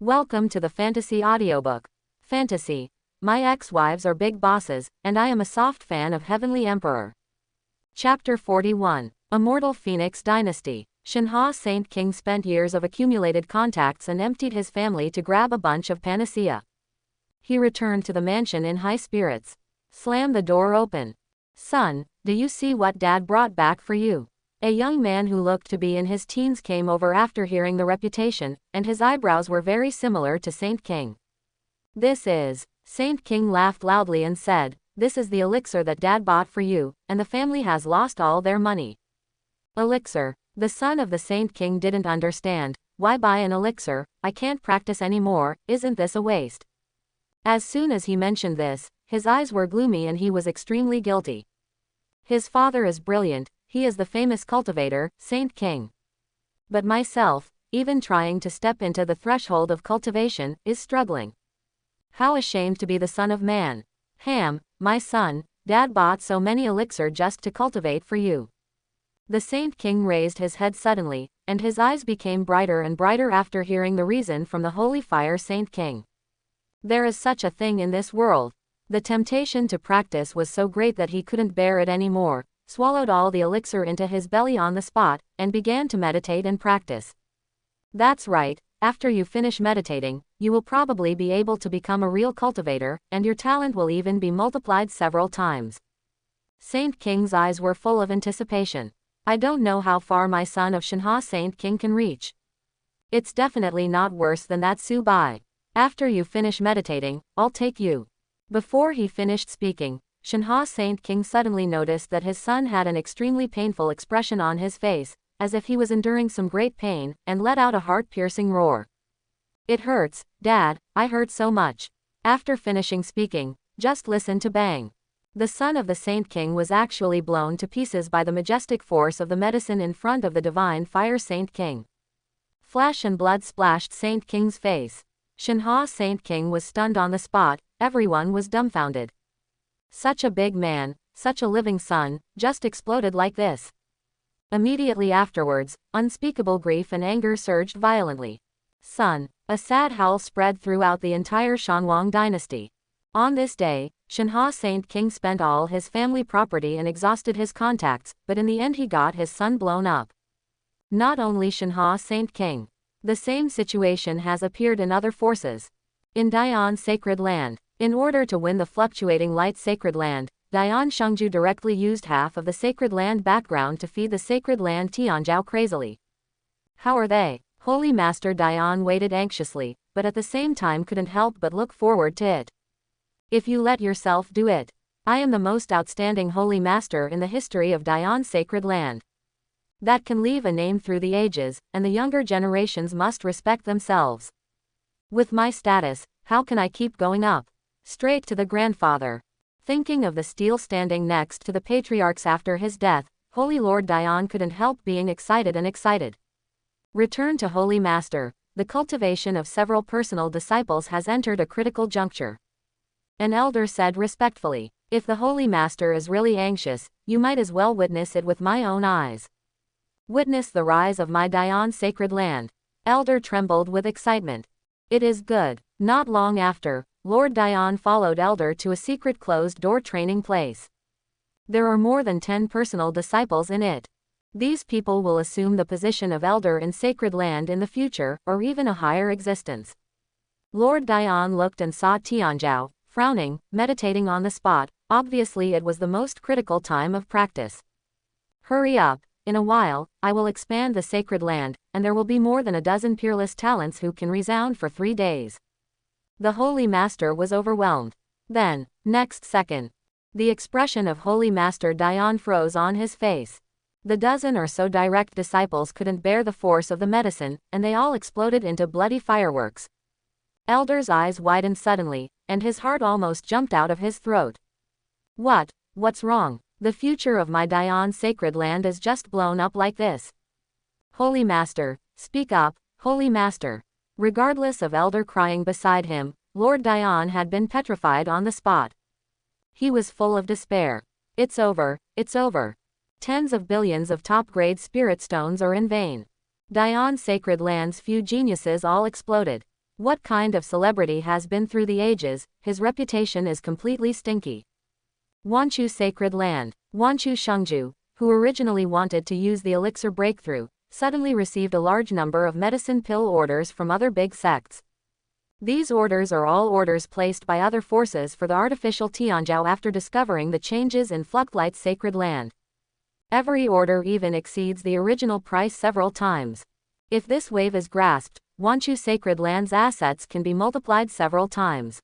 Welcome to the Fantasy Audiobook. Fantasy. My ex-wives are big bosses, and I am a soft fan of Heavenly Emperor. Chapter 41. Immortal Phoenix Dynasty. Shenhe Saint King spent years of accumulated contacts and emptied his family to grab a bunch of panacea. He returned to the mansion in high spirits. Slammed the door open. Son, do you see what Dad brought back for you? A young man who looked to be in his teens came over after hearing the reputation, and his eyebrows were very similar to Saint King. This is. Saint King laughed loudly and said, "This is the elixir that Dad bought for you, and the family has lost all their money." Elixir. The son of the Saint King didn't understand. Why buy an elixir? I can't practice anymore, isn't this a waste? As soon as he mentioned this, his eyes were gloomy and he was extremely guilty. His father is brilliant. He is the famous cultivator, Saint King. But myself, even trying to step into the threshold of cultivation, is struggling. How ashamed to be the son of man. Ham, my son, Dad bought so many elixir just to cultivate for you. The Saint King raised his head suddenly, and his eyes became brighter and brighter after hearing the reason from the holy fire Saint King. There is such a thing in this world. The temptation to practice was so great that he couldn't bear it anymore, swallowed all the elixir into his belly on the spot, and began to meditate and practice. That's right, after you finish meditating, you will probably be able to become a real cultivator, and your talent will even be multiplied several times. Saint King's eyes were full of anticipation. I don't know how far my son of Shenhe Saint King can reach. It's definitely not worse than that Su-Bai. After you finish meditating, I'll take you. Before he finished speaking, Shenhe Saint King suddenly noticed that his son had an extremely painful expression on his face, as if he was enduring some great pain, and let out a heart-piercing roar. It hurts, Dad, I hurt so much. After finishing speaking, just listen to bang. The son of the Saint King was actually blown to pieces by the majestic force of the medicine in front of the divine fire Saint King. Flash and blood splashed Saint King's face. Shenhe Saint King was stunned on the spot, everyone was dumbfounded. Such a big man, such a living son, just exploded like this. Immediately afterwards, unspeakable grief and anger surged violently. Son. A sad howl spread throughout the entire Shanwang dynasty. On this day, Shenhe Saint King spent all his family property and exhausted his contacts, but in the end he got his son blown up. Not only Shenhe Saint King. The same situation has appeared in other forces. In Dayan Sacred Land. In order to win the fluctuating light Sacred Land, Dayan Shengju directly used half of the Sacred Land background to feed the Sacred Land Tianzhou crazily. How are they? Holy Master Dayan waited anxiously, but at the same time couldn't help but look forward to it. If you let yourself do it. I am the most outstanding Holy Master in the history of Dayan Sacred Land. That can leave a name through the ages, and the younger generations must respect themselves. With my status, how can I keep going up? Straight to the grandfather. Thinking of the stele standing next to the patriarchs after his death, Holy Lord Dayan couldn't help being excited and excited. Return to Holy Master. The cultivation of several personal disciples has entered a critical juncture. An elder said respectfully, "If the Holy Master is really anxious, you might as well witness it with my own eyes. Witness the rise of my Dayan Sacred Land." Elder trembled with excitement. It is good. Not long after, Lord Dayan followed Elder to a secret closed-door training place. There are more than 10 personal disciples in it. These people will assume the position of Elder in Sacred Land in the future, or even a higher existence. Lord Dayan looked and saw Tianzhou, frowning, meditating on the spot. Obviously it was the most critical time of practice. Hurry up. In a while, I will expand the Sacred Land, and there will be more than a dozen peerless talents who can resound for 3 days. The Holy Master was overwhelmed. Then, next second, the expression of Holy Master Dayan froze on his face. The dozen or so direct disciples couldn't bear the force of the medicine, and they all exploded into bloody fireworks. Elder's eyes widened suddenly, and his heart almost jumped out of his throat. What's wrong? The future of my Dayan Sacred Land is just blown up like this. Holy Master, speak up, Holy Master. Regardless of Elder crying beside him, Lord Dayan had been petrified on the spot. He was full of despair. It's over, it's over. Tens of billions of top-grade spirit stones are in vain. Dayan Sacred Land's few geniuses all exploded. What kind of celebrity has been through the ages, his reputation is completely stinky. Wanchu Sacred Land. Wanchu Shengju, who originally wanted to use the elixir breakthrough, suddenly received a large number of medicine pill orders from other big sects. These orders are all orders placed by other forces for the artificial Tianzhou after discovering the changes in Fluctlight's sacred land. Every order even exceeds the original price several times. If this wave is grasped, Wanchu Sacred Land's assets can be multiplied several times.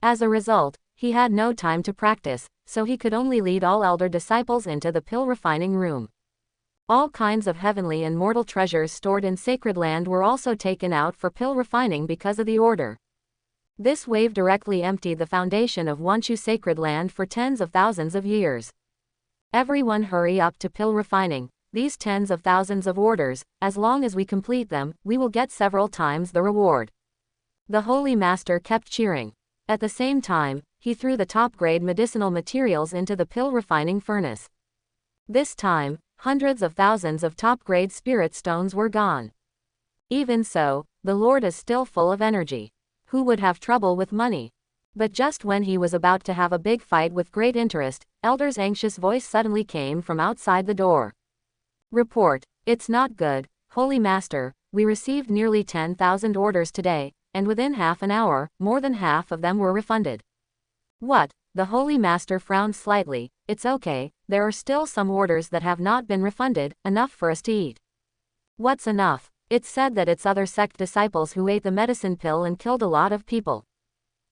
As a result, he had no time to practice, so he could only lead all elder disciples into the pill refining room. All kinds of heavenly and mortal treasures stored in Sacred Land were also taken out for pill refining because of the order. This wave directly emptied the foundation of Wanchu Sacred Land for tens of thousands of years. Everyone hurry up to pill refining. These tens of thousands of orders, as long as we complete them, we will get several times the reward. The Holy Master kept cheering. At the same time, he threw the top-grade medicinal materials into the pill refining furnace. This time, hundreds of thousands of top-grade spirit stones were gone. Even so, the Lord is still full of energy. Who would have trouble with money? But just when he was about to have a big fight with great interest, Elder's anxious voice suddenly came from outside the door. Report. It's not good, Holy Master. We received nearly 10,000 orders today, and within half an hour, more than half of them were refunded. What? The Holy Master frowned slightly. It's okay, there are still some orders that have not been refunded, enough for us to eat. What's enough? It's said that it's other sect disciples who ate the medicine pill and killed a lot of people.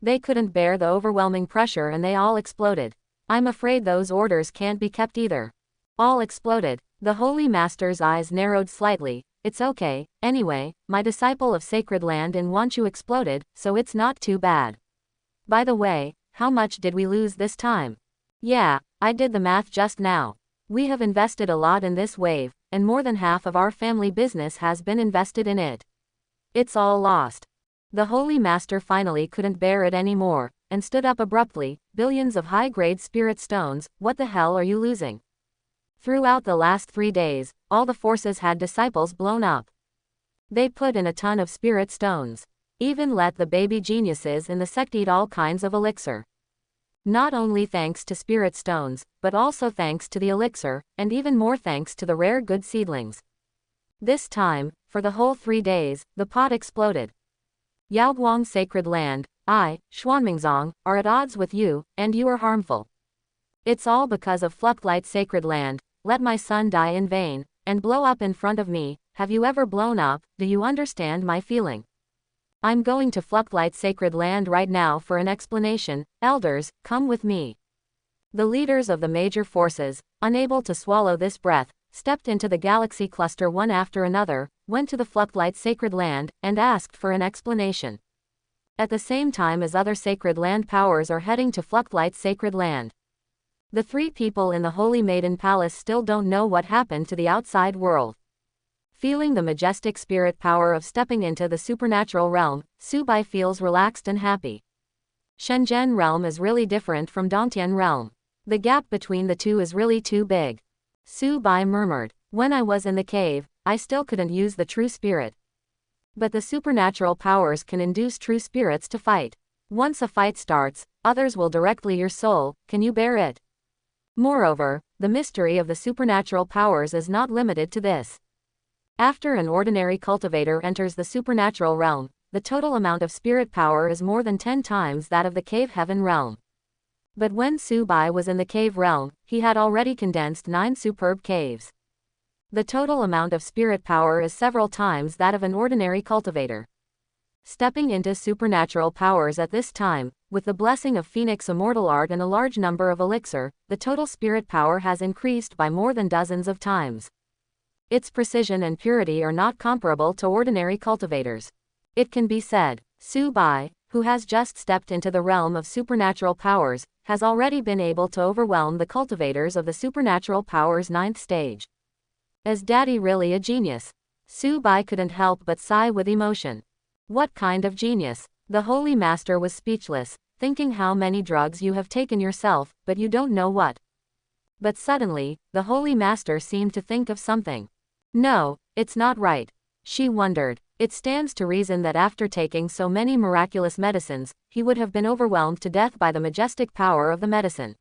They couldn't bear the overwhelming pressure and they all exploded. I'm afraid those orders can't be kept either. All exploded. The Holy Master's eyes narrowed slightly. It's okay, anyway, my disciple of Sacred Land in Wanchu exploded, so it's not too bad. By the way, how much did we lose this time? Yeah, I did the math just now. We have invested a lot in this wave, and more than half of our family business has been invested in it. It's all lost. The Holy Master finally couldn't bear it anymore, and stood up abruptly. Billions of high-grade spirit stones, what the hell are you losing? Throughout the last 3 days, all the forces had disciples blown up. They put in a ton of spirit stones. Even let the baby geniuses in the sect eat all kinds of elixir. Not only thanks to spirit stones, but also thanks to the elixir, and even more thanks to the rare good seedlings. This time, for the whole 3 days, the pot exploded. Yaoguang Sacred Land, I, Xuanmingzong, are at odds with you, and you are harmful. It's all because of Fluctlight Sacred Land. Let my son die in vain, and blow up in front of me. Have you ever blown up? Do you understand my feeling? I'm going to Fluctlight Sacred Land right now for an explanation. Elders, come with me. The leaders of the major forces, unable to swallow this breath, stepped into the galaxy cluster one after another, went to the Fluctlight Sacred Land, and asked for an explanation. At the same time as other Sacred Land powers are heading to Fluctlight Sacred Land. The 3 people in the Holy Maiden Palace still don't know what happened to the outside world. Feeling the majestic spirit power of stepping into the supernatural realm, Su Bai feels relaxed and happy. Shenzhen realm is really different from Dongtian realm. The gap between the two is really too big. Su Bai murmured, when I was in the cave, I still couldn't use the true spirit. But the supernatural powers can induce true spirits to fight. Once a fight starts, others will directly your soul. Can you bear it? Moreover, the mystery of the supernatural powers is not limited to this. After an ordinary cultivator enters the supernatural realm, the total amount of spirit power is more than 10 times that of the cave heaven realm. But when Su Bai was in the cave realm, he had already condensed 9 superb caves. The total amount of spirit power is several times that of an ordinary cultivator. Stepping into supernatural powers at this time, with the blessing of Phoenix Immortal Art and a large number of elixir, the total spirit power has increased by more than dozens of times. Its precision and purity are not comparable to ordinary cultivators. It can be said, Su Bai, who has just stepped into the realm of supernatural powers, has already been able to overwhelm the cultivators of the supernatural powers 9th stage. Is Daddy really a genius? Su Bai couldn't help but sigh with emotion. What kind of genius? The Holy Master was speechless, thinking how many drugs you have taken yourself, but you don't know what. But suddenly, the Holy Master seemed to think of something. No, it's not right. She wondered. It stands to reason that after taking so many miraculous medicines, he would have been overwhelmed to death by the majestic power of the medicine.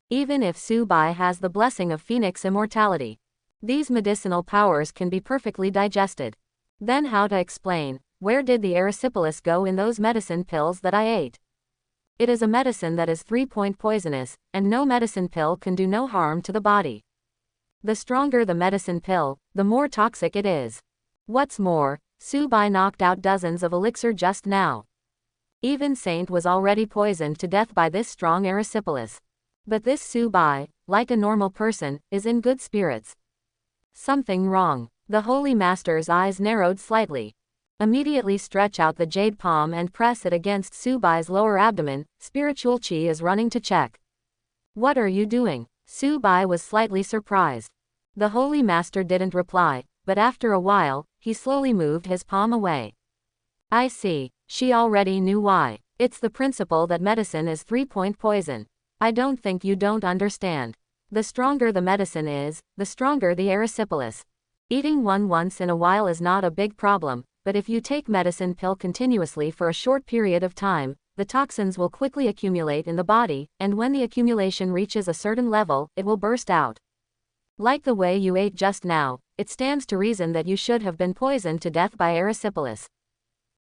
Even if Su Bai has the blessing of phoenix immortality, these medicinal powers can be perfectly digested. Then how to explain, where did the erysipelas go in those medicine pills that I ate? It is a medicine that is 3-point poisonous, and no medicine pill can do no harm to the body. The stronger the medicine pill, the more toxic it is. What's more, Su Bai knocked out dozens of elixir just now. Even Saint was already poisoned to death by this strong erysipelas. But this Su Bai, like a normal person, is in good spirits. Something wrong. The Holy Master's eyes narrowed slightly. Immediately stretch out the jade palm and press it against Su Bai's lower abdomen. Spiritual qi is running to check. What are you doing? Su Bai was slightly surprised. The Holy Master didn't reply, but after a while, he slowly moved his palm away. I see. She already knew why. It's the principle that medicine is 3-point poison. I don't think you don't understand. The stronger the medicine is, the stronger the erysipelas. Eating one once in a while is not a big problem, but if you take medicine pill continuously for a short period of time, the toxins will quickly accumulate in the body, and when the accumulation reaches a certain level, it will burst out. Like the way you ate just now, it stands to reason that you should have been poisoned to death by erysipelas.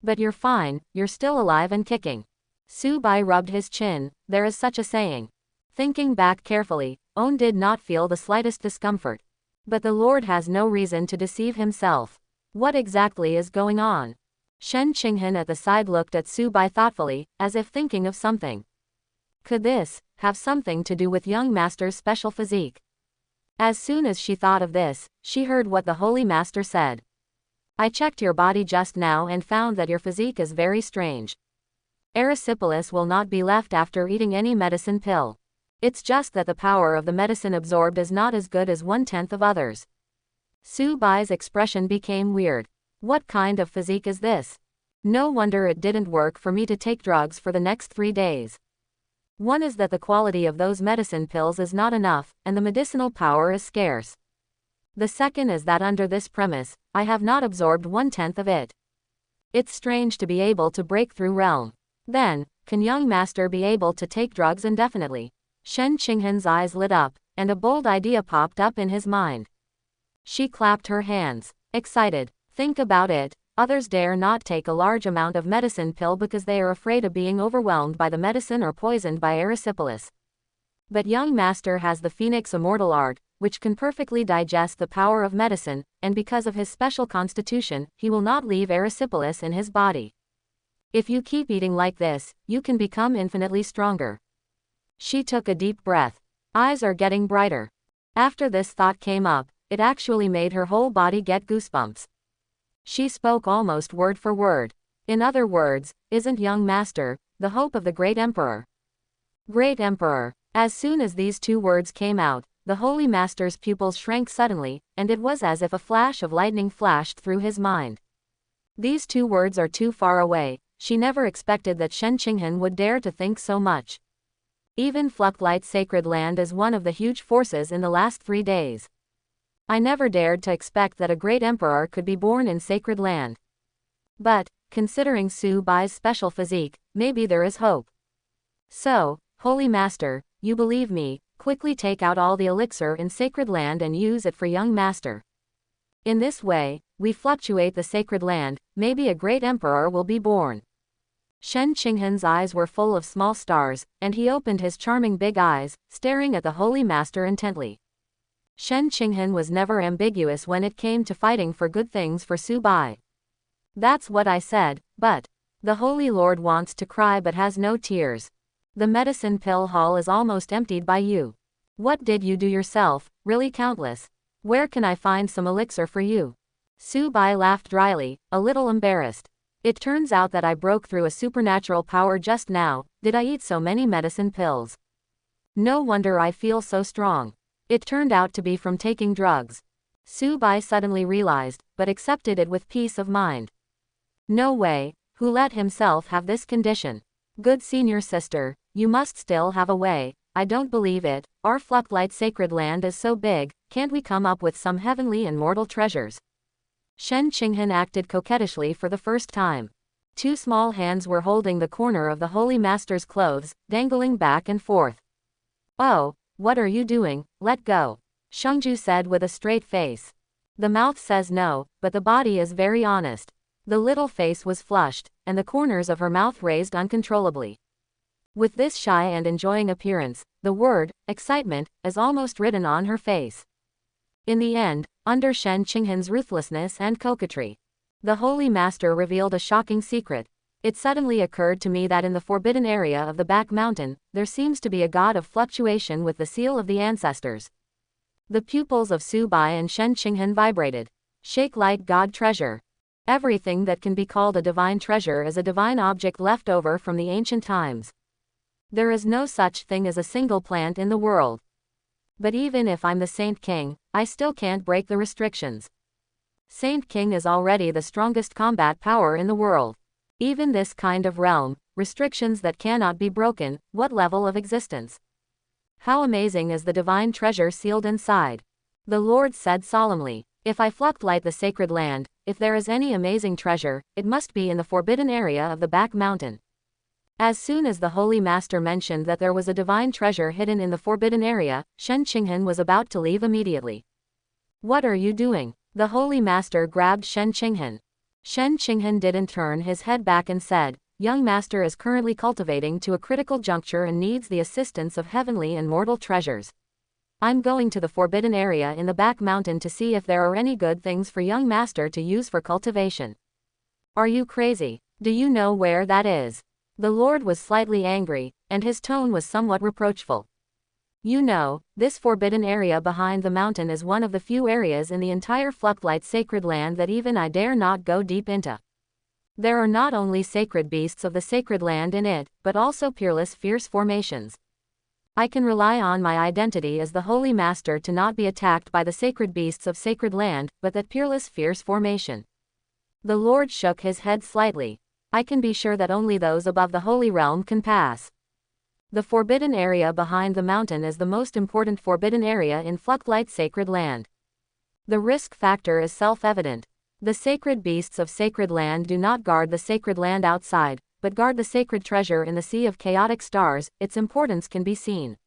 But you're fine, you're still alive and kicking. Su Bai rubbed his chin. There is such a saying. Thinking back carefully, On did not feel the slightest discomfort. But the Lord has no reason to deceive himself. What exactly is going on? Shen Qinghan at the side looked at Su Bai thoughtfully, as if thinking of something. Could this have something to do with young master's special physique? As soon as she thought of this, she heard what the Holy Master said. I checked your body just now and found that your physique is very strange. Erysipelas will not be left after eating any medicine pill. It's just that the power of the medicine absorbed is not as good as 1/10 of others. Su Bai's expression became weird. What kind of physique is this? No wonder it didn't work for me to take drugs for the next 3 days. One is that the quality of those medicine pills is not enough, and the medicinal power is scarce. The second is that under this premise, I have not absorbed 1/10 of it. It's strange to be able to break through realm. Then, can young master be able to take drugs indefinitely? Shen Qinghan's eyes lit up, and a bold idea popped up in his mind. She clapped her hands, excited. Think about it, others dare not take a large amount of medicine pill because they are afraid of being overwhelmed by the medicine or poisoned by erysipelas. But young master has the Phoenix Immortal Art, which can perfectly digest the power of medicine, and because of his special constitution, he will not leave erysipelas in his body. If you keep eating like this, you can become infinitely stronger. She took a deep breath. Eyes are getting brighter. After this thought came up, it actually made her whole body get goosebumps. She spoke almost word for word. In other words, isn't young master the hope of the great emperor? Great emperor. As soon as these 2 words came out, the Holy Master's pupils shrank suddenly, and it was as if a flash of lightning flashed through his mind. These 2 words are too far away. She never expected that Shen Qinghan would dare to think so much. Even Fluctlight's sacred land is one of the huge forces in the last 3 days. I never dared to expect that a great emperor could be born in sacred land. But, considering Su Bai's special physique, maybe there is hope. So, Holy Master, you believe me, quickly take out all the elixir in sacred land and use it for young master. In this way, we fluctuate the sacred land, maybe a great emperor will be born. Shen Qinghan's eyes were full of small stars, and he opened his charming big eyes, staring at the Holy Master intently. Shen Qinghan was never ambiguous when it came to fighting for good things for Su Bai. That's what I said, but the Holy Lord wants to cry but has no tears. The medicine pill hall is almost emptied by you. What did you do yourself? Really countless. Where can I find some elixir for you? Su Bai laughed dryly, a little embarrassed. It turns out that I broke through a supernatural power just now. Did I eat so many medicine pills? No wonder I feel so strong. It turned out to be from taking drugs. Su Bai suddenly realized, but accepted it with peace of mind. No way, who let himself have this condition? Good senior sister, you must still have a way. I don't believe it. Our Fluctlight sacred land is so big, can't we come up with some heavenly and mortal treasures? Shen Qinghan acted coquettishly for the first time. Two small hands were holding the corner of the Holy Master's clothes, dangling back and forth. "Oh, what are you doing? Let go," Shengju said with a straight face. The mouth says no, but the body is very honest. The little face was flushed, and the corners of her mouth raised uncontrollably. With this shy and enjoying appearance, the word, excitement, is almost written on her face. In the end, under Shen Qinghan's ruthlessness and coquetry, the Holy Master revealed a shocking secret. It suddenly occurred to me that in the forbidden area of the back mountain, there seems to be a god of fluctuation with the seal of the ancestors. The pupils of Su Bai and Shen Qinghan vibrated. Shake light god treasure. Everything that can be called a divine treasure is a divine object left over from the ancient times. There is no such thing as a single plant in the world. But even if I'm the Saint King, I still can't break the restrictions. Saint King is already the strongest combat power in the world. Even this kind of realm, restrictions that cannot be broken, what level of existence? How amazing is the divine treasure sealed inside? The Lord said solemnly, "If I light the sacred land, if there is any amazing treasure, it must be in the forbidden area of the back mountain." As soon as the Holy Master mentioned that there was a divine treasure hidden in the forbidden area, Shen Qinghan was about to leave immediately. "What are you doing?" The Holy Master grabbed Shen Qinghan. Shen Qinghan didn't turn his head back and said, "Young Master is currently cultivating to a critical juncture and needs the assistance of heavenly and mortal treasures. I'm going to the forbidden area in the back mountain to see if there are any good things for young Master to use for cultivation." "Are you crazy? Do you know where that is?" The Lord was slightly angry, and his tone was somewhat reproachful. "You know, this forbidden area behind the mountain is one of the few areas in the entire Fluctlight sacred land that even I dare not go deep into. There are not only sacred beasts of the sacred land in it, but also peerless fierce formations. I can rely on my identity as the Holy Master to not be attacked by the sacred beasts of sacred land, but that peerless fierce formation." The Lord shook his head slightly. "I can be sure that only those above the holy realm can pass. The forbidden area behind the mountain is the most important forbidden area in Fluctlight sacred land. The risk factor is self-evident. The sacred beasts of sacred land do not guard the sacred land outside, but guard the sacred treasure in the sea of chaotic stars. Its importance can be seen."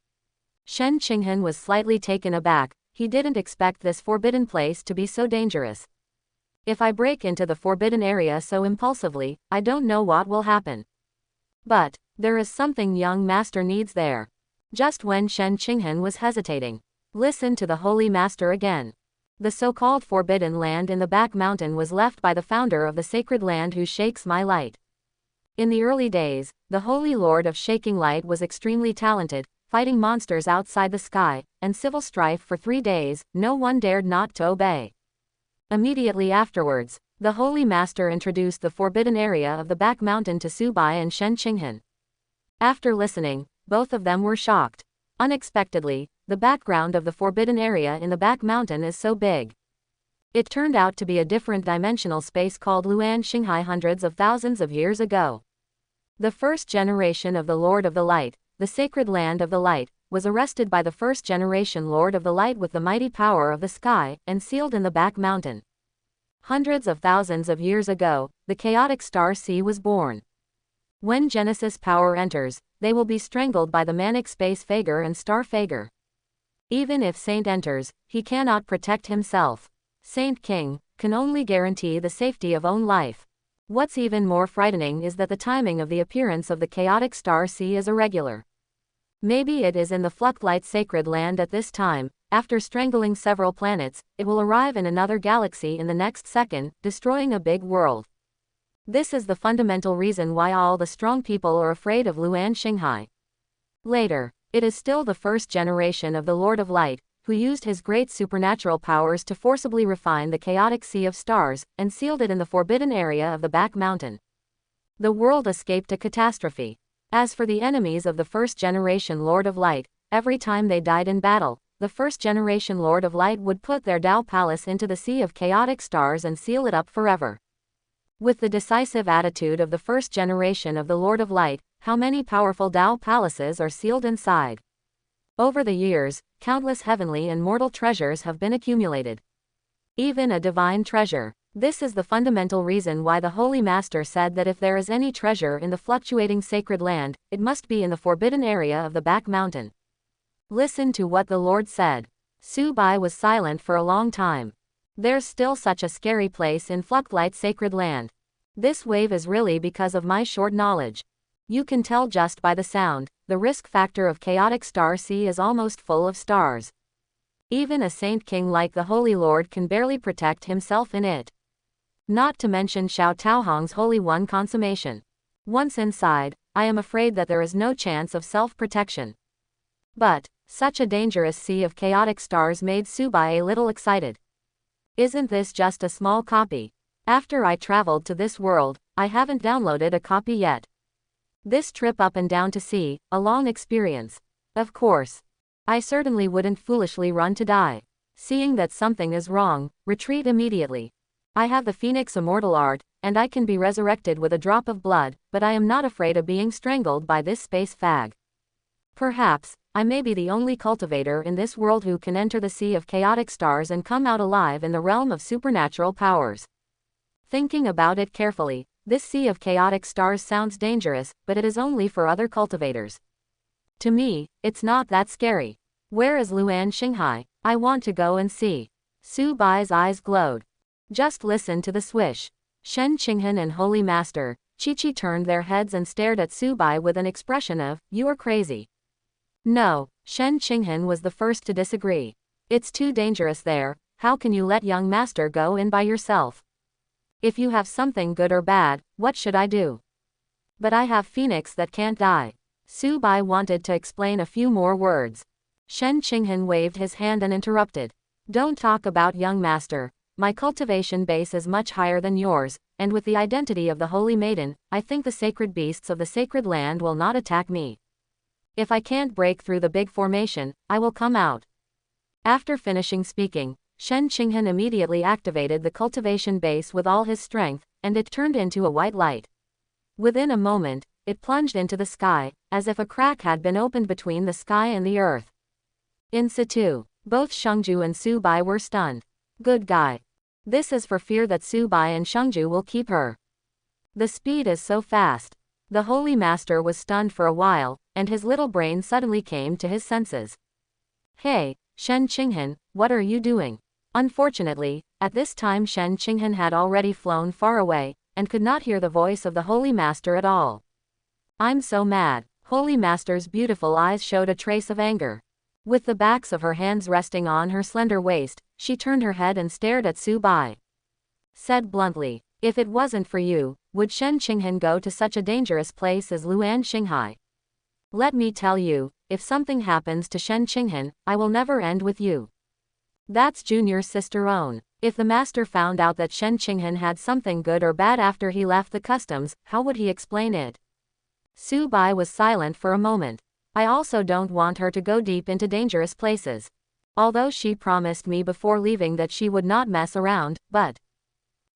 Shen Qinghan was slightly taken aback. He didn't expect this forbidden place to be so dangerous. "If I break into the forbidden area so impulsively, I don't know what will happen. But there is something young Master needs there." Just when Shen Qinghan was hesitating, "Listen to the Holy Master again. The so-called forbidden land in the back mountain was left by the founder of the sacred land who shakes my light. In the early days, the Holy Lord of Shaking Light was extremely talented, fighting monsters outside the sky, and civil strife for 3 days, no one dared not to obey. Immediately afterwards, the Holy Master introduced the forbidden area of the back mountain to Su Bai and Shen Qinghan. After listening, both of them were shocked. Unexpectedly, the background of the forbidden area in the back mountain is so big. It turned out to be a different dimensional space called Luan Xinghai hundreds of thousands of years ago. The first generation of the Lord of the Light, the sacred land of the light, was arrested by the first generation Lord of the Light with the mighty power of the sky, and sealed in the back mountain. Hundreds of thousands of years ago, the chaotic star sea was born. When Genesis power enters, they will be strangled by the manic space Fager and star Fager. Even if Saint enters, he cannot protect himself. Saint King can only guarantee the safety of own life. What's even more frightening is that the timing of the appearance of the chaotic star sea is irregular. Maybe it is in the Fluctlight sacred land at this time. After strangling several planets, it will arrive in another galaxy in the next second, destroying a big world. This is the fundamental reason why all the strong people are afraid of Luan Xinghai. Later, it is still the first generation of the Lord of Light, who used his great supernatural powers to forcibly refine the chaotic sea of stars, and sealed it in the forbidden area of the back mountain. The world escaped a catastrophe. As for the enemies of the first generation Lord of Light, every time they died in battle, the first generation Lord of Light would put their Tao Palace into the sea of chaotic stars and seal it up forever. With the decisive attitude of the first generation of the Lord of Light, how many powerful Tao Palaces are sealed inside? Over the years, countless heavenly and mortal treasures have been accumulated. Even a divine treasure, This is the fundamental reason why the Holy Master said that if there is any treasure in the fluctuating sacred land, it must be in the forbidden area of the back mountain. Listen to what the Lord said. Su Bai was silent for a long time. There's still such a scary place in Fluctlight sacred land. This wave is really because of my short knowledge. You can tell just by the sound, the risk factor of chaotic star sea is almost full of stars. Even a saint king like the Holy Lord can barely protect himself in it. Not to mention Xiao Taohong's Holy One consummation. Once inside, I am afraid that there is no chance of self-protection. But, such a dangerous sea of chaotic stars made Su Bai a little excited. Isn't this just a small copy? After I traveled to this world, I haven't downloaded a copy yet. This trip up and down to sea, a long experience. Of course. I certainly wouldn't foolishly run to die. Seeing that something is wrong, retreat immediately. I have the Phoenix Immortal art, and I can be resurrected with a drop of blood, but I am not afraid of being strangled by this space fag. Perhaps, I may be the only cultivator in this world who can enter the sea of chaotic stars and come out alive in the realm of supernatural powers. Thinking about it carefully, this sea of chaotic stars sounds dangerous, but it is only for other cultivators. To me, it's not that scary. Where is Luan Xinghai? I want to go and see. Su Bai's eyes glowed. Just listen to the swish. Shen Qinghan and Holy Master, Chi turned their heads and stared at Su Bai with an expression of, "You are crazy." No, Shen Qinghan was the first to disagree. It's too dangerous there, how can you let young master go in by yourself? If you have something good or bad, what should I do? But I have Phoenix that can't die. Su Bai wanted to explain a few more words. Shen Qinghan waved his hand and interrupted. Don't talk about young master. My cultivation base is much higher than yours, and with the identity of the Holy Maiden, I think the sacred beasts of the sacred land will not attack me. If I can't break through the big formation, I will come out. After finishing speaking, Shen Qinghan immediately activated the cultivation base with all his strength, and it turned into a white light. Within a moment, it plunged into the sky, as if a crack had been opened between the sky and the earth. In situ, both Shengju and Su Bai were stunned. Good guy. This is for fear that Su Bai and Shengju will keep her. The speed is so fast. The Holy Master was stunned for a while, and his little brain suddenly came to his senses. Hey, Shen Qinghan, what are you doing? Unfortunately, at this time Shen Qinghan had already flown far away, and could not hear the voice of the Holy Master at all. I'm so mad. Holy Master's beautiful eyes showed a trace of anger. With the backs of her hands resting on her slender waist, she turned her head and stared at Su Bai. Said bluntly, if it wasn't for you, would Shen Qinghan go to such a dangerous place as Luan Xinghai? Let me tell you, if something happens to Shen Qinghan, I will never end with you. That's Junior's sister own. If the master found out that Shen Qinghan had something good or bad after he left the customs, how would he explain it? Su Bai was silent for a moment. I also don't want her to go deep into dangerous places. Although she promised me before leaving that she would not mess around, but...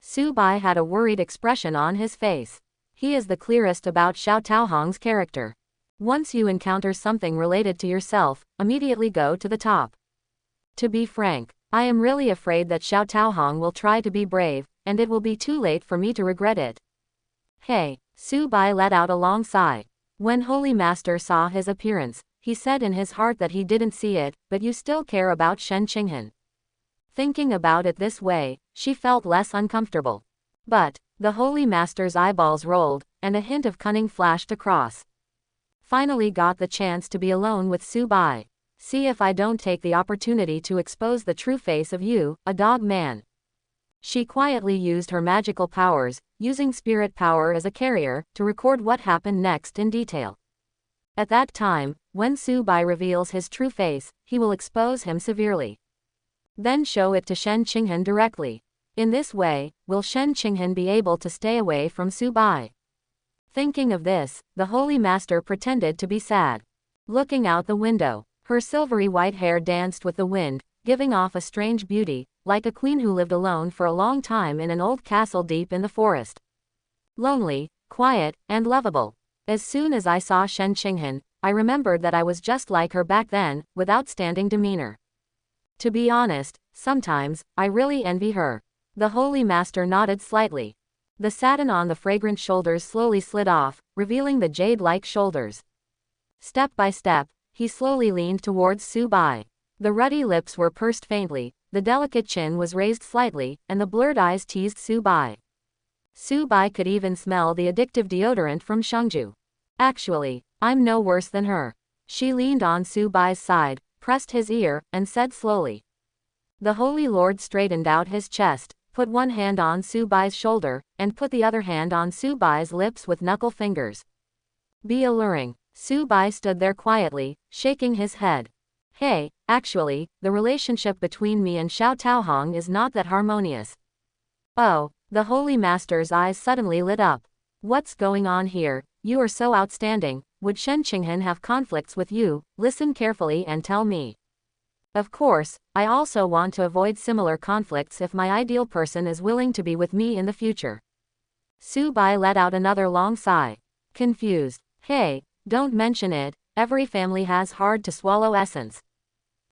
Su Bai had a worried expression on his face. He is the clearest about Xiao Taohong's character. Once you encounter something related to yourself, immediately go to the top. To be frank, I am really afraid that Xiao Taohong will try to be brave, and it will be too late for me to regret it. Hey, Su Bai let out a long sigh. When Holy Master saw his appearance, he said in his heart that he didn't see it, but you still care about Shen Qinghan. Thinking about it this way, she felt less uncomfortable. But, the Holy Master's eyeballs rolled, and a hint of cunning flashed across. Finally got the chance to be alone with Su Bai. See if I don't take the opportunity to expose the true face of you, a dog man. She quietly used her magical powers, using spirit power as a carrier, to record what happened next in detail. At that time, when Su Bai reveals his true face, he will expose him severely. Then show it to Shen Qinghan directly. In this way, will Shen Qinghan be able to stay away from Su Bai? Thinking of this, the Holy Master pretended to be sad. Looking out the window, her silvery white hair danced with the wind, giving off a strange beauty, like a queen who lived alone for a long time in an old castle deep in the forest. Lonely, quiet, and lovable. As soon as I saw Shen Qinghan, I remembered that I was just like her back then, with outstanding demeanor. To be honest, sometimes, I really envy her. The Holy Master nodded slightly. The satin on the fragrant shoulders slowly slid off, revealing the jade-like shoulders. Step by step, he slowly leaned towards Su Bai. The ruddy lips were pursed faintly, the delicate chin was raised slightly, and the blurred eyes teased Su Bai. Su Bai could even smell the addictive deodorant from Shengju. Actually, I'm no worse than her. She leaned on Su Bai's side, pressed his ear, and said slowly. The Holy Lord straightened out his chest, put one hand on Su Bai's shoulder, and put the other hand on Su Bai's lips with knuckle fingers. Be alluring. Su Bai stood there quietly, shaking his head. Hey, actually, the relationship between me and Xiao Taohong is not that harmonious. Oh, the Holy Master's eyes suddenly lit up. What's going on here? You are so outstanding. Would Shen Qinghan have conflicts with you? Listen carefully and tell me. Of course, I also want to avoid similar conflicts if my ideal person is willing to be with me in the future. Su Bai let out another long sigh. Confused. Hey, don't mention it, every family has hard-to-swallow essence.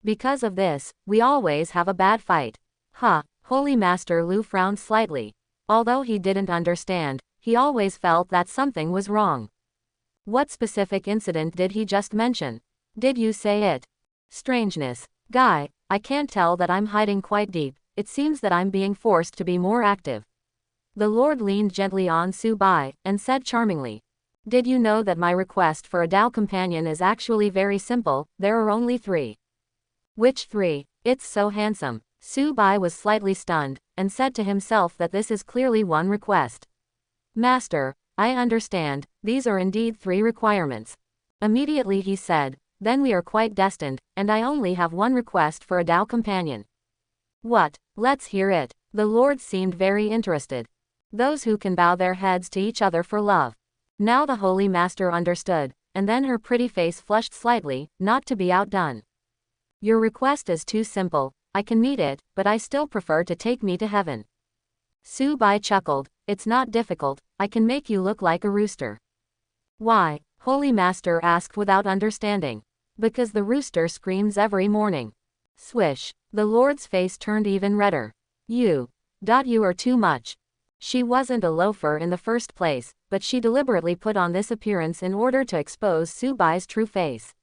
Because of this, we always have a bad fight. Huh, Holy Master Lu frowned slightly. Although he didn't understand, he always felt that something was wrong. What specific incident did he just mention? Did you say it? Strangeness. Guy, I can't tell that I'm hiding quite deep, it seems that I'm being forced to be more active. The Lord leaned gently on Su Bai, and said charmingly. Did you know that my request for a Tao companion is actually very simple? There are only 3. Which 3? It's so handsome. Su Bai was slightly stunned, and said to himself that this is clearly one request. Master, I understand, these are indeed 3 requirements. Immediately he said, then we are quite destined, and I only have one request for a Tao companion. What? Let's hear it. The Lord seemed very interested. Those who can bow their heads to each other for love. Now the Holy Master understood, and then her pretty face flushed slightly, not to be outdone. Your request is too simple, I can meet it, but I still prefer to take me to heaven. Su Bai chuckled, it's not difficult, I can make you look like a rooster. Why? Holy Master asked without understanding. Because the rooster screams every morning. Swish. The Lord's face turned even redder. You are too much. She wasn't a loafer in the first place, but she deliberately put on this appearance in order to expose Su Bai's true face.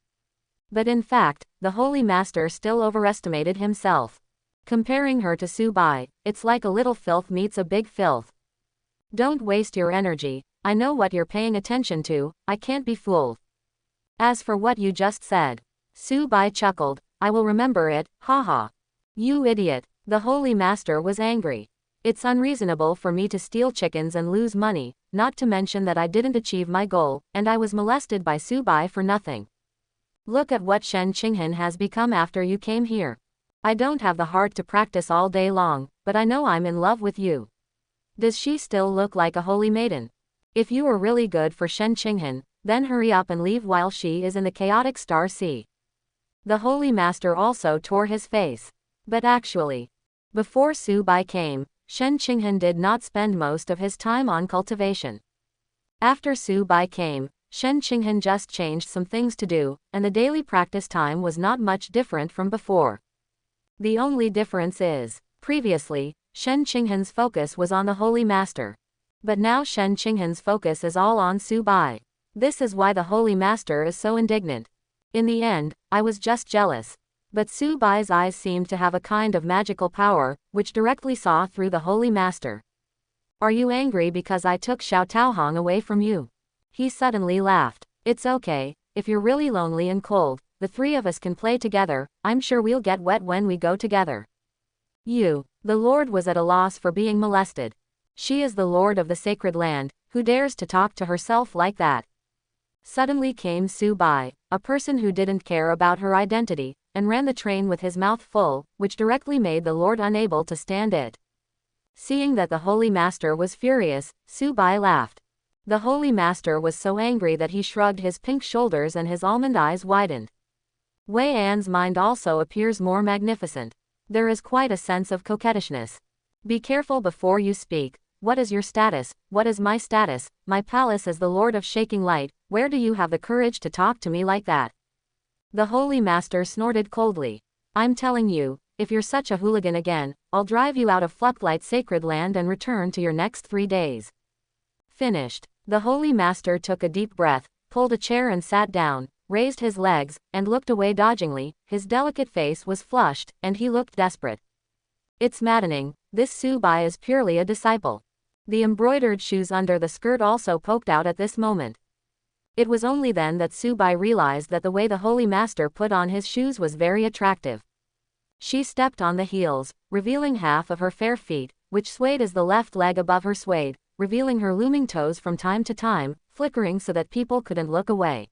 But in fact, the Holy Master still overestimated himself. Comparing her to Su Bai, it's like a little filth meets a big filth. Don't waste your energy, I know what you're paying attention to, I can't be fooled. As for what you just said, Su Bai chuckled, I will remember it, haha. You idiot, the Holy Master was angry. It's unreasonable for me to steal chickens and lose money, not to mention that I didn't achieve my goal, and I was molested by Su Bai for nothing. Look at what Shen Qinghan has become after you came here. I don't have the heart to practice all day long, but I know I'm in love with you. Does she still look like a holy maiden? If you are really good for Shen Qinghan, then hurry up and leave while she is in the chaotic Star Sea. The Holy Master also tore his face. But actually, before Su Bai came, Shen Qinghan did not spend most of his time on cultivation. After Su Bai came, Shen Qinghan just changed some things to do, and the daily practice time was not much different from before. The only difference is, previously, Shen Qinghan's focus was on the Holy Master. But now Shen Qinghan's focus is all on Su Bai. This is why the Holy Master is so indignant. In the end, I was just jealous. But Su Bai's eyes seemed to have a kind of magical power, which directly saw through the Holy Master. Are you angry because I took Xiao Taohong away from you? He suddenly laughed. It's okay, if you're really lonely and cold, the 3 of us can play together, I'm sure we'll get wet when we go together. The Lord was at a loss for being molested. She is the Lord of the sacred land, who dares to talk to herself like that? Suddenly came Su Bai, a person who didn't care about her identity, and ran the train with his mouth full, which directly made the Lord unable to stand it. Seeing that the Holy Master was furious, Su Bai laughed. The Holy Master was so angry that he shrugged his pink shoulders and his almond eyes widened. Wei An's mind also appears more magnificent. There is quite a sense of coquettishness. Be careful before you speak. What is your status? What is my status? My palace is the Lord of Shaking Light. Where do you have the courage to talk to me like that? The Holy Master snorted coldly. I'm telling you, if you're such a hooligan again, I'll drive you out of Flucklight Sacred Land and return to your next 3 days. Finished. The Holy Master took a deep breath, pulled a chair and sat down, raised his legs, and looked away dodgingly. His delicate face was flushed, and he looked desperate. It's maddening, this Subai is purely a disciple. The embroidered shoes under the skirt also poked out at this moment. It was only then that Subai realized that the way the Holy Master put on his shoes was very attractive. She stepped on the heels, revealing half of her fair feet, which swayed as the left leg above her swayed, revealing her looming toes from time to time, flickering so that people couldn't look away.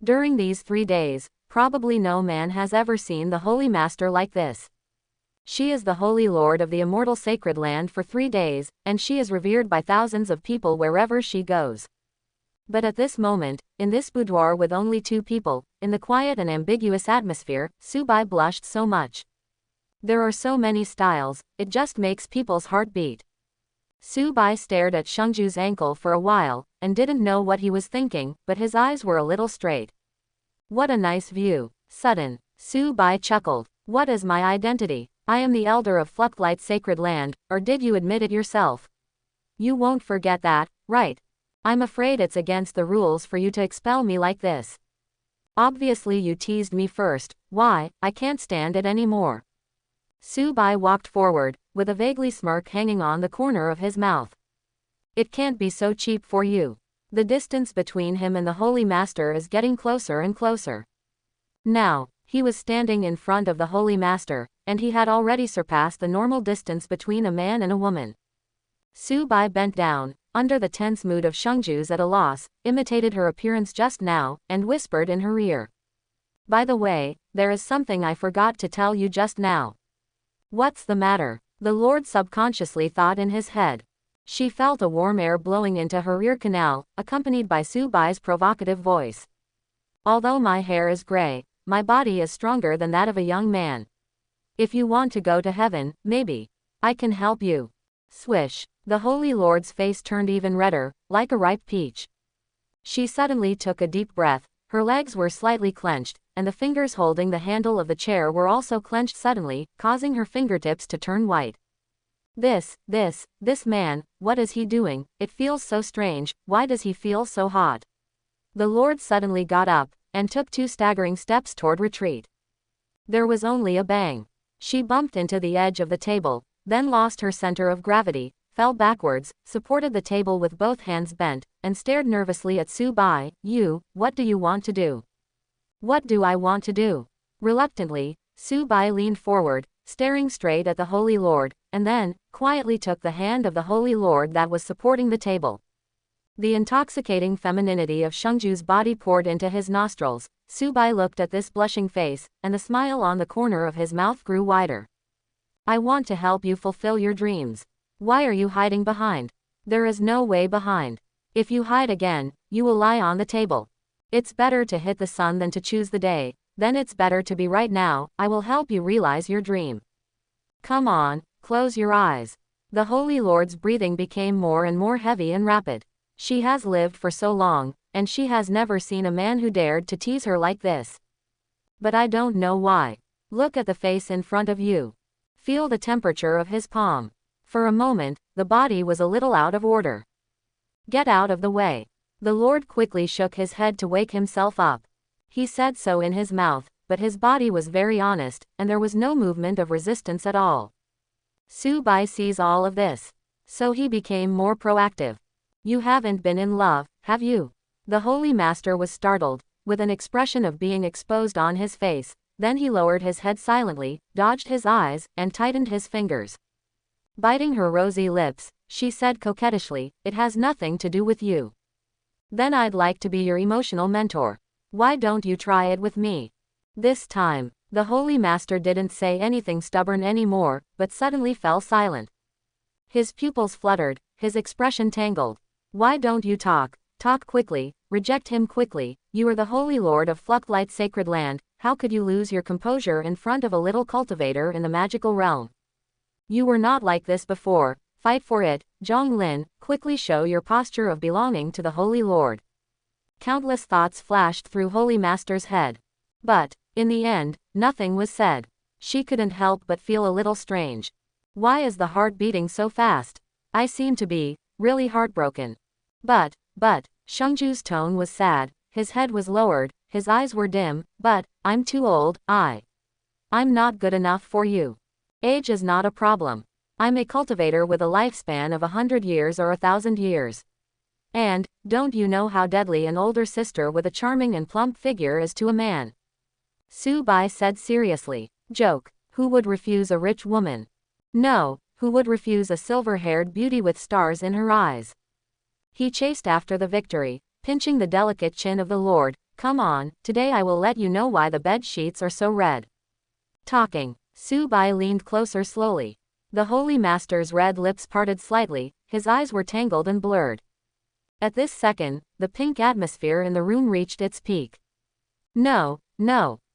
During these 3 days, probably no man has ever seen the Holy Master like this. She is the Holy Lord of the immortal sacred land for 3 days, and she is revered by thousands of people wherever she goes. But at this moment, in this boudoir with only 2 people, in the quiet and ambiguous atmosphere, Subai blushed so much. There are so many styles, it just makes people's heart beat. Subai stared at Shengju's ankle for a while, and didn't know what he was thinking, but his eyes were a little straight. What a nice view. Sudden. Subai chuckled. What is my identity? I am the elder of Flucklight Sacred Land, or did you admit it yourself? You won't forget that, right? I'm afraid it's against the rules for you to expel me like this. Obviously you teased me first. Why, I can't stand it anymore. Subai walked forward, with a vaguely smirk hanging on the corner of his mouth. It can't be so cheap for you. The distance between him and the Holy Master is getting closer and closer. Now, he was standing in front of the Holy Master, and he had already surpassed the normal distance between a man and a woman. Subai bent down, under the tense mood of Shengju's at a loss, imitated her appearance just now, and whispered in her ear. By the way, there is something I forgot to tell you just now. What's the matter? The Lord subconsciously thought in his head. She felt a warm air blowing into her ear canal, accompanied by Subai's provocative voice. Although my hair is gray, my body is stronger than that of a young man. If you want to go to heaven, maybe I can help you. Swish. The Holy Lord's face turned even redder, like a ripe peach. She suddenly took a deep breath, her legs were slightly clenched, and the fingers holding the handle of the chair were also clenched suddenly, causing her fingertips to turn white. This man, what is he doing? It feels so strange, why does he feel so hot? The Lord suddenly got up, and took 2 staggering steps toward retreat. There was only a bang. She bumped into the edge of the table, then lost her center of gravity, fell backwards, supported the table with both hands bent, and stared nervously at Subai. What do you want to do? What do I want to do? Reluctantly, Subai leaned forward, staring straight at the Holy Lord, and then, quietly took the hand of the Holy Lord that was supporting the table. The intoxicating femininity of Shengju's body poured into his nostrils. Subai looked at this blushing face, and the smile on the corner of his mouth grew wider. I want to help you fulfill your dreams. Why are you hiding behind? There is no way behind. If you hide again, you will lie on the table. It's better to hit the sun than to choose the day, then it's better to be right now. I will help you realize your dream. Come on, close your eyes. The Holy Lord's breathing became more and more heavy and rapid. She has lived for so long, and she has never seen a man who dared to tease her like this. But I don't know why. Look at the face in front of you. Feel the temperature of his palm. For a moment, the body was a little out of order. Get out of the way. The Lord quickly shook his head to wake himself up. He said so in his mouth, but his body was very honest, and there was no movement of resistance at all. Subai sees all of this. So he became more proactive. You haven't been in love, have you? The Holy Master was startled, with an expression of being exposed on his face. Then he lowered his head silently, dodged his eyes, and tightened his fingers. Biting her rosy lips, she said coquettishly, it has nothing to do with you. Then I'd like to be your emotional mentor. Why don't you try it with me? This time, the Holy Master didn't say anything stubborn anymore, but suddenly fell silent. His pupils fluttered, his expression tangled. Why don't you talk? Talk quickly, reject him quickly. You are the Holy Lord of Flucklight Sacred Land, how could you lose your composure in front of a little cultivator in the magical realm? You were not like this before, fight for it, Zhonglin, quickly show your posture of belonging to the Holy Lord. Countless thoughts flashed through Holy Master's head. But, in the end, nothing was said. She couldn't help but feel a little strange. Why is the heart beating so fast? I seem to be really heartbroken. But, Shengju's tone was sad, his head was lowered, his eyes were dim, but, I'm too old, I'm not good enough for you. Age is not a problem. I'm a cultivator with a lifespan of 100 years or 1,000 years. And, don't you know how deadly an older sister with a charming and plump figure is to a man? Su Bai said seriously. Joke. Who would refuse a rich woman? No, who would refuse a silver-haired beauty with stars in her eyes? He chased after the victory, pinching the delicate chin of the Lord. Come on, today I will let you know why the bed sheets are so red. Talking, Su Bai leaned closer slowly. The Holy Master's red lips parted slightly, his eyes were tangled and blurred. At this second, the pink atmosphere in the room reached its peak. No,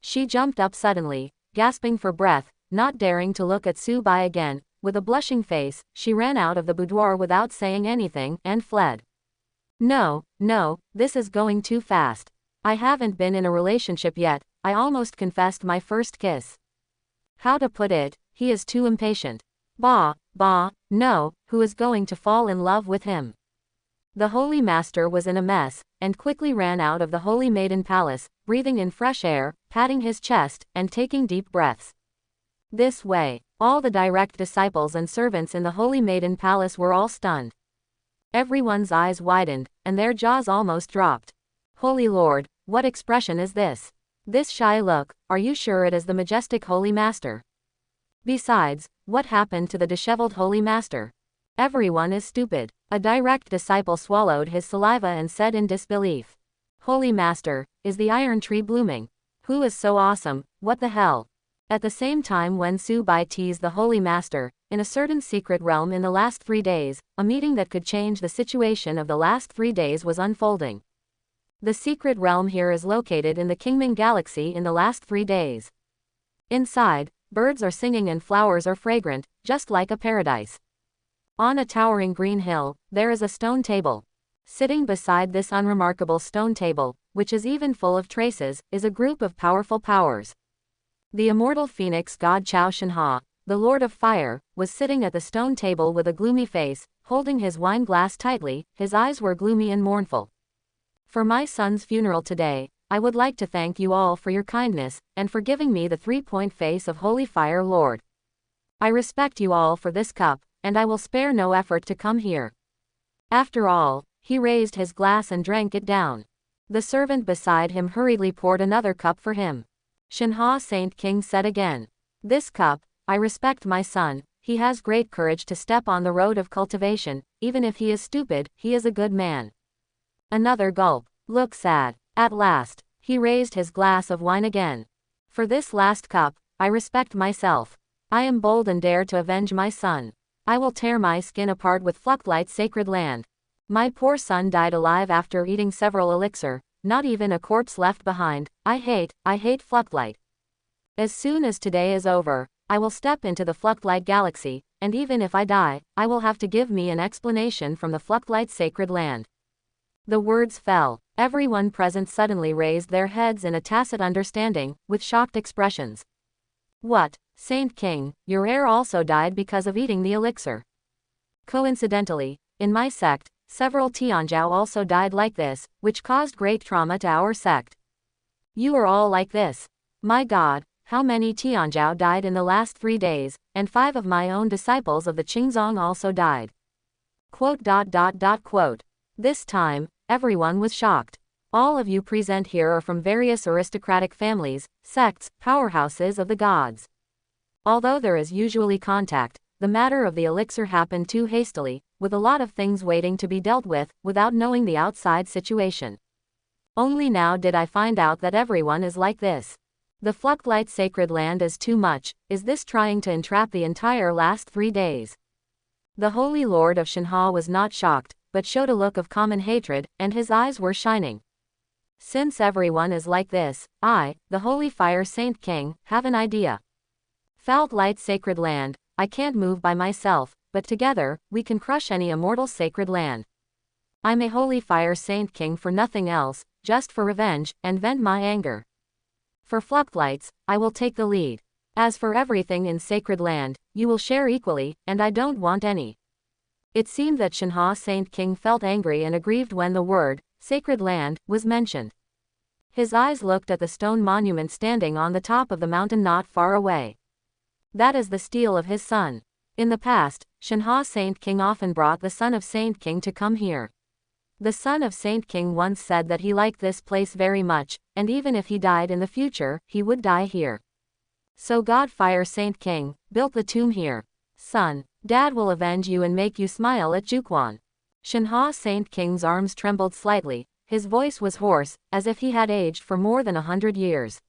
she jumped up suddenly, gasping for breath, not daring to look at Su Bai again. With a blushing face, she ran out of the boudoir without saying anything, and fled. No, this is going too fast. I haven't been in a relationship yet, I almost confessed my first kiss. How to put it, he is too impatient. Bah, no, who is going to fall in love with him? The Holy Master was in a mess, and quickly ran out of the Holy Maiden Palace, breathing in fresh air, patting his chest, and taking deep breaths. This way, all the direct disciples and servants in the Holy Maiden Palace were all stunned. Everyone's eyes widened, and their jaws almost dropped. Holy Lord, what expression is this? This shy look, are you sure it is the majestic Holy Master? Besides, what happened to the disheveled Holy Master? Everyone is stupid. A direct disciple swallowed his saliva and said in disbelief. Holy Master, is the iron tree blooming? Who is so awesome, what the hell? At the same time when Su Bai teased the Holy Master, in a certain secret realm in the last 3 days, a meeting that could change the situation of the last 3 days was unfolding. The secret realm here is located in the Kingming Galaxy in the last 3 days. Inside, birds are singing and flowers are fragrant, just like a paradise. On a towering green hill, there is a stone table. Sitting beside this unremarkable stone table, which is even full of traces, is a group of powerful powers. The immortal phoenix god Chao Shenhe, the Lord of Fire, was sitting at the stone table with a gloomy face, holding his wine glass tightly, his eyes were gloomy and mournful. For my son's funeral today, I would like to thank you all for your kindness, and for giving me the 3-point face of Holy Fire Lord. I respect you all for this cup, and I will spare no effort to come here. After all, he raised his glass and drank it down. The servant beside him hurriedly poured another cup for him. Shenhe Saint King said again. This cup, I respect my son, he has great courage to step on the road of cultivation, even if he is stupid, he is a good man. Another gulp. Look sad. At last, he raised his glass of wine again. For this last cup, I respect myself. I am bold and dare to avenge my son. I will tear my skin apart with Fluchtlight's sacred land. My poor son died alive after eating several elixir, not even a corpse left behind. I hate Fluchtlight. As soon as today is over, I will step into the Fluchtlight galaxy, and even if I die, I will have to give me an explanation from the Fluchtlight's sacred land. The words fell. Everyone present suddenly raised their heads in a tacit understanding, with shocked expressions. What, Saint King, your heir also died because of eating the elixir? Coincidentally, in my sect, several Tianjiao also died like this, which caused great trauma to our sect. You are all like this. My God, how many Tianjiao died in the last 3 days, and 5 of my own disciples of the Qingzong also died. Quote. This time, everyone was shocked. All of you present here are from various aristocratic families, sects, powerhouses of the gods. Although there is usually contact, the matter of the elixir happened too hastily, with a lot of things waiting to be dealt with, without knowing the outside situation. Only now did I find out that everyone is like this. The Fluchtlight sacred land is too much. Is this trying to entrap the entire last 3 days? The Holy Lord of Shenhe was not shocked, but showed a look of common hatred, and his eyes were shining. Since everyone is like this, I, the Holy Fire Saint King, have an idea. Fluchtlight sacred land, I can't move by myself, but together, we can crush any immortal sacred land. I'm a Holy Fire Saint King for nothing else, just for revenge, and vent my anger. For Fluchtlights, I will take the lead. As for everything in sacred land, you will share equally, and I don't want any. It seemed that Shenhe Saint King felt angry and aggrieved when the word, sacred land, was mentioned. His eyes looked at the stone monument standing on the top of the mountain not far away. That is the stele of his son. In the past, Shenhe Saint King often brought the son of Saint King to come here. The son of Saint King once said that he liked this place very much, and even if he died in the future, he would die here. So God Fire Saint King built the tomb here. Son, Dad will avenge you and make you smile at Juquan. Shenhe Saint King's arms trembled slightly, his voice was hoarse, as if he had aged for more than 100 years.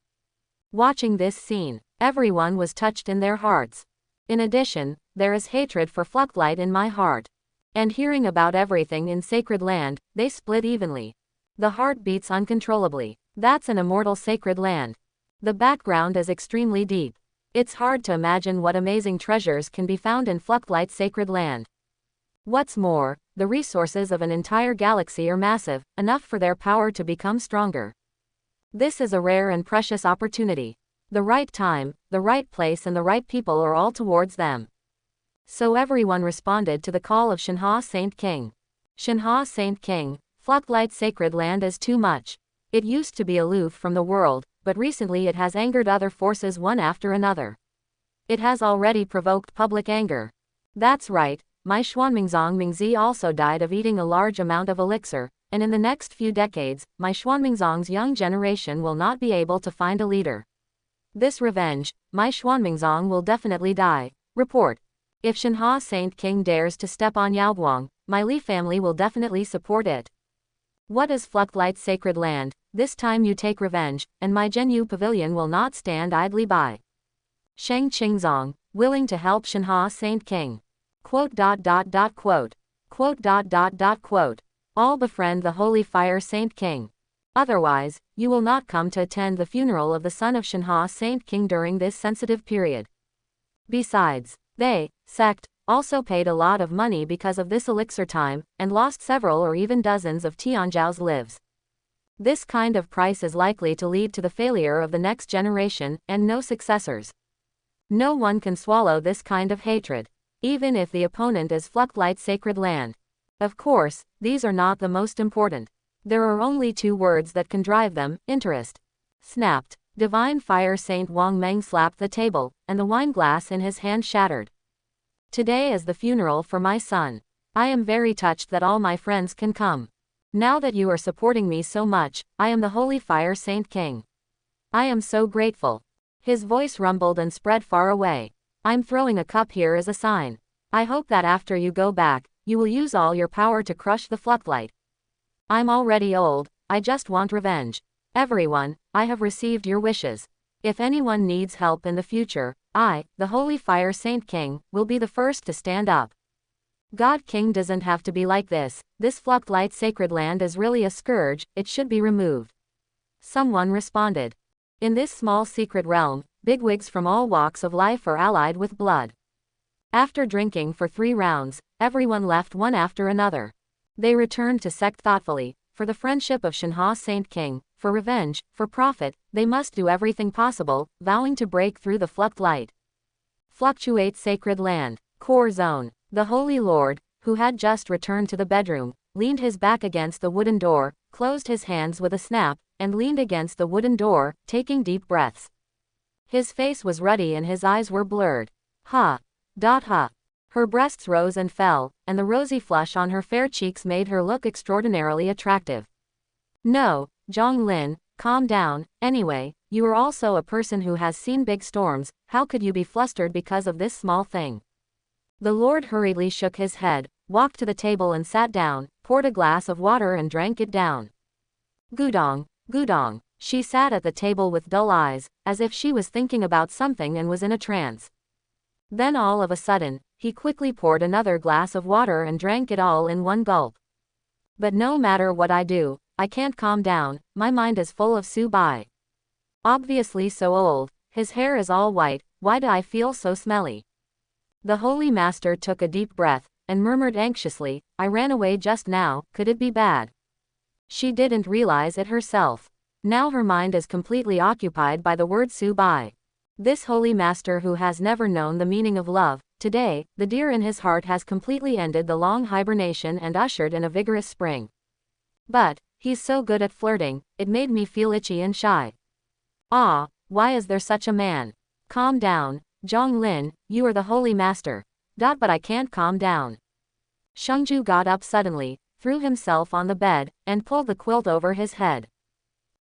Watching this scene, everyone was touched in their hearts. In addition, there is hatred for Fluchtlight in my heart. And hearing about everything in sacred land, they split evenly. The heart beats uncontrollably. That's an immortal sacred land. The background is extremely deep. It's hard to imagine what amazing treasures can be found in Fluchtlight's sacred land. What's more, the resources of an entire galaxy are massive, enough for their power to become stronger. This is a rare and precious opportunity. The right time, the right place and the right people are all towards them. So everyone responded to the call of Shenhe Saint King. Shenhe Saint King, Fluchtlight's sacred land is too much. It used to be aloof from the world, but recently it has angered other forces one after another. It has already provoked public anger. That's right, my Xuanmingzong Mingzi also died of eating a large amount of elixir, and in the next few decades, my Xuanmingzong's young generation will not be able to find a leader. This revenge, my Xuanmingzong will definitely die. Report. If Shenhe Saint King dares to step on Yaoguang, my Li family will definitely support it. What is Fluchtlight's sacred land? This time you take revenge, and my Zhenyu Pavilion will not stand idly by. Sheng Qingzong, willing to help Shenhe Saint King. Quote. All befriend the Holy Fire Saint King. Otherwise, you will not come to attend the funeral of the son of Shenhe Saint King during this sensitive period. Besides, they, sect, also paid a lot of money because of this elixir time, and lost several or even dozens of Tianzhao's lives. This kind of price is likely to lead to the failure of the next generation, and no successors. No one can swallow this kind of hatred, even if the opponent is Fluchtlight's sacred land. Of course, these are not the most important. There are only two words that can drive them: interest. Snapped. Divine Fire Saint Wang Meng slapped the table, and the wine glass in his hand shattered. Today is the funeral for my son. I am very touched that all my friends can come. Now that you are supporting me so much, I am the Holy Fire Saint King. I am so grateful. His voice rumbled and spread far away. I'm throwing a cup here as a sign. I hope that after you go back, you will use all your power to crush the Fluchtlight. I'm already old, I just want revenge. Everyone, I have received your wishes. If anyone needs help in the future, I, the Holy Fire Saint King, will be the first to stand up. God King doesn't have to be like this. This Fluchtlight sacred land is really a scourge, it should be removed. Someone responded. In this small secret realm, bigwigs from all walks of life are allied with blood. After drinking for 3 rounds, everyone left one after another. They returned to sect thoughtfully, for the friendship of Shenhe Saint King, for revenge, for profit, they must do everything possible, vowing to break through the Fluchtlight. Fluctuate sacred land, core zone. The Holy Lord, who had just returned to the bedroom, leaned his back against the wooden door, closed his hands with a snap, and leaned against the wooden door, taking deep breaths. His face was ruddy and his eyes were blurred. Ha! Her breasts rose and fell, and the rosy flush on her fair cheeks made her look extraordinarily attractive. No, Zhonglin, calm down. Anyway, you are also a person who has seen big storms, how could you be flustered because of this small thing? The Lord hurriedly shook his head, walked to the table and sat down, poured a glass of water and drank it down. Gudong. She sat at the table with dull eyes, as if she was thinking about something and was in a trance. Then all of a sudden, he quickly poured another glass of water and drank it all in one gulp. But no matter what I do, I can't calm down, my mind is full of Su Bai. Obviously so old, his hair is all white, why do I feel so smelly? The Holy Master took a deep breath, and murmured anxiously, I ran away just now, could it be bad? She didn't realize it herself. Now her mind is completely occupied by the word Su Bai. This holy master who has never known the meaning of love, today, the deer in his heart has completely ended the long hibernation and ushered in a vigorous spring. But, he's so good at flirting, it made me feel itchy and shy. Ah, why is there such a man? Calm down, Zhong Lin, you are the holy master. But I can't calm down. Shengju got up suddenly, threw himself on the bed, and pulled the quilt over his head.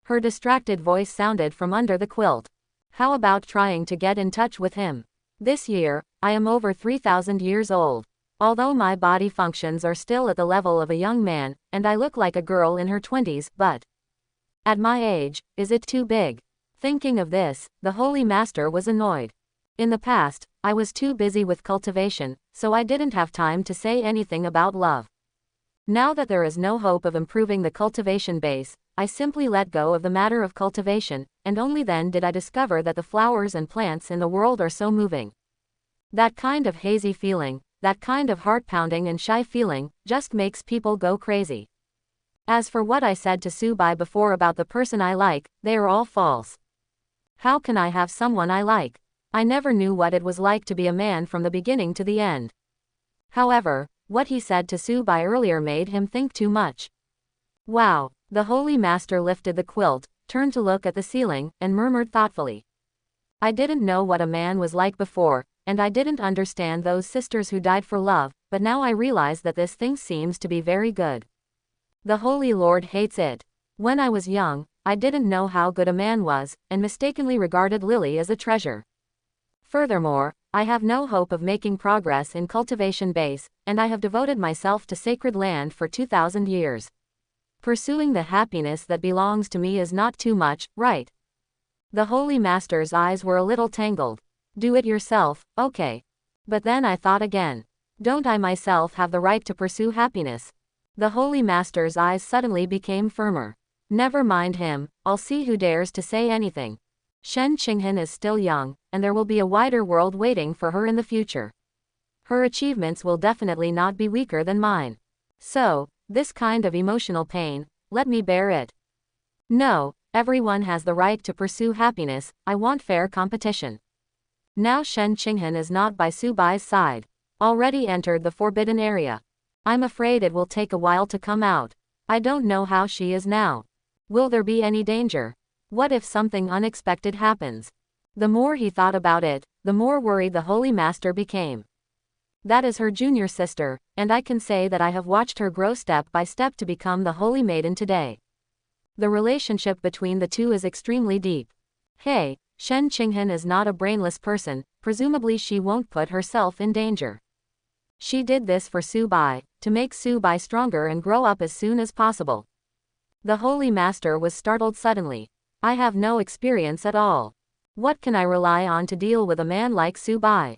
Her distracted voice sounded from under the quilt. How about trying to get in touch with him? This year, I am over 3,000 years old. Although my body functions are still at the level of a young man, and I look like a girl in her 20s, but at my age, is it too big? Thinking of this, the holy master was annoyed. In the past, I was too busy with cultivation, so I didn't have time to say anything about love. Now that there is no hope of improving the cultivation base, I simply let go of the matter of cultivation, and only then did I discover that the flowers and plants in the world are so moving. That kind of hazy feeling, that kind of heart-pounding and shy feeling, just makes people go crazy. As for what I said to Subai before about the person I like, they are all false. How can I have someone I like? I never knew what it was like to be a man from the beginning to the end. However, what he said to Subai earlier made him think too much. Wow. The holy master lifted the quilt, turned to look at the ceiling, and murmured thoughtfully. I didn't know what a man was like before, and I didn't understand those sisters who died for love, but now I realize that this thing seems to be very good. The Holy Lord hates it. When I was young, I didn't know how good a man was, and mistakenly regarded Lily as a treasure. Furthermore, I have no hope of making progress in cultivation base, and I have devoted myself to sacred land for 2,000 years. Pursuing the happiness that belongs to me is not too much, right? The holy master's eyes were a little tangled. Do it yourself, okay. But then I thought again. Don't I myself have the right to pursue happiness? The holy master's eyes suddenly became firmer. Never mind him, I'll see who dares to say anything. Shen Qinghan is still young, and there will be a wider world waiting for her in the future. Her achievements will definitely not be weaker than mine. So, this kind of emotional pain, let me bear it. No, everyone has the right to pursue happiness, I want fair competition. Now Shen Qinghan is not by Subai's side. Already entered the forbidden area. I'm afraid it will take a while to come out. I don't know how she is now. Will there be any danger? What if something unexpected happens? The more he thought about it, the more worried the holy master became. That is her junior sister, and I can say that I have watched her grow step by step to become the holy maiden today. The relationship between the two is extremely deep. Hey, Shen Qinghan is not a brainless person, presumably she won't put herself in danger. She did this for Subai, to make Subai stronger and grow up as soon as possible. The holy master was startled suddenly. I have no experience at all. What can I rely on to deal with a man like Subai?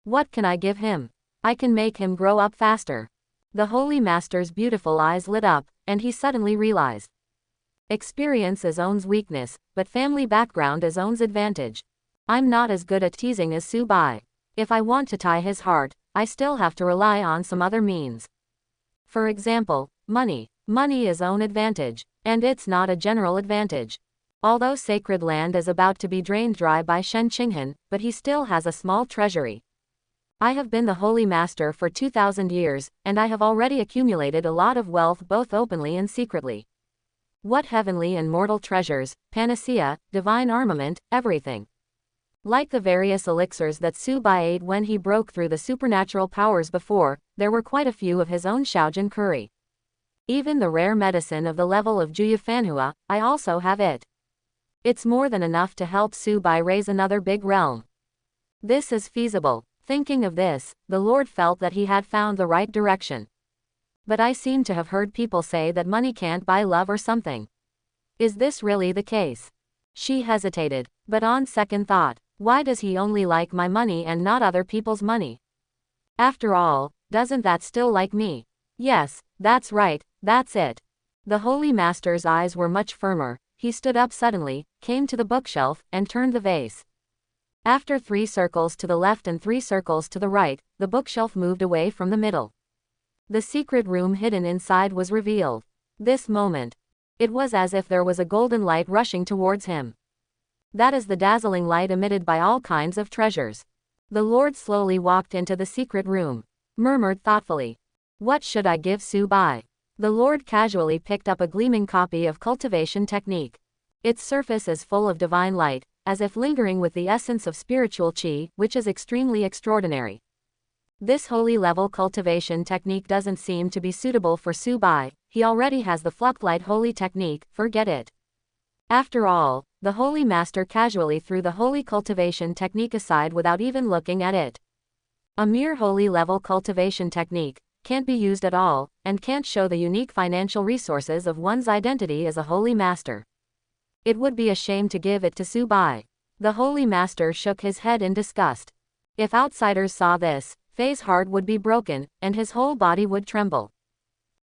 What can I give him? I can make him grow up faster. The holy master's beautiful eyes lit up, and he suddenly realized. Experience is own's weakness, but family background is own's advantage. I'm not as good at teasing as Subai. If I want to tie his heart, I still have to rely on some other means. For example, money. Money is own advantage, and it's not a general advantage. Although sacred land is about to be drained dry by Shen Qinghan, but he still has a small treasury. I have been the holy master for 2,000 years, and I have already accumulated a lot of wealth both openly and secretly. What heavenly and mortal treasures, panacea, divine armament, everything. Like the various elixirs that Subai ate when he broke through the supernatural powers before, there were quite a few of his own Shaojin curry. Even the rare medicine of the level of Juyafanhua, I also have it. It's more than enough to help Subai raise another big realm. This is feasible. Thinking of this, the Lord felt that he had found the right direction. But I seem to have heard people say that money can't buy love or something. Is this really the case? She hesitated, but on second thought, why does he only like my money and not other people's money? After all, doesn't that still like me? Yes, that's right, that's it. The holy master's eyes were much firmer. He stood up suddenly, came to the bookshelf, and turned the vase. After 3 circles to the left and 3 circles to the right, the bookshelf moved away from the middle. The secret room hidden inside was revealed. This moment. It was as if there was a golden light rushing towards him. That is the dazzling light emitted by all kinds of treasures. The Lord slowly walked into the secret room, murmured thoughtfully, "What should I give Su-bai?" The Lord casually picked up a gleaming copy of Cultivation Technique. Its surface is full of divine light, as if lingering with the essence of spiritual qi, which is extremely extraordinary. This holy level cultivation technique doesn't seem to be suitable for Su-bai. He already has the Fluctlight holy technique, forget it. After all, the holy master casually threw the holy cultivation technique aside without even looking at it. A mere holy level cultivation technique can't be used at all, and can't show the unique financial resources of one's identity as a holy master. It would be a shame to give it to Su-bai. The holy master shook his head in disgust. If outsiders saw this, Fei's heart would be broken, and his whole body would tremble.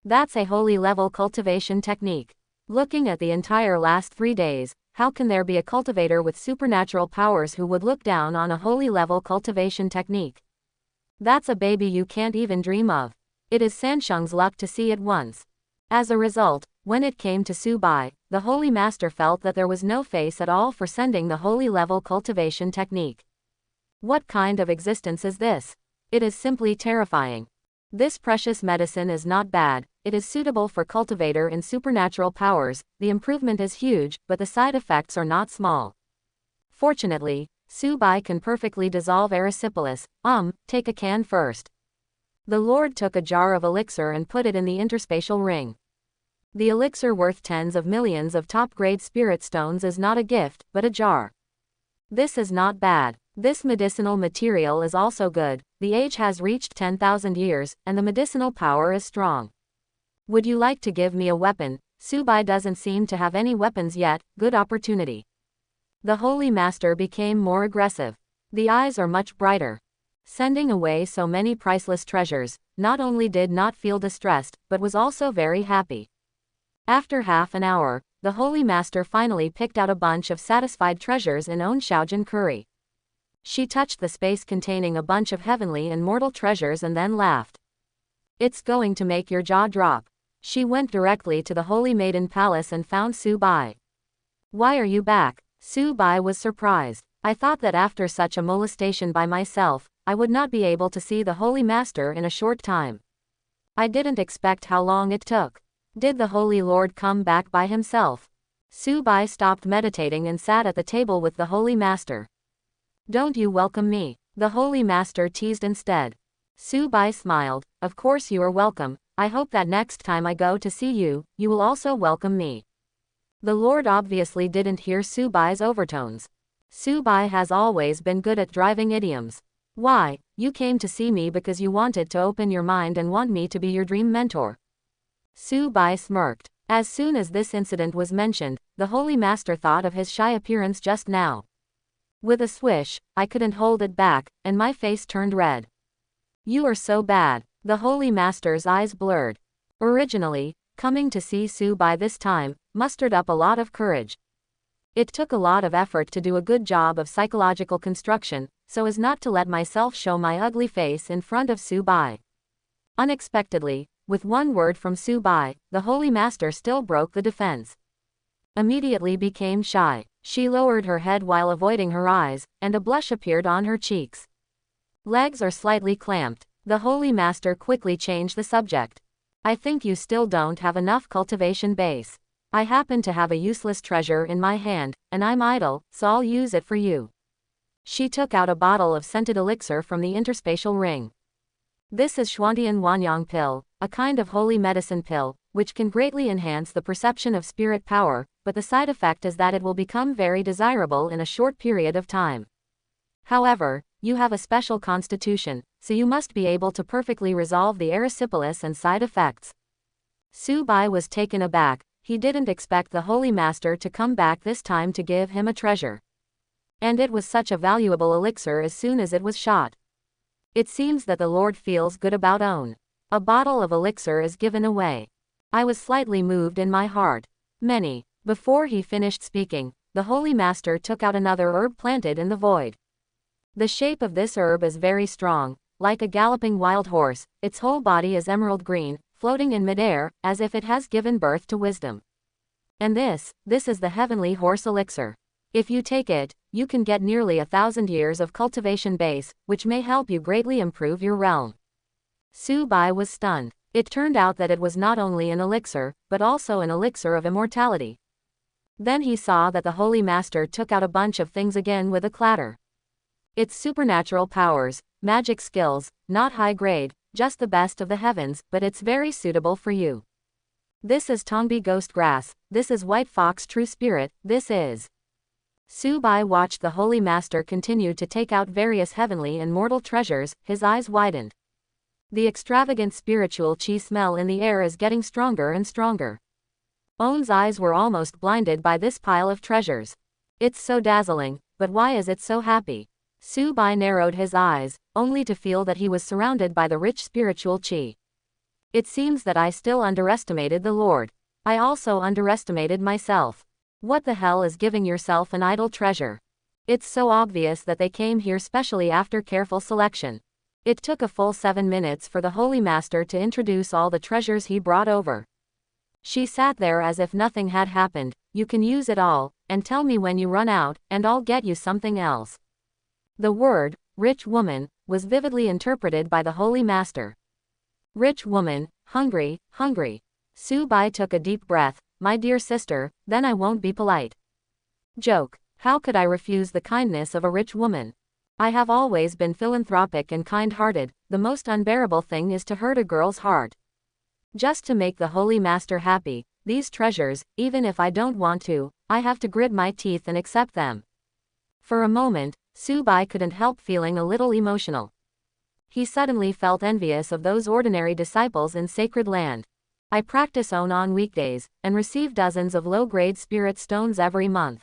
That's a holy level cultivation technique. Looking at the entire last 3 days, how can there be a cultivator with supernatural powers who would look down on a holy level cultivation technique? That's a baby you can't even dream of. It is Sansheng's luck to see it once. As a result, when it came to Su-bai, the holy master felt that there was no face at all for sending the holy level cultivation technique. What kind of existence is this? It is simply terrifying. This precious medicine is not bad, it is suitable for cultivator in supernatural powers, the improvement is huge, but the side effects are not small. Fortunately, Su-bai can perfectly dissolve erysipelas. Take a can first. The Lord took a jar of elixir and put it in the interspatial ring. The elixir worth tens of millions of top-grade spirit stones is not a gift, but a jar. This is not bad. This medicinal material is also good, the age has reached 10,000 years, and the medicinal power is strong. Would you like to give me a weapon? Su-bai doesn't seem to have any weapons yet, good opportunity. The holy master became more aggressive. The eyes are much brighter. Sending away so many priceless treasures, not only did not feel distressed, but was also very happy. After half an hour, the holy master finally picked out a bunch of satisfied treasures in own Shaojin curry. She touched the space containing a bunch of heavenly and mortal treasures and then laughed. It's going to make your jaw drop. She went directly to the Holy Maiden Palace and found Su-bai. Why are you back? Su-bai was surprised. I thought that after such a molestation by myself, I would not be able to see the Holy Master in a short time. I didn't expect how long it took. Did the Holy Lord come back by himself? Su-bai stopped meditating and sat at the table with the Holy Master. Don't you welcome me? The Holy Master teased instead. Su-bai smiled. Of course you are welcome. I hope that next time I go to see you, you will also welcome me. The Lord obviously didn't hear Su-bai's overtones. Su-bai has always been good at driving idioms. Why, you came to see me because you wanted to open your mind and want me to be your dream mentor. Su-bai smirked. As soon as this incident was mentioned, the Holy Master thought of his shy appearance just now. With a swish, I couldn't hold it back, and my face turned red. You are so bad. The Holy Master's eyes blurred. Originally, coming to see Su-bai this time, mustered up a lot of courage. It took a lot of effort to do a good job of psychological construction, so as not to let myself show my ugly face in front of Su-bai. Unexpectedly, with one word from Su-bai, the Holy Master still broke the defense. Immediately became shy. She lowered her head while avoiding her eyes, and a blush appeared on her cheeks. Legs are slightly clamped. The Holy Master quickly changed the subject. I think you still don't have enough cultivation base. I happen to have a useless treasure in my hand, and I'm idle, so I'll use it for you. She took out a bottle of scented elixir from the interspatial ring. This is Xuantian Wanyang pill, a kind of holy medicine pill, which can greatly enhance the perception of spirit power, but the side effect is that it will become very desirable in a short period of time. However, you have a special constitution, so you must be able to perfectly resolve the erysipelas and side effects. Su-bai was taken aback. He didn't expect the Holy Master to come back this time to give him a treasure. And it was such a valuable elixir as soon as it was shot. It seems that the Lord feels good about own. A bottle of elixir is given away. I was slightly moved in my heart. Many. Before he finished speaking, the Holy Master took out another herb planted in the void. The shape of this herb is very strong, like a galloping wild horse. Its whole body is emerald green, floating in midair, as if it has given birth to wisdom. And this is the heavenly horse elixir. If you take it, you can get nearly 1,000 years of cultivation base, which may help you greatly improve your realm. Su Bai was stunned. It turned out that it was not only an elixir, but also an elixir of immortality. Then he saw that the Holy Master took out a bunch of things again with a clatter. It's supernatural powers, magic skills, not high grade, just the best of the heavens, but it's very suitable for you. This is Tongbi Ghost Grass, this is White Fox True Spirit, this is. Su Bai watched the Holy Master continue to take out various heavenly and mortal treasures, his eyes widened. The extravagant spiritual qi smell in the air is getting stronger and stronger. On's eyes were almost blinded by this pile of treasures. It's so dazzling, but why is it so happy? Su Bai narrowed his eyes, only to feel that he was surrounded by the rich spiritual qi. It seems that I still underestimated the Lord. I also underestimated myself. What the hell is giving yourself an idle treasure? It's so obvious that they came here specially after careful selection. It took a full 7 minutes for the Holy Master to introduce all the treasures he brought over. She sat there as if nothing had happened. You can use it all, and tell me when you run out, and I'll get you something else. The word, rich woman, was vividly interpreted by the Holy Master. Rich woman, hungry, hungry. Su Bai took a deep breath. My dear sister, then I won't be polite. Joke. How could I refuse the kindness of a rich woman? I have always been philanthropic and kind-hearted. The most unbearable thing is to hurt a girl's heart. Just to make the Holy Master happy, these treasures, even if I don't want to, I have to grit my teeth and accept them. For a moment, Su Bai couldn't help feeling a little emotional. He suddenly felt envious of those ordinary disciples in sacred land. I practice on weekdays, and receive dozens of low-grade spirit stones every month.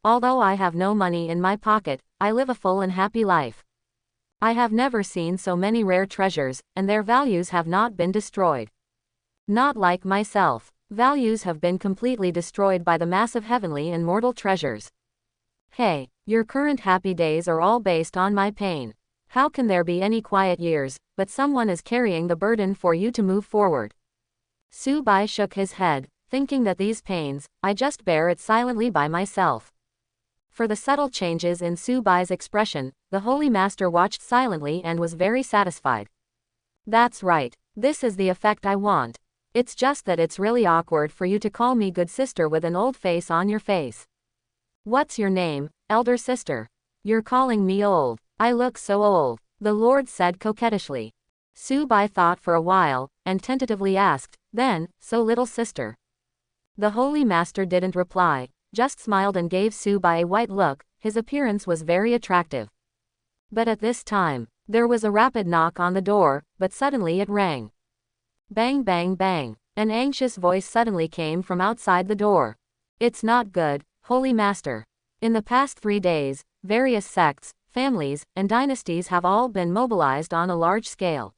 Although I have no money in my pocket, I live a full and happy life. I have never seen so many rare treasures, and their values have not been destroyed. Not like myself. Values have been completely destroyed by the massive heavenly and mortal treasures. Hey, your current happy days are all based on my pain. How can there be any quiet years, but someone is carrying the burden for you to move forward? Su Bai shook his head, thinking that these pains, I just bear it silently by myself. For the subtle changes in Su Bai's expression, the Holy Master watched silently and was very satisfied. That's right, this is the effect I want. It's just that it's really awkward for you to call me good sister with an old face on your face. What's your name, elder sister? You're calling me old. I look so old, the Lord said coquettishly. Su Bai thought for a while, and tentatively asked, then, so little sister? The Holy Master didn't reply, just smiled and gave Su Bai a white look. His appearance was very attractive. But at this time, there was a rapid knock on the door, but suddenly it rang. Bang bang bang. An anxious voice suddenly came from outside the door. It's not good, Holy Master. In the past 3 days, various sects, families, and dynasties have all been mobilized on a large scale.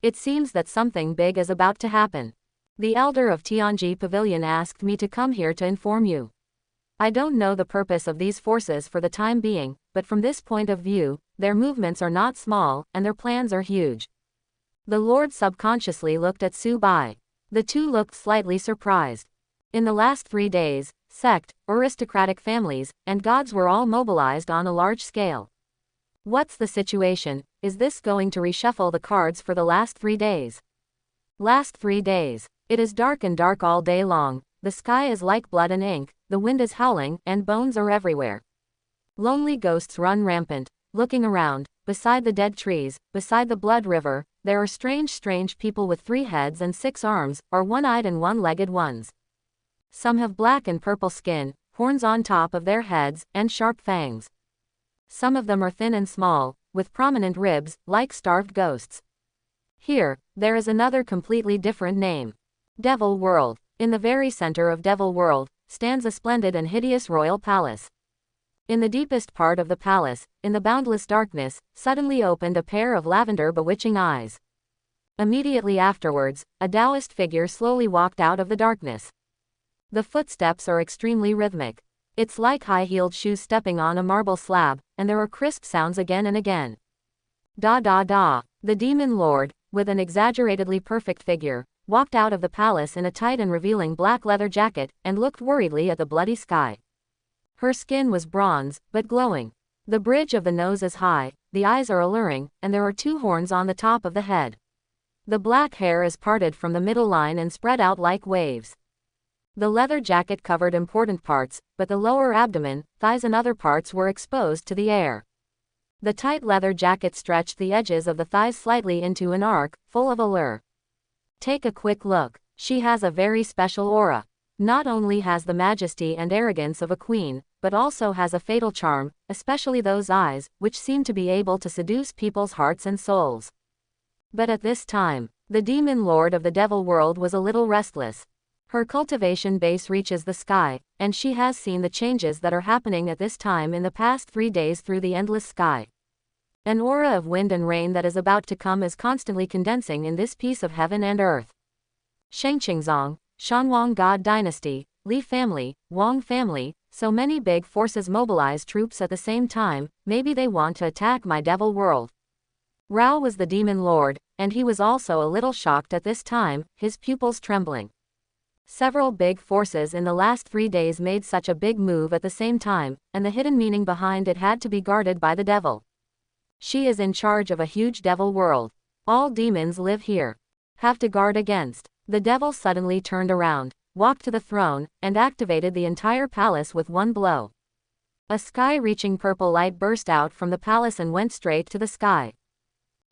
It seems that something big is about to happen. The elder of Tianji Pavilion asked me to come here to inform you. I don't know the purpose of these forces for the time being, but from this point of view, their movements are not small, and their plans are huge. The Lord subconsciously looked at Su Bai. The two looked slightly surprised. In the last 3 days, sect, aristocratic families, and gods were all mobilized on a large scale. What's the situation? Is this going to reshuffle the cards for the last 3 days? Last 3 days. It is dark and dark all day long. The sky is like blood and ink, the wind is howling, and bones are everywhere. Lonely ghosts run rampant, looking around. Beside the dead trees, beside the blood river, there are strange people with 3 heads and 6 arms, or one-eyed and one-legged ones. Some have black and purple skin, horns on top of their heads, and sharp fangs. Some of them are thin and small, with prominent ribs, like starved ghosts. Here, there is another completely different name. Devil World. In the very center of Devil World, stands a splendid and hideous royal palace. In the deepest part of the palace, in the boundless darkness, suddenly opened a pair of lavender bewitching eyes. Immediately afterwards, a Taoist figure slowly walked out of the darkness. The footsteps are extremely rhythmic. It's like high-heeled shoes stepping on a marble slab, and there are crisp sounds again and again. Da da da. The demon lord, with an exaggeratedly perfect figure, walked out of the palace in a tight and revealing black leather jacket, and looked worriedly at the bloody sky. Her skin was bronze, but glowing. The bridge of the nose is high, the eyes are alluring, and there are 2 horns on the top of the head. The black hair is parted from the middle line and spread out like waves. The leather jacket covered important parts, but the lower abdomen, thighs and other parts were exposed to the air. The tight leather jacket stretched the edges of the thighs slightly into an arc, full of allure. Take a quick look. She has a very special aura. Not only has the majesty and arrogance of a queen, but also has a fatal charm, especially those eyes, which seem to be able to seduce people's hearts and souls. But at this time, the demon lord of the devil world was a little restless. Her cultivation base reaches the sky, and she has seen the changes that are happening at this time in the past 3 days through the endless sky. An aura of wind and rain that is about to come is constantly condensing in this piece of heaven and earth. Shangqingzong, Shanwang God Dynasty, Li family, Wang family, so many big forces mobilize troops at the same time, maybe they want to attack my devil world. Rao was the demon lord, and he was also a little shocked at this time, his pupils trembling. Several big forces in the last 3 days made such a big move at the same time, and the hidden meaning behind it had to be guarded by the devil. She is in charge of a huge devil world. All demons live here. Have to guard against. The devil suddenly turned around, walked to the throne, and activated the entire palace with one blow. A sky-reaching purple light burst out from the palace and went straight to the sky.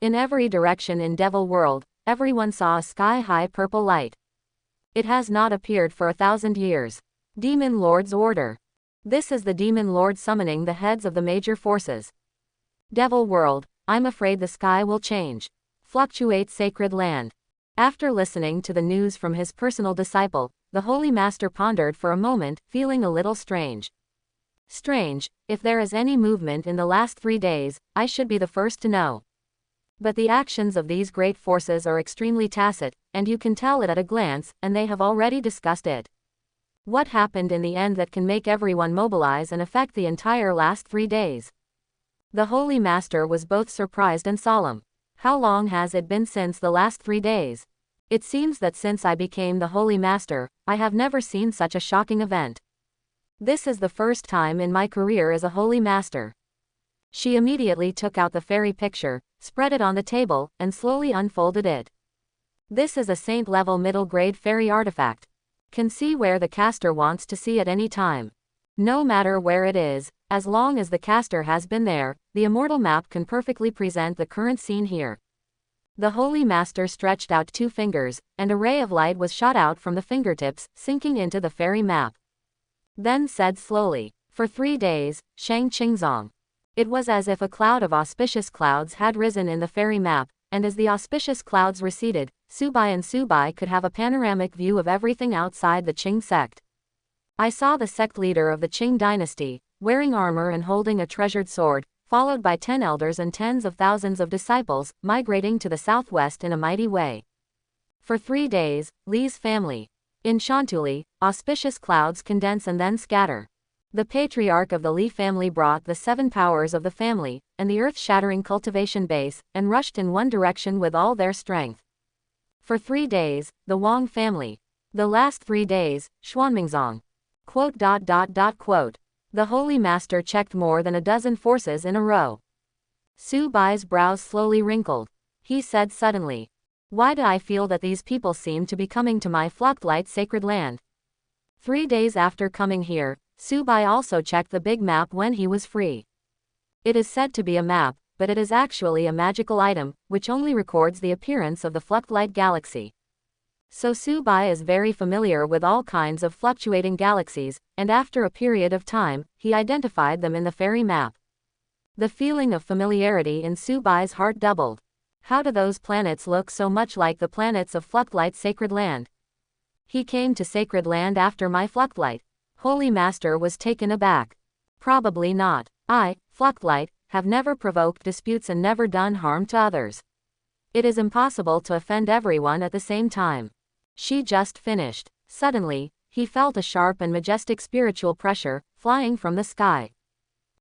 In every direction in Devil World, everyone saw a sky-high purple light. It has not appeared for 1,000 years. Demon Lord's order. This is the Demon Lord summoning the heads of the major forces. Devil World, I'm afraid the sky will change. Fluctuate sacred land. After listening to the news from his personal disciple, the Holy Master pondered for a moment, feeling a little strange. Strange, if there is any movement in the last 3 days, I should be the first to know. But the actions of these great forces are extremely tacit, and you can tell it at a glance, and they have already discussed it. What happened in the end that can make everyone mobilize and affect the entire last 3 days? The Holy Master was both surprised and solemn. How long has it been since the last 3 days? It seems that since I became the Holy Master, I have never seen such a shocking event. This is the first time in my career as a Holy Master. She immediately took out the fairy picture, spread it on the table, and slowly unfolded it. This is a saint-level middle-grade fairy artifact. Can see where the caster wants to see at any time. No matter where it is, as long as the caster has been there, the immortal map can perfectly present the current scene here. The Holy Master stretched out 2 fingers, and a ray of light was shot out from the fingertips, sinking into the fairy map. Then said slowly, for 3 days, Shangqingzong. It was as if a cloud of auspicious clouds had risen in the fairy map, and as the auspicious clouds receded, Subai and Subai could have a panoramic view of everything outside the Qing sect. I saw the sect leader of the Qing dynasty, wearing armor and holding a treasured sword, followed by 10 elders and tens of thousands of disciples, migrating to the southwest in a mighty way. For 3 days, Li's family. In Shantuli, auspicious clouds condense and then scatter. The patriarch of the Li family brought the 7 powers of the family, and the earth-shattering cultivation base, and rushed in one direction with all their strength. For 3 days, the Wang family. The last 3 days, Xuanmingzong. Quote. The Holy Master checked more than a dozen forces in a row. Su Bai's brows slowly wrinkled. He said suddenly, why do I feel that these people seem to be coming to my Fluchtlight sacred land? 3 days after coming here, Su Bai also checked the big map when he was free. It is said to be a map, but it is actually a magical item, which only records the appearance of the Fluchtlight galaxy. So Su Bai is very familiar with all kinds of fluctuating galaxies, and after a period of time, he identified them in the fairy map. The feeling of familiarity in Su Bai's heart doubled. How do those planets look so much like the planets of Fluchtlight's sacred land? He came to sacred land after my Fluchtlight. Holy Master was taken aback. Probably not. I, Fluchtlight, have never provoked disputes and never done harm to others. It is impossible to offend everyone at the same time. She just finished. Suddenly, he felt a sharp and majestic spiritual pressure, flying from the sky.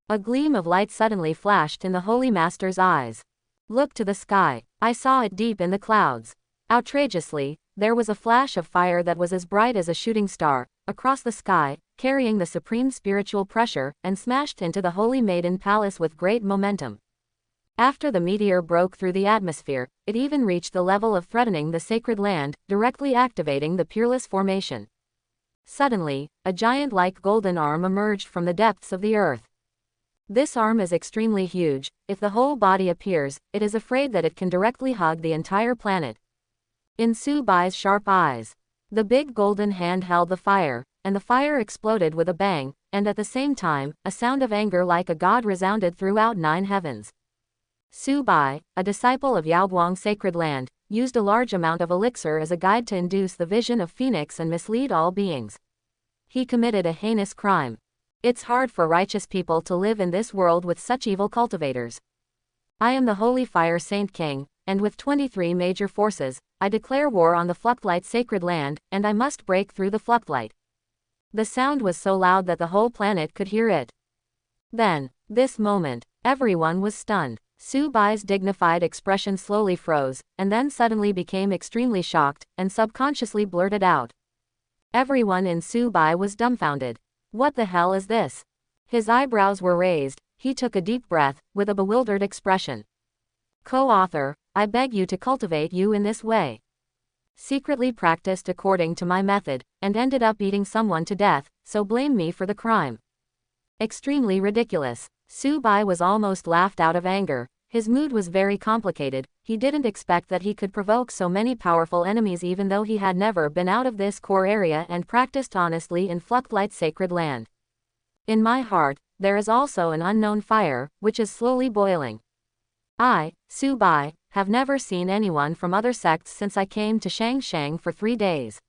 A gleam of light suddenly flashed in the Holy Master's eyes. Look to the sky. I saw it deep in the clouds. Outrageously, there was a flash of fire that was as bright as a shooting star, across the sky, carrying the supreme spiritual pressure, and smashed into the Holy Maiden Palace with great momentum. After the meteor broke through the atmosphere, it even reached the level of threatening the sacred land, directly activating the Peerless Formation. Suddenly, a giant-like golden arm emerged from the depths of the earth. This arm is extremely huge. If the whole body appears, it is afraid that it can directly hug the entire planet. In Su Bai's sharp eyes, the big golden hand held the fire, and the fire exploded with a bang, and at the same time, a sound of anger like a god resounded throughout 9 heavens. Su Bai, a disciple of Yaoguang Sacred Land, used a large amount of elixir as a guide to induce the vision of Phoenix and mislead all beings. He committed a heinous crime. It's hard for righteous people to live in this world with such evil cultivators. I am the Holy Fire Saint King, and with 23 major forces, I declare war on the Fluctlight Sacred Land, and I must break through the Fluctlight. The sound was so loud that the whole planet could hear it. Then, this moment, everyone was stunned. Su Bai's dignified expression slowly froze, and then suddenly became extremely shocked, and subconsciously blurted out. Everyone in Su Bai was dumbfounded. What the hell is this? His eyebrows were raised, he took a deep breath, with a bewildered expression. Co-author, I beg you to cultivate you in this way. Secretly practiced according to my method, and ended up eating someone to death, so blame me for the crime. Extremely ridiculous. Su Bai was almost laughed out of anger. His mood was very complicated. He didn't expect that he could provoke so many powerful enemies even though he had never been out of this core area and practiced honestly in Fluctlight Sacred Land. In my heart, there is also an unknown fire, which is slowly boiling. I, Su Bai, have never seen anyone from other sects since I came to Shangshang for 3 days.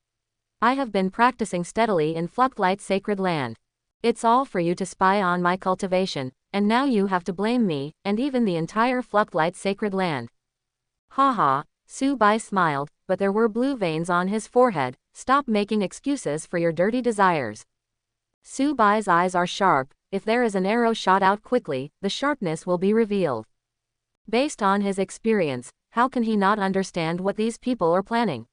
I have been practicing steadily in Fluctlight Sacred Land. It's all for you to spy on my cultivation, and now you have to blame me, and even the entire Fluctlight Sacred Land. Haha, Su Bai smiled, but there were blue veins on his forehead. Stop making excuses for your dirty desires. Su Bai's eyes are sharp. If there is an arrow shot out quickly, the sharpness will be revealed. Based on his experience, how can he not understand what these people are planning?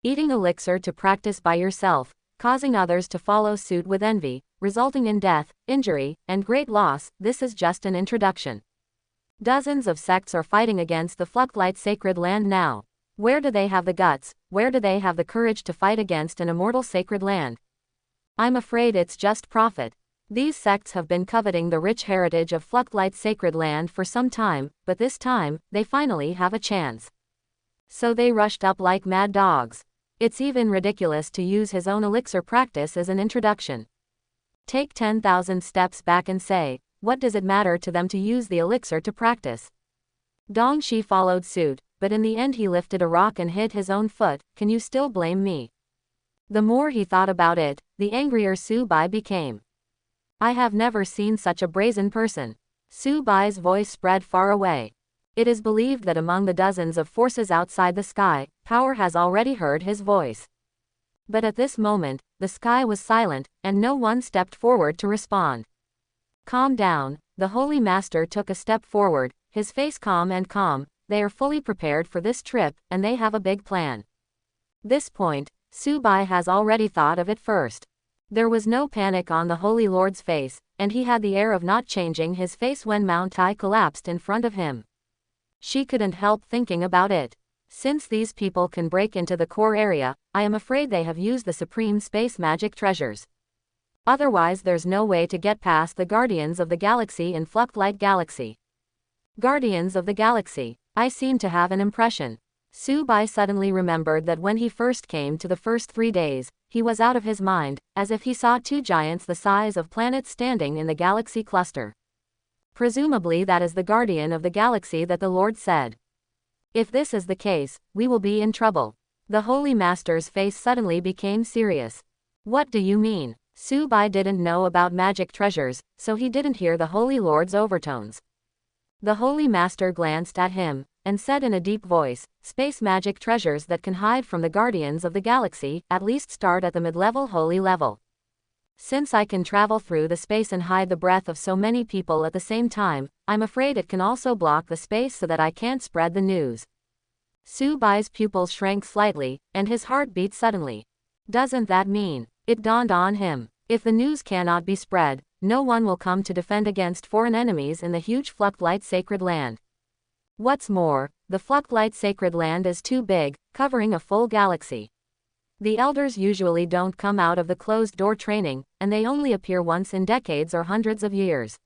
Eating elixir to practice by yourself, causing others to follow suit with envy, resulting in death, injury, and great loss. This is just an introduction. Dozens of sects are fighting against the Fluctlight Sacred Land now. Where do they have the guts? Where do they have the courage to fight against an immortal sacred land? I'm afraid it's just profit. These sects have been coveting the rich heritage of Fluctlight Sacred Land for some time, but this time, they finally have a chance. So they rushed up like mad dogs. It's even ridiculous to use his own elixir practice as an introduction. Take 10,000 steps back and say, what does it matter to them to use the elixir to practice? Dong Shi followed suit, but in the end he lifted a rock and hit his own foot. Can you still blame me? The more he thought about it, the angrier Su Bai became. I have never seen such a brazen person. Su Bai's voice spread far away. It is believed that among the dozens of forces outside the sky, power has already heard his voice. But at this moment, the sky was silent, and no one stepped forward to respond. Calm down. The Holy Master took a step forward, his face calm and calm. They are fully prepared for this trip, and they have a big plan. This point, Su Bai has already thought of it first. There was no panic on the Holy Lord's face, and he had the air of not changing his face when Mount Tai collapsed in front of him. She couldn't help thinking about it. Since these people can break into the core area, I am afraid they have used the supreme space magic treasures. Otherwise there's no way to get past the Guardians of the Galaxy in Fluctlight Galaxy. Guardians of the Galaxy. I seem to have an impression. Su Bai suddenly remembered that when he first came to the first 3 days, he was out of his mind, as if he saw 2 giants the size of planets standing in the galaxy cluster. Presumably that is the Guardian of the Galaxy that the Lord said. If this is the case, we will be in trouble. The Holy Master's face suddenly became serious. What do you mean? Su Bai didn't know about magic treasures, so he didn't hear the Holy Lord's overtones. The Holy Master glanced at him, and said in a deep voice, space magic treasures that can hide from the Guardians of the Galaxy, at least start at the mid-level holy level. Since I can travel through the space and hide the breath of so many people at the same time, I'm afraid it can also block the space so that I can't spread the news. Su Bai's pupils shrank slightly, and his heart beat suddenly. Doesn't that mean? It dawned on him. If the news cannot be spread, no one will come to defend against foreign enemies in the huge Fluchtlight Sacred Land. What's more, the Fluchtlight Sacred Land is too big, covering a full galaxy. The elders usually don't come out of the closed-door training, and they only appear once in decades or hundreds of years.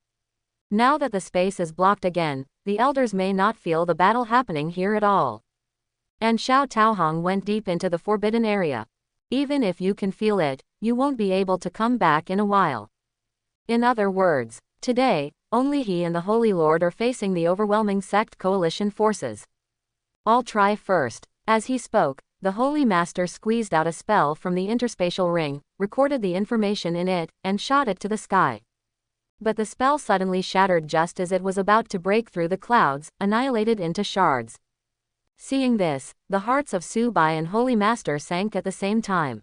Now that the space is blocked again, the elders may not feel the battle happening here at all. And Xiao Taohong went deep into the forbidden area. Even if you can feel it, you won't be able to come back in a while. In other words, today, only he and the Holy Lord are facing the overwhelming sect coalition forces. I'll try first. As he spoke, the Holy Master squeezed out a spell from the interspatial ring, recorded the information in it, and shot it to the sky. But the spell suddenly shattered just as it was about to break through the clouds, annihilated into shards. Seeing this, the hearts of Su Bai and Holy Master sank at the same time.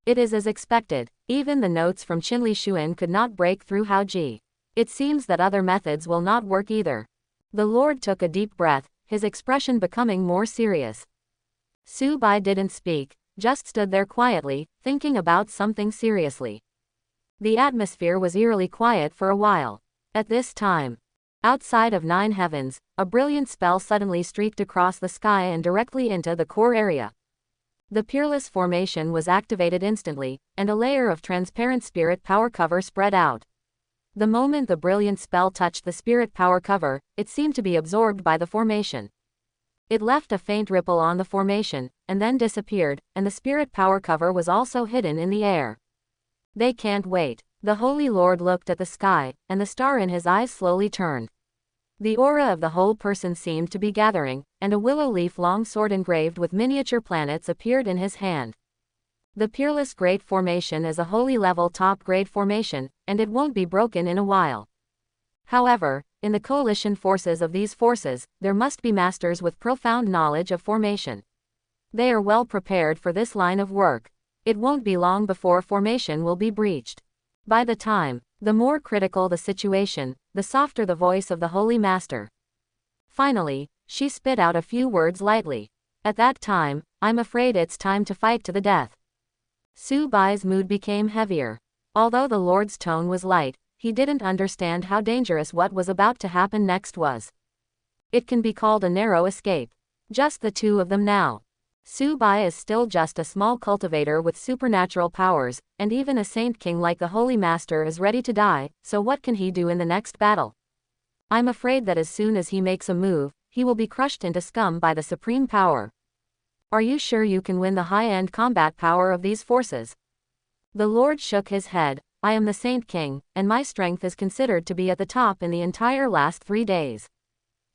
It is as expected, even the notes from Qinli Xuan could not break through Hao Ji. It seems that other methods will not work either. The Lord took a deep breath, his expression becoming more serious. Su Bai didn't speak, just stood there quietly, thinking about something seriously. The atmosphere was eerily quiet for a while. At this time, outside of Nine Heavens, a brilliant spell suddenly streaked across the sky and directly into the core area. The Peerless formation was activated instantly, and a layer of transparent spirit power cover spread out. The moment the brilliant spell touched the spirit power cover, it seemed to be absorbed by the formation. It left a faint ripple on the formation, and then disappeared, and the spirit power cover was also hidden in the air. They can't wait. The Holy Lord looked at the sky, and the star in his eyes slowly turned. The aura of the whole person seemed to be gathering, and a willow leaf long sword engraved with miniature planets appeared in his hand. The Peerless Great Formation is a holy level top-grade formation, and it won't be broken in a while. However, in the coalition forces of these forces, there must be masters with profound knowledge of formation. They are well prepared for this line of work. It won't be long before formation will be breached. By the time, the more critical the situation, the softer the voice of the Holy Master. Finally, she spit out a few words lightly. At that time, I'm afraid it's time to fight to the death. Su Bai's mood became heavier. Although the Lord's tone was light, he didn't understand how dangerous what was about to happen next was. It can be called a narrow escape. Just the two of them now. Su Bai is still just a small cultivator with supernatural powers, and even a saint king like the Holy Master is ready to die, so what can he do in the next battle? I'm afraid that as soon as he makes a move, he will be crushed into scum by the supreme power. Are you sure you can win the high-end combat power of these forces? The Lord shook his head. I am the Saint King, and my strength is considered to be at the top in the entire last 3 days.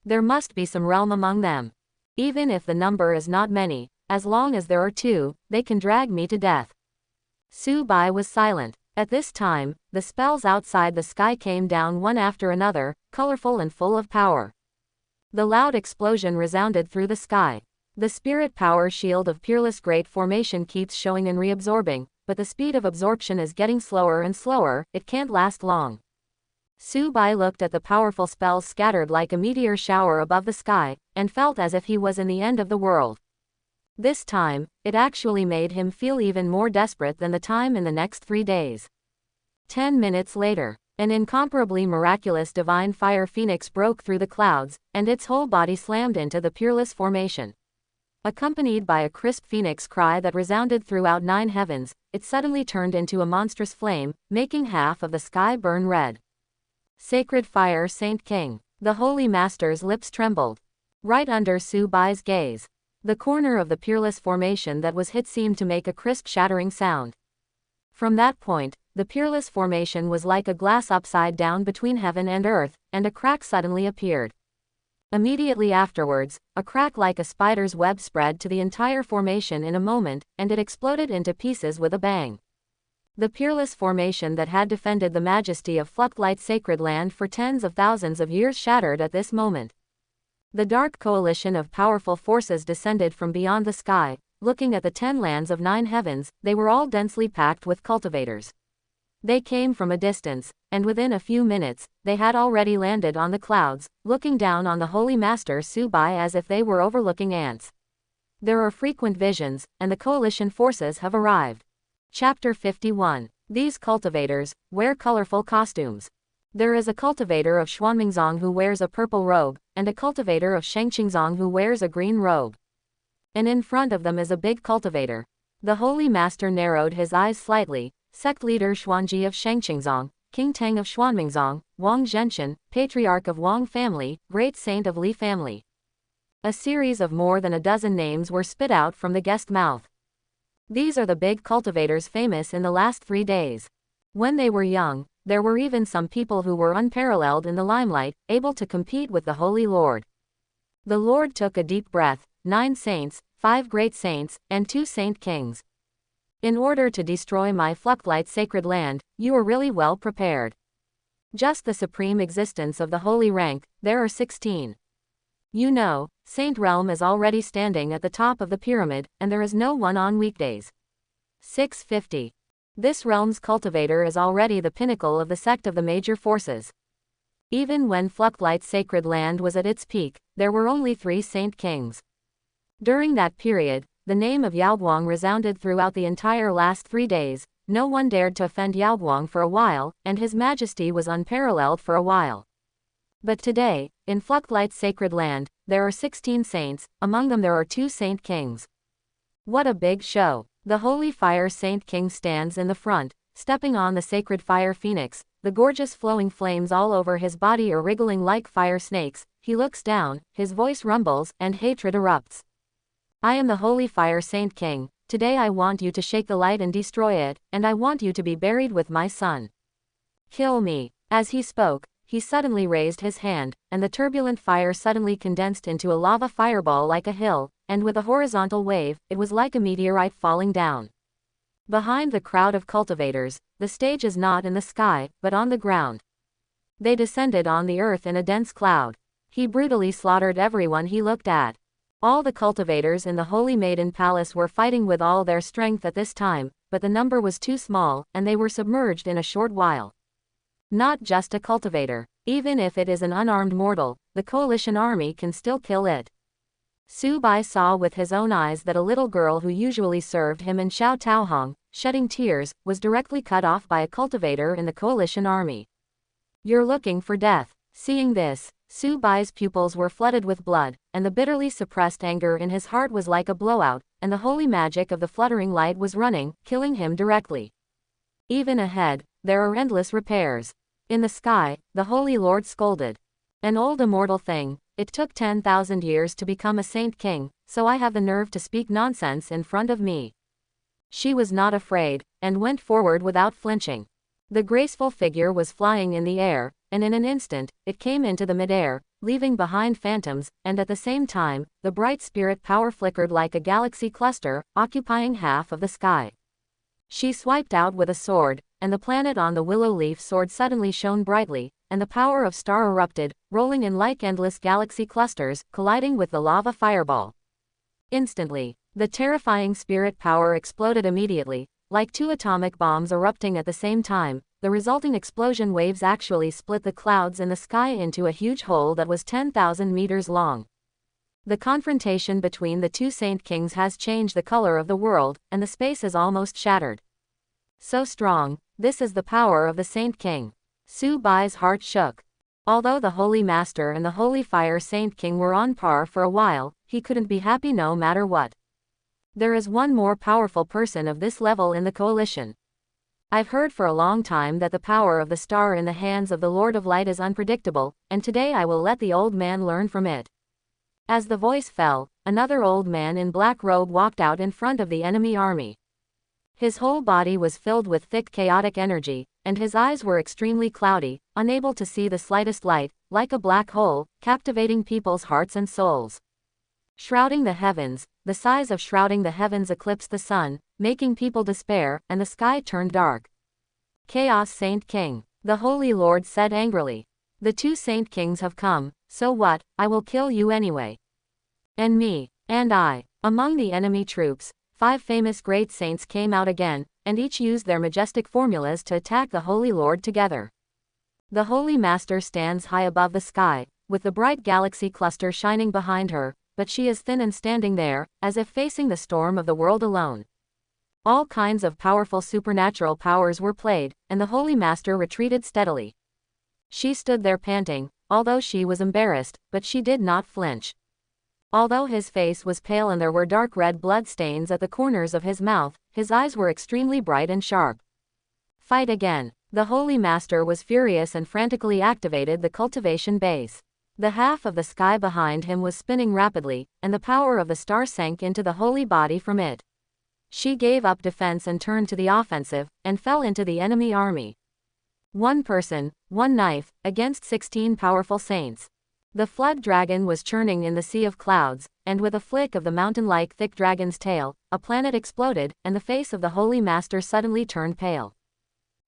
There must be some realm among them. Even if the number is not many, as long as there are 2, they can drag me to death. Su Bai was silent. At this time, the spells outside the sky came down one after another, colorful and full of power. The loud explosion resounded through the sky. The spirit power shield of Peerless Great Formation keeps showing and reabsorbing, but the speed of absorption is getting slower and slower, it can't last long. Su Bai looked at the powerful spells scattered like a meteor shower above the sky, and felt as if he was in the end of the world. This time, it actually made him feel even more desperate than the time in the next 3 days. 10 minutes later, an incomparably miraculous divine fire phoenix broke through the clouds, and its whole body slammed into the Peerless Formation. Accompanied by a crisp phoenix cry that resounded throughout 9 heavens, it suddenly turned into a monstrous flame, making half of the sky burn red. Sacred fire, Saint King. The Holy Master's lips trembled. Right under Su Bai's gaze, the corner of the Peerless Formation that was hit seemed to make a crisp shattering sound. From that point, the Peerless Formation was like a glass upside down between heaven and earth, and a crack suddenly appeared. Immediately afterwards, a crack like a spider's web spread to the entire formation in a moment, and it exploded into pieces with a bang. The Peerless Formation that had defended the majesty of Fluchtlight Sacred Land for tens of thousands of years shattered at this moment. The dark coalition of powerful forces descended from beyond the sky. Looking at the 10 lands of 9 heavens, they were all densely packed with cultivators. They came from a distance, and within a few minutes, they had already landed on the clouds, looking down on the Holy Master Su Bai as if they were overlooking ants. There are frequent visions, and the coalition forces have arrived. Chapter 51. These cultivators wear colorful costumes. There is a cultivator of Xuanmingzong who wears a purple robe, and a cultivator of Shengqingzong who wears a green robe. And in front of them is a big cultivator. The Holy Master narrowed his eyes slightly. Sect leader Xuanji of Shengqingzong, King Tang of Xuanmingzong, Wang Zhenshan, Patriarch of Wang family, Great Saint of Li family. A series of more than a dozen names were spit out from the guest mouth. These are the big cultivators famous in the last 3 days. When they were young, there were even some people who were unparalleled in the limelight, able to compete with the Holy Lord. The Lord took a deep breath. 9 saints, 5 great saints, and 2 saint kings. In order to destroy my Fluchtlight sacred land, you are really well prepared. Just the supreme existence of the holy rank, there are 16. You know, Saint Realm is already standing at the top of the pyramid, and there is no one on weekdays. 650. This realm's cultivator is already the pinnacle of the sect of the major forces. Even when Fluchtlight's sacred land was at its peak, there were only 3 saint kings. During that period, the name of Yaoguang resounded throughout the entire last 3 days. No one dared to offend Yaoguang for a while, and his majesty was unparalleled for a while. But today, in Fluchtlight's sacred land, there are 16 saints, among them there are 2 saint kings. What a big show! The Holy Fire Saint King stands in the front, stepping on the sacred fire phoenix, the gorgeous flowing flames all over his body are wriggling like fire snakes. He looks down, his voice rumbles, and hatred erupts. I am the Holy Fire Saint King. Today I want you to shake the light and destroy it, and I want you to be buried with my son. Kill me. As he spoke, he suddenly raised his hand, and the turbulent fire suddenly condensed into a lava fireball like a hill, and with a horizontal wave, it was like a meteorite falling down. Behind the crowd of cultivators, the stage is not in the sky, but on the ground. They descended on the earth in a dense cloud. He brutally slaughtered everyone he looked at. All the cultivators in the Holy Maiden Palace were fighting with all their strength at this time, but the number was too small, and they were submerged in a short while. Not just a cultivator. Even if it is an unarmed mortal, the coalition army can still kill it. Su Bai saw with his own eyes that a little girl who usually served him in Xiao Taohong, shedding tears, was directly cut off by a cultivator in the coalition army. You're looking for death. Seeing this, Su Bai's pupils were flooded with blood, and the bitterly suppressed anger in his heart was like a blowout, and the holy magic of the fluttering light was running, killing him directly. Even ahead, there are endless repairs. In the sky, the Holy Lord scolded. An old immortal thing, it took 10,000 years to become a saint king, so I have the nerve to speak nonsense in front of me. She was not afraid, and went forward without flinching. The graceful figure was flying in the air, and in an instant, it came into the mid-air, leaving behind phantoms, and at the same time, the bright spirit power flickered like a galaxy cluster, occupying half of the sky. She swiped out with a sword, and the planet on the willow leaf sword suddenly shone brightly, and the power of star erupted, rolling in like endless galaxy clusters, colliding with the lava fireball. Instantly, the terrifying spirit power exploded immediately, like 2 atomic bombs erupting at the same time. The resulting explosion waves actually split the clouds in the sky into a huge hole that was 10,000 meters long. The confrontation between the 2 saint kings has changed the color of the world, and the space is almost shattered. So strong, this is the power of the Saint King. Su Bai's heart shook. Although the Holy Master and the Holy Fire Saint King were on par for a while, he couldn't be happy no matter what. There is one more powerful person of this level in the coalition. I've heard for a long time that the power of the star in the hands of the Lord of Light is unpredictable, and today I will let the old man learn from it. As the voice fell, another old man in black robe walked out in front of the enemy army. His whole body was filled with thick chaotic energy, and his eyes were extremely cloudy, unable to see the slightest light, like a black hole, captivating people's hearts and souls. Shrouding the heavens, the size of shrouding the heavens eclipsed the sun, making people despair, and the sky turned dark. Chaos Saint King, the Holy Lord said angrily. The 2 saint kings have come, so what, I will kill you anyway. And me, and I. Among the enemy troops, 5 famous great saints came out again, and each used their majestic formulas to attack the Holy Lord together. The Holy Master stands high above the sky, with the bright galaxy cluster shining behind her, but she is thin and standing there, as if facing the storm of the world alone. All kinds of powerful supernatural powers were played, and the Holy Master retreated steadily. She stood there panting, although she was embarrassed, but she did not flinch. Although his face was pale and there were dark red blood stains at the corners of his mouth, his eyes were extremely bright and sharp. Fight again. The Holy Master was furious and frantically activated the cultivation base. The half of the sky behind him was spinning rapidly, and the power of the star sank into the holy body from it. She gave up defense and turned to the offensive, and fell into the enemy army. One person, one knife, against 16 powerful saints. The flood dragon was churning in the sea of clouds, and with a flick of the mountain-like thick dragon's tail, a planet exploded, and the face of the Holy Master suddenly turned pale.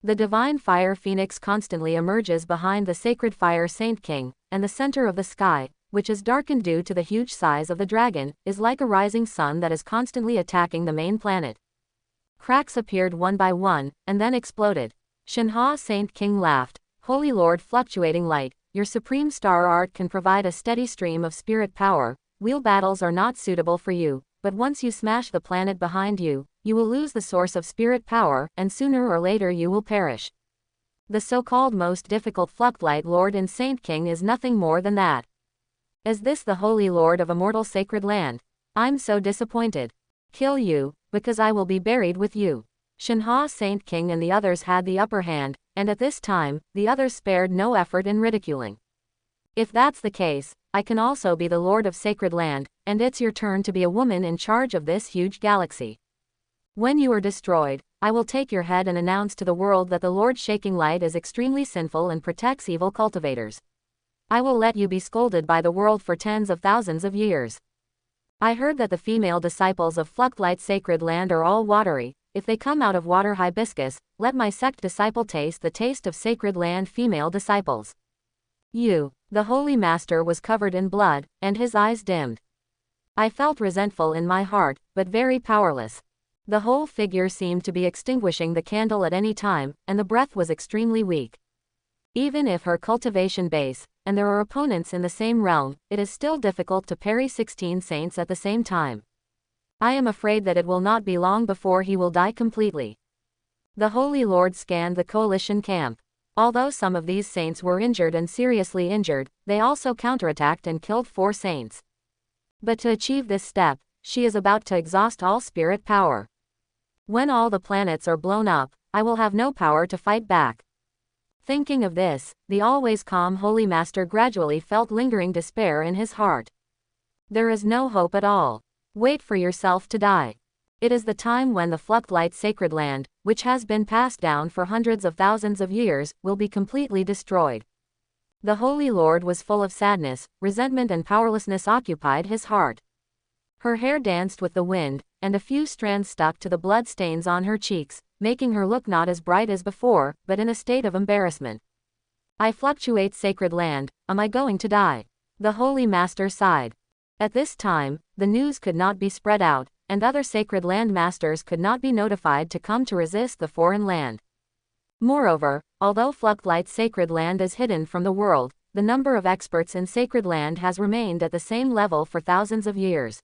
The divine fire phoenix constantly emerges behind the sacred fire Saint King, and the center of the sky, which is darkened due to the huge size of the dragon, is like a rising sun that is constantly attacking the main planet. Cracks appeared one by one, and then exploded. Shenhua Saint King laughed. Holy Lord fluctuating light, your supreme star art can provide a steady stream of spirit power. Wheel battles are not suitable for you, but once you smash the planet behind you, you will lose the source of spirit power, and sooner or later you will perish. The so-called most difficult Fluctlight Lord in Saint King is nothing more than that. Is this the Holy Lord of Immortal Sacred Land? I'm so disappointed. Kill you, because I will be buried with you. Shenhua Saint King and the others had the upper hand, and at this time, the others spared no effort in ridiculing. If that's the case, I can also be the Lord of Sacred Land, and it's your turn to be a woman in charge of this huge galaxy. When you are destroyed, I will take your head and announce to the world that the Lord Shaking Light is extremely sinful and protects evil cultivators. I will let you be scolded by the world for tens of thousands of years. I heard that the female disciples of Fluctlight Sacred Land are all watery. If they come out of water hibiscus, let my sect disciple taste the taste of Sacred Land female disciples. The Holy Master was covered in blood, and his eyes dimmed. I felt resentful in my heart, but very powerless. The whole figure seemed to be extinguishing the candle at any time, and the breath was extremely weak. Even if her cultivation base, and there are opponents in the same realm, it is still difficult to parry 16 saints at the same time. I am afraid that it will not be long before he will die completely. The Holy Lord scanned the coalition camp. Although some of these saints were injured and seriously injured, they also counterattacked and killed 4 saints. But to achieve this step, she is about to exhaust all spirit power. When all the planets are blown up, I will have no power to fight back. Thinking of this, the always calm Holy Master gradually felt lingering despair in his heart. There is no hope at all. Wait for yourself to die. It is the time when the Fluctlight Sacred Land, which has been passed down for hundreds of thousands of years, will be completely destroyed. The Holy Lord was full of sadness, resentment and powerlessness occupied his heart. Her hair danced with the wind, and a few strands stuck to the blood stains on her cheeks, making her look not as bright as before, but in a state of embarrassment. I fluctuate Sacred Land, am I going to die? The Holy Master sighed. At this time, the news could not be spread out, and other Sacred Land Masters could not be notified to come to resist the foreign land. Moreover, although Fluctlight Sacred Land is hidden from the world, the number of experts in Sacred Land has remained at the same level for thousands of years.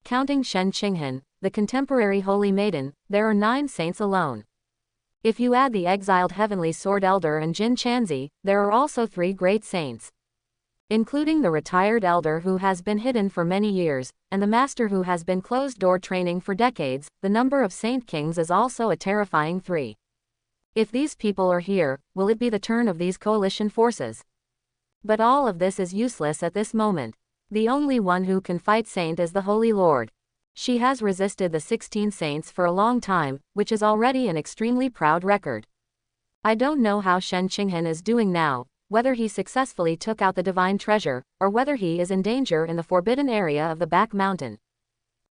Counting Shen Qinghan, the contemporary Holy Maiden, there are 9 saints alone. If you add the exiled Heavenly Sword Elder and Jin Chanzi, there are also 3 great saints. Including the retired elder who has been hidden for many years, and the master who has been closed-door training for decades, the number of Saint Kings is also a terrifying 3. If these people are here, will it be the turn of these coalition forces? But all of this is useless at this moment. The only one who can fight Saint is the Holy Lord. She has resisted the 16 saints for a long time, which is already an extremely proud record. I don't know how Shen Qinghan is doing now, whether he successfully took out the divine treasure, or whether he is in danger in the forbidden area of the back mountain.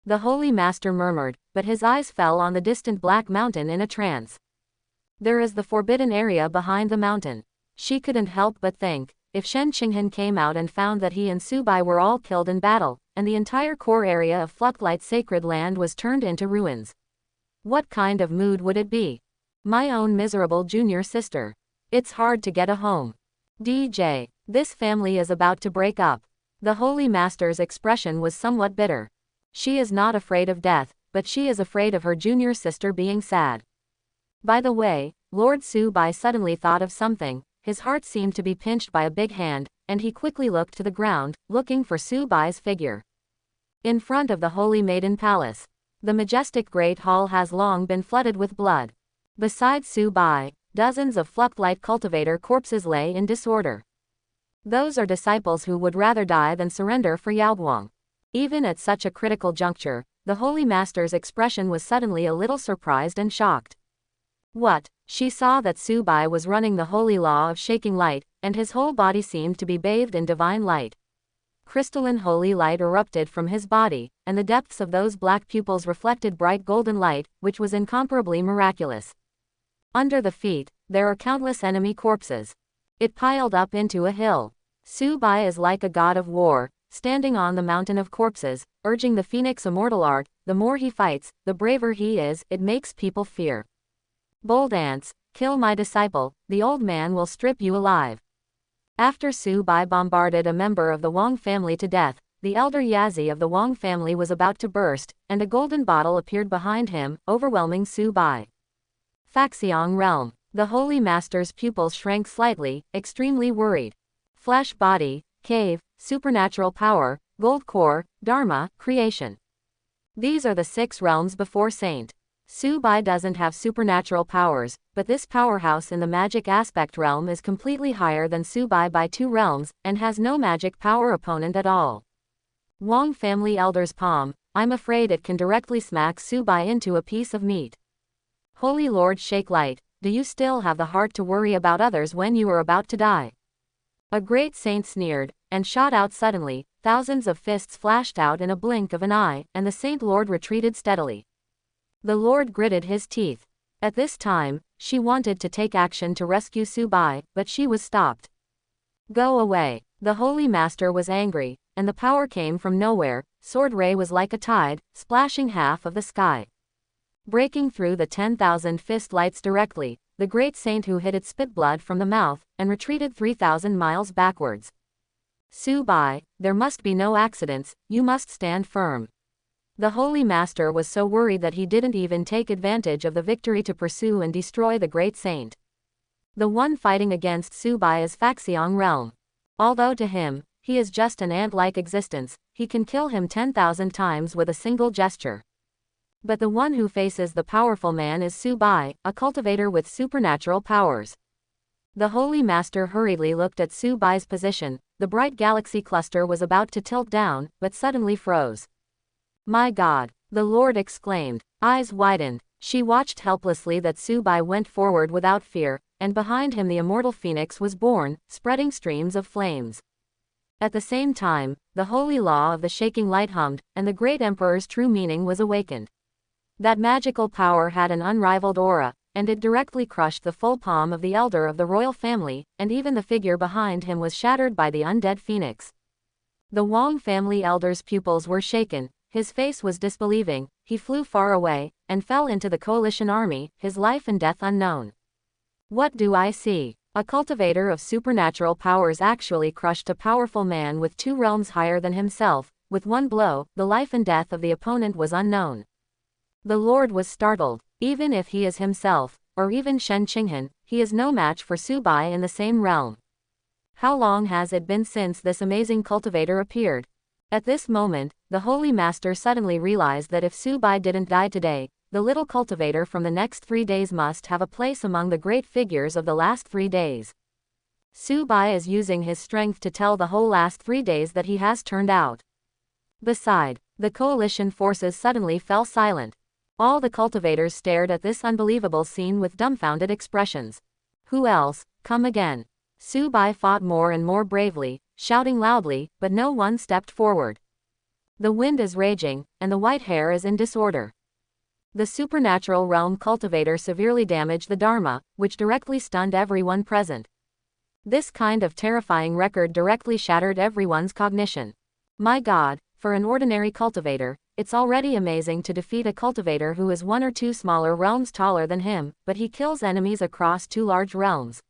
The Holy Master murmured, but his eyes fell on the distant black mountain in a trance. There is the forbidden area behind the mountain. She couldn't help but think, if Shen Qinghan came out and found that he and Subai were all killed in battle, and the entire core area of Fluctlight Sacred Land was turned into ruins. What kind of mood would it be? My own miserable junior sister. It's hard to get a home. DJ, this family is about to break up. The Holy Master's expression was somewhat bitter. She is not afraid of death, but she is afraid of her junior sister being sad. By the way, Lord Su-bai suddenly thought of something. His heart seemed to be pinched by a big hand, and he quickly looked to the ground, looking for Su-bai's figure. In front of the Holy Maiden Palace. The majestic Great Hall has long been flooded with blood. Besides Su-bai, dozens of Flucklight cultivator corpses lay in disorder. Those are disciples who would rather die than surrender for Yaoguang. Even at such a critical juncture, the Holy Master's expression was suddenly a little surprised and shocked. What? She saw that Su-bai was running the holy law of shaking light, and his whole body seemed to be bathed in divine light. Crystalline holy light erupted from his body, and the depths of those black pupils reflected bright golden light, which was incomparably miraculous. Under the feet, there are countless enemy corpses. It piled up into a hill. Su-bai is like a god of war, standing on the mountain of corpses, urging the phoenix immortal art. The more he fights, the braver he is. It makes people fear. Bold ants, kill my disciple, the old man will strip you alive. After Su-bai bombarded a member of the Wang family to death, the elder Yazi of the Wang family was about to burst, and a golden bottle appeared behind him, overwhelming Su-bai. Faxiang realm. The Holy Master's pupils shrank slightly, extremely worried. Flesh body, cave, supernatural power, gold core, dharma, creation. These are the 6 realms before Saint. Su-bai doesn't have supernatural powers, but this powerhouse in the magic aspect realm is completely higher than Su-bai by 2 realms, and has no magic power opponent at all. Wang family elder's palm, I'm afraid it can directly smack Su-bai into a piece of meat. Holy Lord Shake Light, do you still have the heart to worry about others when you are about to die? A great saint sneered, and shot out suddenly. Thousands of fists flashed out in a blink of an eye, and the Saint Lord retreated steadily. The Lord gritted his teeth. At this time, she wanted to take action to rescue Su-bai, but she was stopped. Go away. The Holy Master was angry, and the power came from nowhere. Sword ray was like a tide, splashing half of the sky. Breaking through the 10,000 fist lights directly, the great saint who hid it spit blood from the mouth, and retreated 3,000 miles backwards. Su-bai, there must be no accidents, you must stand firm. The Holy Master was so worried that he didn't even take advantage of the victory to pursue and destroy the great saint. The one fighting against Su-bai is Faxiang realm. Although to him, he is just an ant-like existence, he can kill him 10,000 times with a single gesture. But the one who faces the powerful man is Su-bai, a cultivator with supernatural powers. The Holy Master hurriedly looked at Su-bai's position. The bright galaxy cluster was about to tilt down, but suddenly froze. My God! The Lord exclaimed. Eyes widened. She watched helplessly that Su-bai went forward without fear, and behind him the immortal phoenix was born, spreading streams of flames. At the same time, the holy law of the shaking light hummed, and the great emperor's true meaning was awakened. That magical power had an unrivaled aura, and it directly crushed the full palm of the elder of the royal family, and even the figure behind him was shattered by the undead phoenix. The Wang family elder's pupils were shaken, his face was disbelieving, he flew far away, and fell into the coalition army, his life and death unknown. What do I see? A cultivator of supernatural powers actually crushed a powerful man with 2 realms higher than himself. With one blow, the life and death of the opponent was unknown. The Lord was startled. Even if he is himself, or even Shen Qinghan, he is no match for Su-bai in the same realm. How long has it been since this amazing cultivator appeared? At this moment, the Holy Master suddenly realized that if Su-bai didn't die today, the little cultivator from the next 3 days must have a place among the great figures of the last 3 days. Su-bai is using his strength to tell the whole last 3 days that he has turned out. Beside, the coalition forces suddenly fell silent. All the cultivators stared at this unbelievable scene with dumbfounded expressions. Who else? Come again. Su-bai fought more and more bravely, shouting loudly, but no one stepped forward. The wind is raging, and the white hair is in disorder. The supernatural realm cultivator severely damaged the Dharma, which directly stunned everyone present. This kind of terrifying record directly shattered everyone's cognition. My God, for an ordinary cultivator, it's already amazing to defeat a cultivator who is 1 or 2 smaller realms taller than him, but he kills enemies across 2 large realms.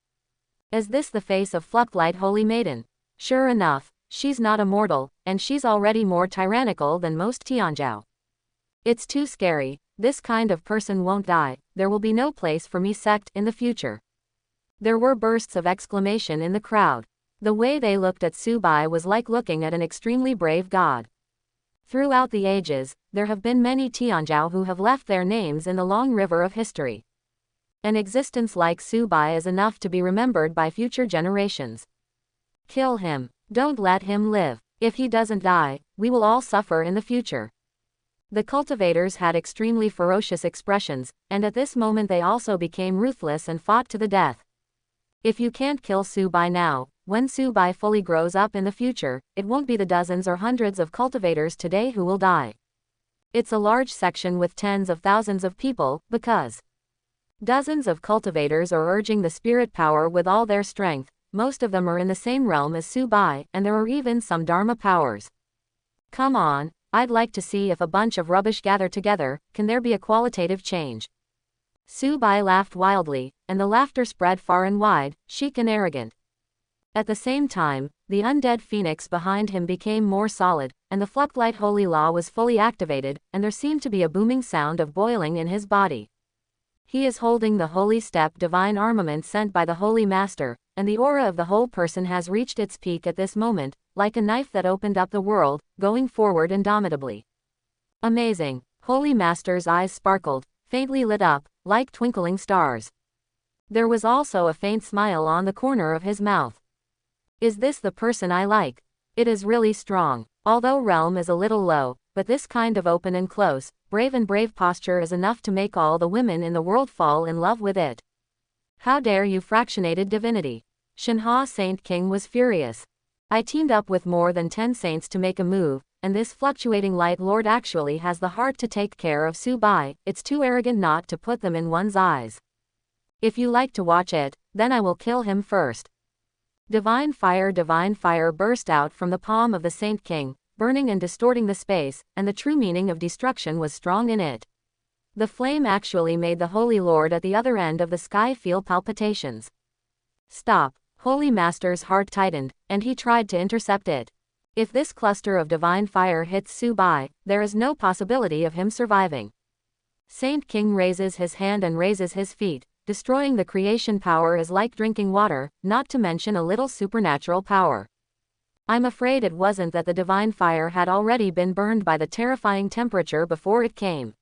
Is this the face of Flucklight Holy Maiden? Sure enough, She's not immortal, and she's already more tyrannical than most Tianzhou. It's too scary. This kind of person won't die. There will be no place for me sect in the future. There were bursts of exclamation in the crowd. The way they looked at Su Bai was like looking at an extremely brave god. Throughout the ages, there have been many Tianzhou who have left their names in the long river of history. An existence like Su Bai is enough to be remembered by future generations. Kill him. Don't let him live. If he doesn't die, we will all suffer in the future. The cultivators had extremely ferocious expressions, and at this moment they also became ruthless and fought to the death. If you can't kill Su Bai now, when Su Bai fully grows up in the future, it won't be the dozens or hundreds of cultivators today who will die. It's a large section with tens of thousands of people, because dozens of cultivators are urging the spirit power with all their strength. Most of them are in the same realm as Su Bai, and there are even some Dharma powers. Come on, I'd like to see if a bunch of rubbish gather together, can there be a qualitative change? Su Bai laughed wildly, and the laughter spread far and wide, chic and arrogant. At the same time, the undead phoenix behind him became more solid, and the Fluctlight Holy Law was fully activated, and there seemed to be a booming sound of boiling in his body. He is holding the Holy Step divine armament sent by the Holy Master, and the aura of the whole person has reached its peak at this moment, like a knife that opened up the world, going forward indomitably. Amazing. Holy Master's eyes sparkled, faintly lit up, like twinkling stars. There was also a faint smile on the corner of his mouth. Is this the person I like? It is really strong. Although realm is a little low, but this kind of open and close, brave posture is enough to make all the women in the world fall in love with it. How dare you fractionated divinity? Shenhua Saint King was furious. I teamed up with more than 10 saints to make a move, and this fluctuating light lord actually has the heart to take care of Su Bai. It's too arrogant not to put them in one's eyes. If you like to watch it, then I will kill him first. Divine fire burst out from the palm of the Saint King, burning and distorting the space, and the true meaning of destruction was strong in it. The flame actually made the Holy Lord at the other end of the sky feel palpitations. Stop. Holy Master's heart tightened, and he tried to intercept it. If this cluster of divine fire hits Su Bai, there is no possibility of him surviving. Saint King raises his hand and raises his feet. Destroying the creation power is like drinking water, not to mention a little supernatural power. I'm afraid it wasn't that the divine fire had already been burned by the terrifying temperature before it came.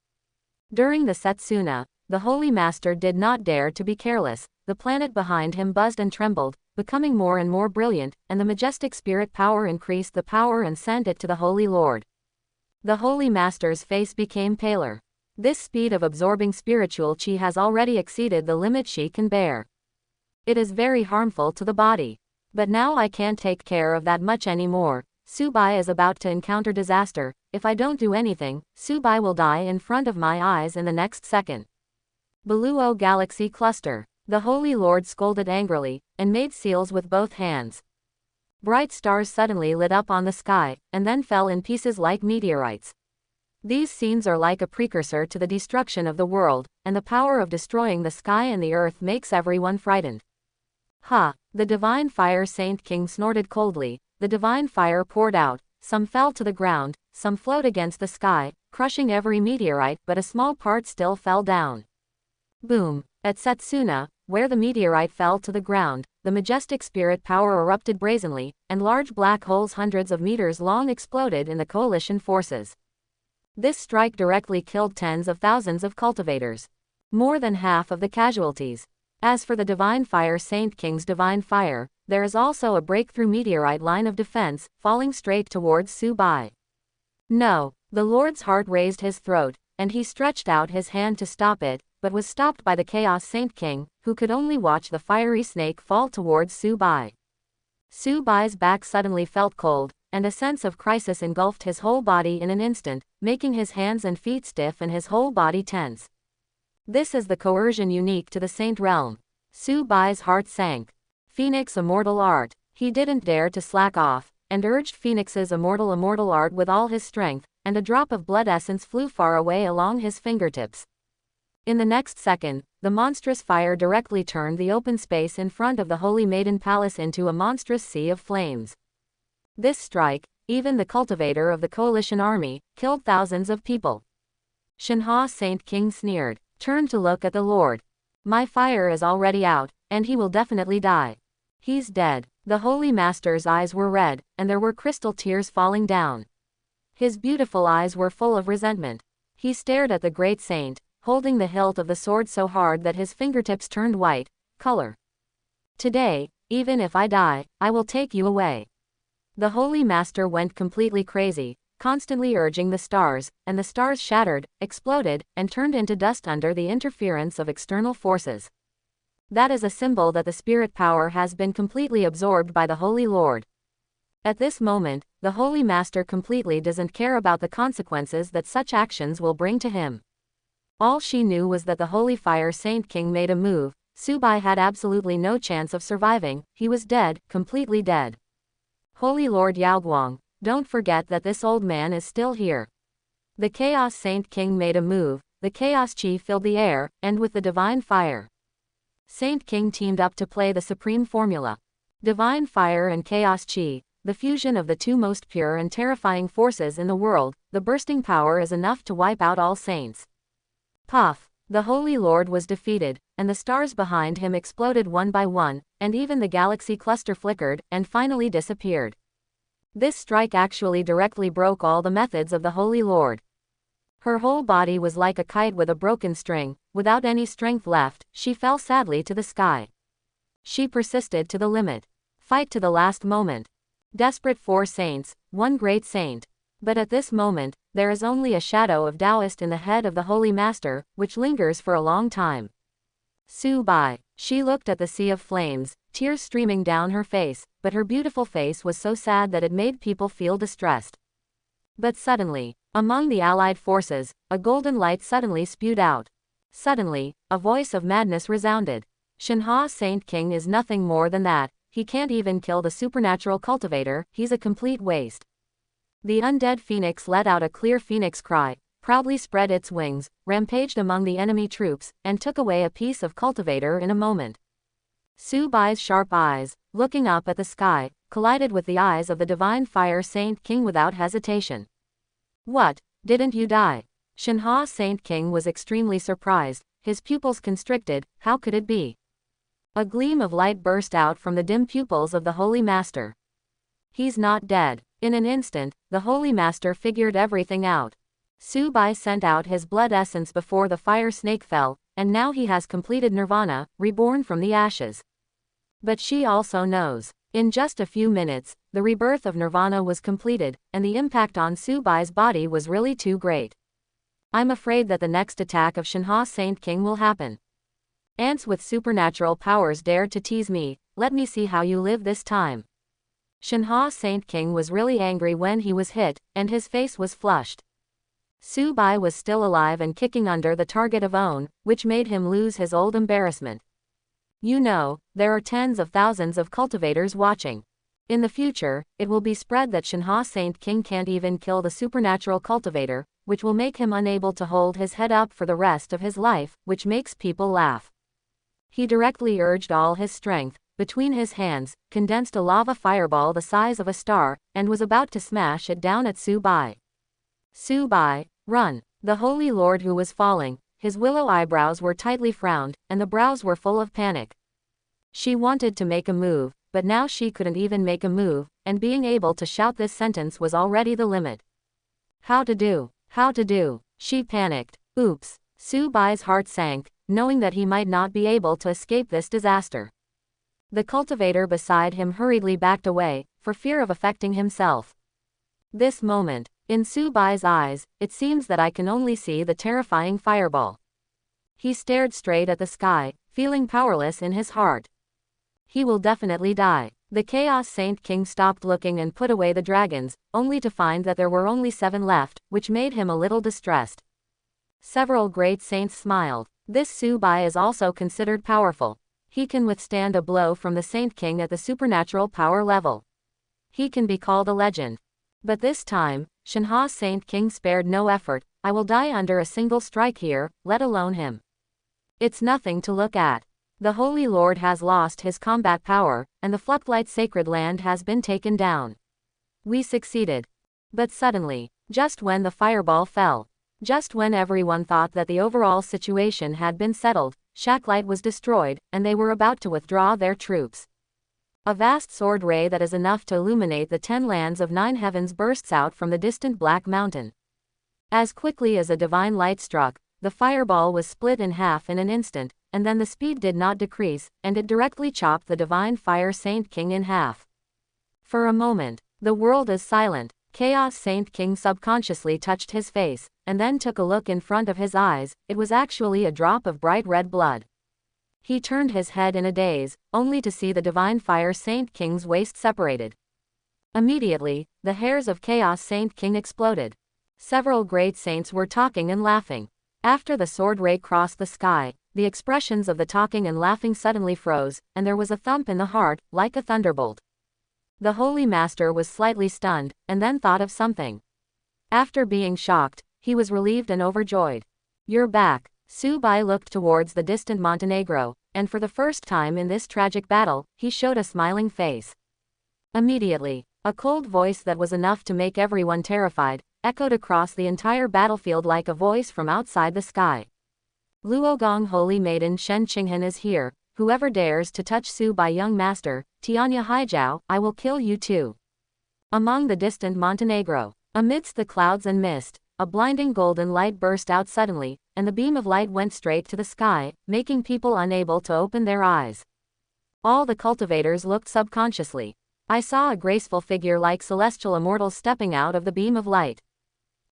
During the Setsuna, the Holy Master did not dare to be careless. The planet behind him buzzed and trembled, becoming more and more brilliant, and the majestic spirit power increased the power and sent it to the Holy Lord. The Holy Master's face became paler. This speed of absorbing spiritual chi has already exceeded the limit she can bear. It is very harmful to the body. But now I can't take care of that much anymore. Su Bai is about to encounter disaster. If I don't do anything, Su Bai will die in front of my eyes in the next second. Beluo Galaxy Cluster. The Holy Lord scolded angrily, and made seals with both hands. Bright stars suddenly lit up on the sky, and then fell in pieces like meteorites. These scenes are like a precursor to the destruction of the world, and the power of destroying the sky and the earth makes everyone frightened. Ha! The divine fire Saint King snorted coldly. The divine fire poured out, some fell to the ground, some float against the sky, crushing every meteorite, but a small part still fell down. Boom! At Setsuna, where the meteorite fell to the ground, the majestic spirit power erupted brazenly, and large black holes hundreds of meters long exploded in the coalition forces. This strike directly killed tens of thousands of cultivators. More than half of the casualties. As for the divine fire Saint King's divine fire, there is also a breakthrough meteorite line of defense, falling straight towards Su Bai. No, the Lord's heart raised his throat, and he stretched out his hand to stop it, but was stopped by the Chaos Saint King, who could only watch the fiery snake fall towards Su Bai. Su Bai's back suddenly felt cold, and a sense of crisis engulfed his whole body in an instant, making his hands and feet stiff and his whole body tense. This is the coercion unique to the Saint Realm. Su Bai's heart sank. Phoenix immortal art. He didn't dare to slack off, and urged Phoenix's immortal art with all his strength, and a drop of blood essence flew far away along his fingertips. In the next second, the monstrous fire directly turned the open space in front of the Holy Maiden Palace into a monstrous sea of flames. This strike, even the cultivator of the coalition army, killed thousands of people. Shenhua Saint King sneered, turned to look at the Lord. My fire is already out, and he will definitely die. He's dead. The Holy Master's eyes were red, and there were crystal tears falling down. His beautiful eyes were full of resentment. He stared at the great saint, holding the hilt of the sword so hard that his fingertips turned white color. Today, even if I die, I will take you away. The Holy Master went completely crazy, constantly urging the stars, and the stars shattered, exploded, and turned into dust under the interference of external forces. That is a symbol that the spirit power has been completely absorbed by the Holy Lord. At this moment, the Holy Master completely doesn't care about the consequences that such actions will bring to him. All she knew was that the Holy Fire Saint King made a move. Subai had absolutely no chance of surviving. He was dead, completely dead. Holy Lord Yaoguang, don't forget that this old man is still here. The Chaos Saint King made a move. The Chaos Chi filled the air, and with the Divine Fire, Saint King teamed up to play the supreme formula. Divine Fire and Chaos Chi, the fusion of the two most pure and terrifying forces in the world, the bursting power is enough to wipe out all saints. Puff! The Holy Lord was defeated, and the stars behind him exploded one by one, and even the galaxy cluster flickered, and finally disappeared. This strike actually directly broke all the methods of the Holy Lord. Her whole body was like a kite with a broken string. Without any strength left, she fell sadly to the sky. She persisted to the limit. Fight to the last moment. Desperate 4 saints, 1 great saint. But at this moment, there is only a shadow of Taoist in the head of the Holy Master, which lingers for a long time. Su Bai. She looked at the sea of flames, tears streaming down her face, but her beautiful face was so sad that it made people feel distressed. But suddenly, among the allied forces, a golden light suddenly spewed out. Suddenly, a voice of madness resounded. Shenhua Saint King is nothing more than that. He can't even kill the supernatural cultivator. He's a complete waste. The undead phoenix let out a clear phoenix cry, proudly spread its wings, rampaged among the enemy troops, and took away a piece of cultivator in a moment. Su Bai's sharp eyes, looking up at the sky, collided with the eyes of the Divine Fire Saint King without hesitation. What? Didn't you die? Shenhua Saint King was extremely surprised, his pupils constricted. How could it be? A gleam of light burst out from the dim pupils of the Holy Master. He's not dead. In an instant, the Holy Master figured everything out. Su Bai sent out his blood essence before the fire snake fell, and now he has completed nirvana, reborn from the ashes. But she also knows. In just a few minutes, the rebirth of nirvana was completed, and the impact on Su Bai's body was really too great. I'm afraid that the next attack of Shenhua Saint King will happen. Ants with supernatural powers dared to tease me. Let me see how you live this time. Shenhua Saint King was really angry when he was hit, and his face was flushed. Su Bai was still alive and kicking under the target of Own, which made him lose his old embarrassment. You know, there are tens of thousands of cultivators watching. In the future, it will be spread that Shenhua Saint King can't even kill the supernatural cultivator, which will make him unable to hold his head up for the rest of his life, which makes people laugh. He directly urged all his strength. Between his hands, condensed a lava fireball the size of a star, and was about to smash it down at Su Bai. Su Bai, run! The Holy Lord who was falling, his willow eyebrows were tightly frowned, and the brows were full of panic. She wanted to make a move, but now she couldn't even make a move, and being able to shout this sentence was already the limit. How to do? How to do? She panicked. Oops! Su Bai's heart sank, knowing that he might not be able to escape this disaster. The cultivator beside him hurriedly backed away, for fear of affecting himself. This moment, in Su Bai's eyes, it seems that I can only see the terrifying fireball. He stared straight at the sky, feeling powerless in his heart. He will definitely die. The Chaos Saint King stopped looking and put away the dragons, only to find that there were only 7 left, which made him a little distressed. Several great saints smiled. This Su Bai is also considered powerful. He can withstand a blow from the Saint King at the supernatural power level. He can be called a legend. But this time, Shenhua Saint King spared no effort. I will die under a single strike here, let alone him. It's nothing to look at. The Holy Lord has lost his combat power, and the Fluctlight Sacred Land has been taken down. We succeeded. But suddenly, just when the fireball fell, just when everyone thought that the overall situation had been settled, Shacklight was destroyed, and they were about to withdraw their troops. A vast sword ray that is enough to illuminate the 10 lands of 9 heavens bursts out from the distant Black Mountain. As quickly as a divine light struck, the fireball was split in half in an instant, and then the speed did not decrease, and it directly chopped the divine fire Saint King in half. For a moment, the world is silent. Chaos Saint King subconsciously touched his face, and then took a look in front of his eyes. It was actually a drop of bright red blood. He turned his head in a daze, only to see the divine fire Saint King's waist separated. Immediately, the hairs of Chaos Saint King exploded. Several great saints were talking and laughing. After the sword ray crossed the sky, the expressions of the talking and laughing suddenly froze, and there was a thump in the heart, like a thunderbolt. The Holy Master was slightly stunned, and then thought of something. After being shocked, he was relieved and overjoyed. "You're back." Su Bai looked towards the distant Montenegro, and for the first time in this tragic battle, he showed a smiling face. Immediately, a cold voice that was enough to make everyone terrified, echoed across the entire battlefield like a voice from outside the sky. "Luogong Holy Maiden Shen Qinghan is here. Whoever dares to touch Su Bai young master, Tianya Haijiao, I will kill you too." Among the distant Montenegro, amidst the clouds and mist, a blinding golden light burst out suddenly, and the beam of light went straight to the sky, making people unable to open their eyes. All the cultivators looked subconsciously. I saw a graceful figure like celestial immortals stepping out of the beam of light.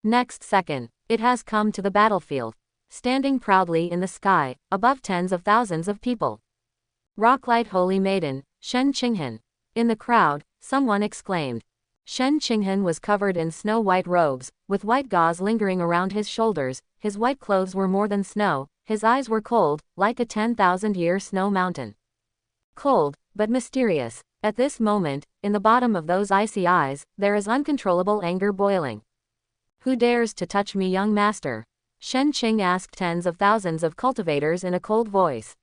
Next second, it has come to the battlefield, standing proudly in the sky, above tens of thousands of people. "Rocklight Holy Maiden, Shen Qinghan." In the crowd, someone exclaimed. Shen Qinghan was covered in snow-white robes, with white gauze lingering around his shoulders. His white clothes were more than snow, his eyes were cold, like a 10,000-year snow mountain. Cold, but mysterious. At this moment, in the bottom of those icy eyes, there is uncontrollable anger boiling. "Who dares to touch me, young master?" Shen Qing asked tens of thousands of cultivators in a cold voice.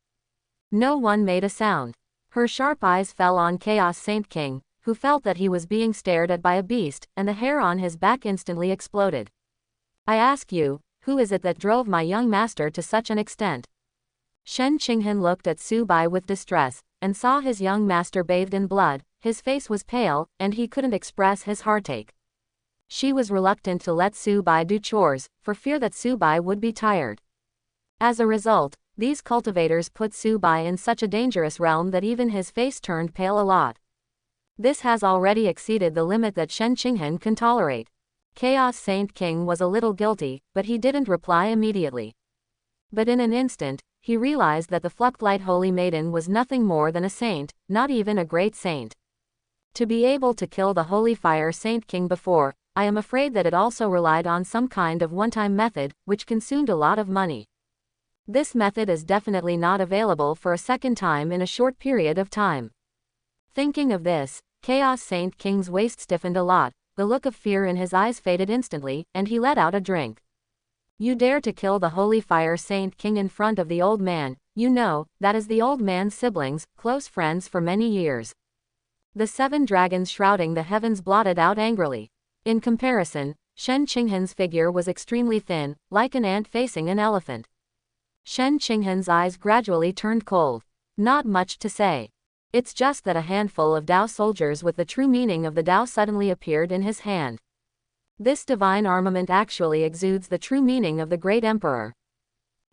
No one made a sound. Her sharp eyes fell on Chaos Saint King, who felt that he was being stared at by a beast, and the hair on his back instantly exploded. "I ask you, who is it that drove my young master to such an extent?" Shen Qinghan looked at Su Bai with distress, and saw his young master bathed in blood. His face was pale, and he couldn't express his heartache. She was reluctant to let Su Bai do chores, for fear that Su Bai would be tired. As a result, these cultivators put Su Bai in such a dangerous realm that even his face turned pale a lot. This has already exceeded the limit that Shen Qinghan can tolerate. Chaos Saint King was a little guilty, but he didn't reply immediately. But in an instant, he realized that the Fluctlight Holy Maiden was nothing more than a saint, not even a great saint. To be able to kill the Holy Fire Saint King before, I am afraid that it also relied on some kind of one-time method, which consumed a lot of money. This method is definitely not available for a second time in a short period of time. Thinking of this, Chaos Saint King's waist stiffened a lot, the look of fear in his eyes faded instantly, and he let out a drink. "You dare to kill the Holy Fire Saint King in front of the old man. You know, that is the old man's siblings, close friends for many years." The 7 dragons shrouding the heavens blotted out angrily. In comparison, Shen Qinghan's figure was extremely thin, like an ant facing an elephant. Shen Qinghan's eyes gradually turned cold. "Not much to say. It's just that a handful of Dao soldiers with the true meaning of the Dao suddenly appeared in his hand. This divine armament actually exudes the true meaning of the great emperor."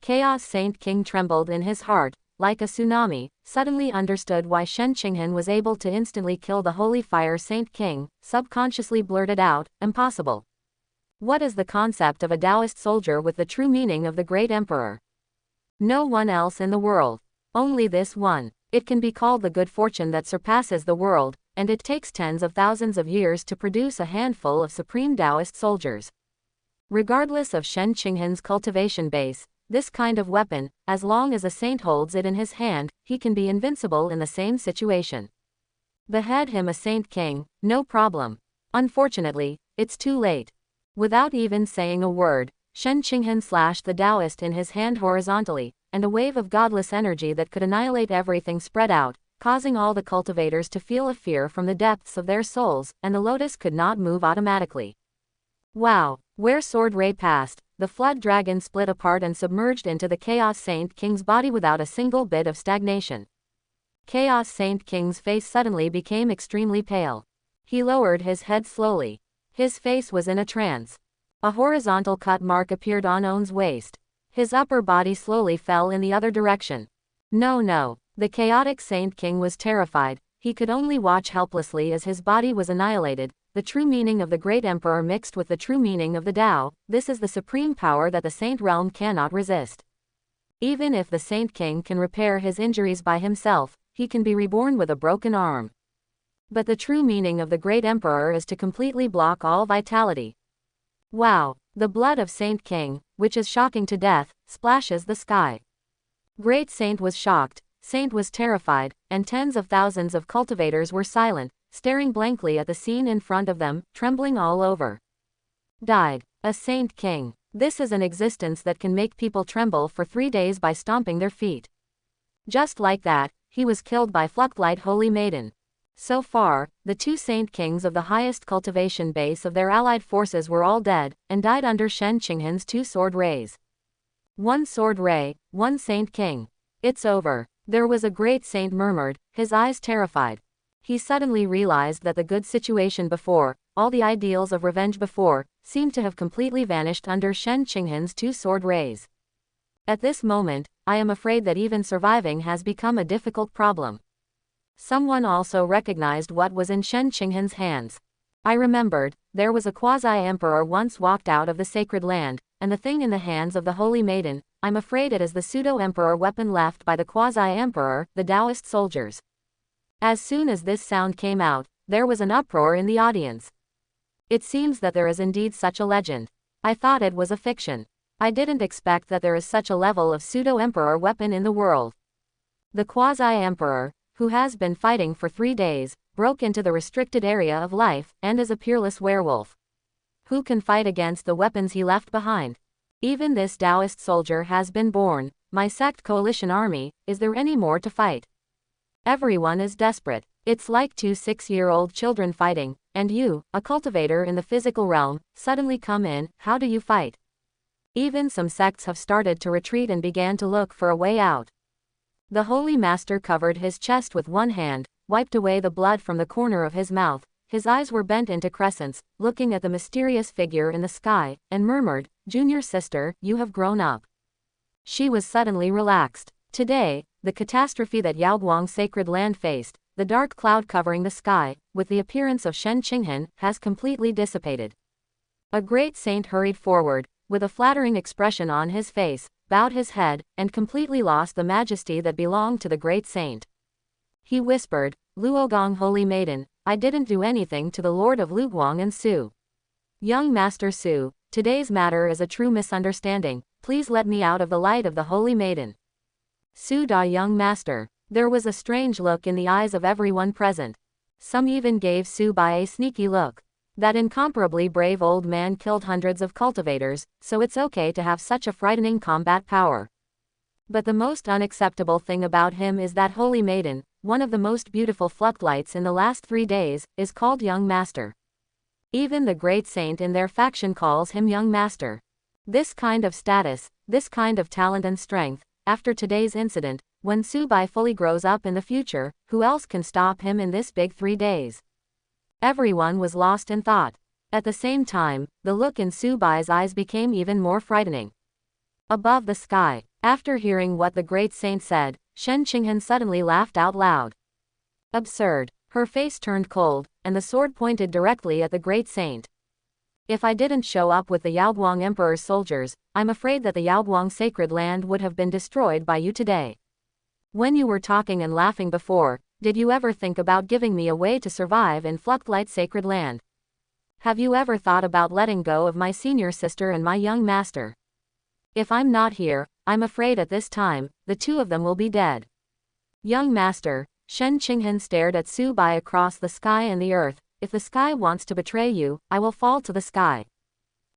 Chaos Saint King trembled in his heart, like a tsunami, suddenly understood why Shen Qinghan was able to instantly kill the Holy Fire Saint King, subconsciously blurted out, "Impossible. What is the concept of a Taoist soldier with the true meaning of the great emperor? No one else in the world. Only this one. It can be called the good fortune that surpasses the world, and it takes tens of thousands of years to produce a handful of supreme Taoist soldiers." Regardless of Shen Qinghan's cultivation base, this kind of weapon, as long as a saint holds it in his hand, he can be invincible in the same situation. Behead him, a Saint King, no problem. Unfortunately, it's too late. Without even saying a word, Shen Qinghan slashed the Taoist in his hand horizontally, and a wave of godless energy that could annihilate everything spread out, causing all the cultivators to feel a fear from the depths of their souls, and the lotus could not move automatically. Wow! Where Sword Ray passed, the flood dragon split apart and submerged into the Chaos Saint King's body without a single bit of stagnation. Chaos Saint King's face suddenly became extremely pale. He lowered his head slowly. His face was in a trance. A horizontal cut mark appeared on On's waist. His upper body slowly fell in the other direction. No. The chaotic Saint King was terrified. He could only watch helplessly as his body was annihilated. The true meaning of the Great Emperor mixed with the true meaning of the Tao. This is the supreme power that the Saint Realm cannot resist. Even if the Saint King can repair his injuries by himself, he can be reborn with a broken arm. But the true meaning of the Great Emperor is to completely block all vitality. Wow! The blood of Saint King, which is shocking to death, splashes the sky. Great Saint was shocked, Saint was terrified, and tens of thousands of cultivators were silent, staring blankly at the scene in front of them, trembling all over. Died. A Saint King. This is an existence that can make people tremble for 3 days by stomping their feet. Just like that, he was killed by Fluchtlight Holy Maiden. So far, the 2 Saint Kings of the highest cultivation base of their allied forces were all dead, and died under Shen Qinghan's 2 sword rays. 1 sword ray, 1 Saint King. It's over. There was a great saint murmured, his eyes terrified. He suddenly realized that the good situation before, all the ideals of revenge before, seemed to have completely vanished under Shen Qinghan's 2 sword rays. At this moment, I am afraid that even surviving has become a difficult problem. Someone also recognized what was in Shen Qinghan's hands. I remembered, there was a quasi-emperor once walked out of the sacred land, and the thing in the hands of the Holy Maiden, I'm afraid it is the pseudo-emperor weapon left by the quasi-emperor, the Taoist soldiers. As soon as this sound came out, there was an uproar in the audience. It seems that there is indeed such a legend. I thought it was a fiction. I didn't expect that there is such a level of pseudo-emperor weapon in the world. The quasi-emperor, who has been fighting for 3 days, broke into the restricted area of life, and is a peerless werewolf. Who can fight against the weapons he left behind? Even this Taoist soldier has been born. My sect coalition army, is there any more to fight? Everyone is desperate. It's like 2 6-year-old children fighting, and you, a cultivator in the physical realm, suddenly come in. How do you fight? Even some sects have started to retreat and began to look for a way out. The Holy Master covered his chest with one hand, wiped away the blood from the corner of his mouth. His eyes were bent into crescents, looking at the mysterious figure in the sky, and murmured, "Junior sister, you have grown up." She was suddenly relaxed. Today, the catastrophe that Yaoguang sacred land faced, the dark cloud covering the sky, with the appearance of Shen Qinghan, has completely dissipated. A great saint hurried forward, with a flattering expression on his face, bowed his head, and completely lost the majesty that belonged to the great saint. He whispered, "Luogong Holy Maiden, I didn't do anything to the Lord of Luguang and Su. Young Master Su, today's matter is a true misunderstanding, please let me out of the light of the Holy Maiden." Su Da Young Master. There was a strange look in the eyes of everyone present. Some even gave Su Bai a sneaky look. That incomparably brave old man killed hundreds of cultivators, so it's okay to have such a frightening combat power. But the most unacceptable thing about him is that Holy Maiden, one of the most beautiful Fluchtlights in the last 3 days, is called Young Master. Even the great saint in their faction calls him Young Master. This kind of status, this kind of talent and strength, after today's incident, when Su Bai fully grows up in the future, who else can stop him in this big 3 days? Everyone was lost in thought. At the same time, the look in Su Bai's eyes became even more frightening. Above the sky, after hearing what the great saint said, Shen Qinghan suddenly laughed out loud. Absurd. Her face turned cold, and the sword pointed directly at the great saint. If I didn't show up with the Yaoguang Emperor's soldiers, I'm afraid that the Yaoguang sacred land would have been destroyed by you today. When you were talking and laughing before, did you ever think about giving me a way to survive in Fluchtlight sacred land? Have you ever thought about letting go of my senior sister and my young master? If I'm not here, I'm afraid at this time, the 2 of them will be dead. Young Master, Shen Qinghan stared at Su Bai across the sky and the earth. If the sky wants to betray you, I will fall to the sky.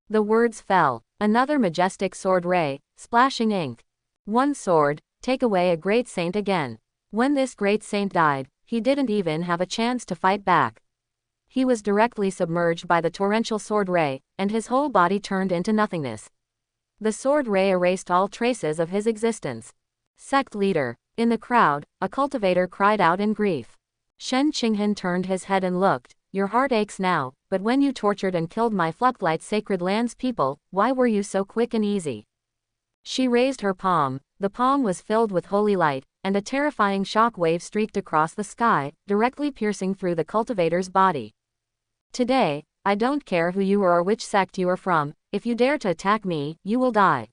The words fell. Another majestic sword ray, splashing ink. 1 sword, take away a great saint again. When this great saint died, he didn't even have a chance to fight back. He was directly submerged by the torrential sword ray, and his whole body turned into nothingness. The sword ray erased all traces of his existence. Sect leader. In the crowd, a cultivator cried out in grief. Shen Qinghan turned his head and looked. Your heart aches now, but when you tortured and killed my Fluctlight Sacred Lands people, why were you so quick and easy? She raised her palm. The palm was filled with holy light, and a terrifying shock wave streaked across the sky, directly piercing through the cultivator's body. Today, I don't care who you are or which sect you are from, if you dare to attack me, you will die.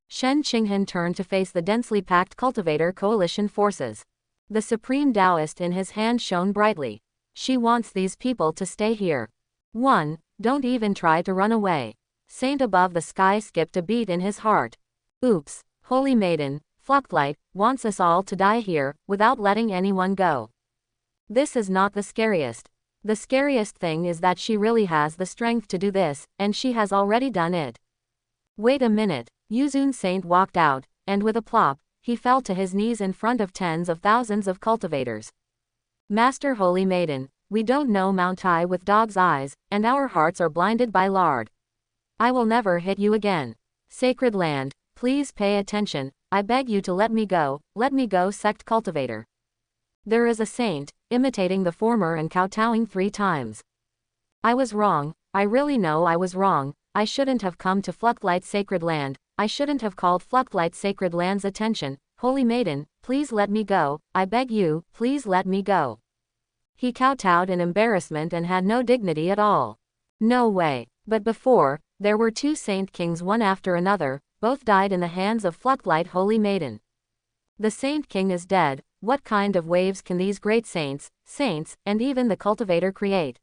Shen Qinghan turned to face the densely packed cultivator coalition forces. The supreme Taoist in his hand shone brightly. She wants these people to stay here. 1. Don't even try to run away. Saint above the sky skipped a beat in his heart. Oops, Holy Maiden, Fluctlight, wants us all to die here, without letting anyone go. This is not the scariest. The scariest thing is that she really has the strength to do this, and she has already done it. Wait a minute. Yuzun Saint walked out, and with a plop, he fell to his knees in front of tens of thousands of cultivators. Master Holy Maiden, we don't know Mount Tai with dog's eyes, and our hearts are blinded by lard. I will never hit you again. Sacred land, please pay attention, I beg you to let me go, sect cultivator. There is a saint, imitating the former and kowtowing 3 times. I was wrong, I really know I was wrong, I shouldn't have come to Fluctlight Sacred Land, I shouldn't have called Fluctlight Sacred Land's attention. Holy Maiden, please let me go, I beg you, please let me go. He kowtowed in embarrassment and had no dignity at all. No way. But before, there were 2 Saint Kings one after another, both died in the hands of Fluctlight Holy Maiden. The Saint King is dead. What kind of waves can these great saints, and even the cultivator create?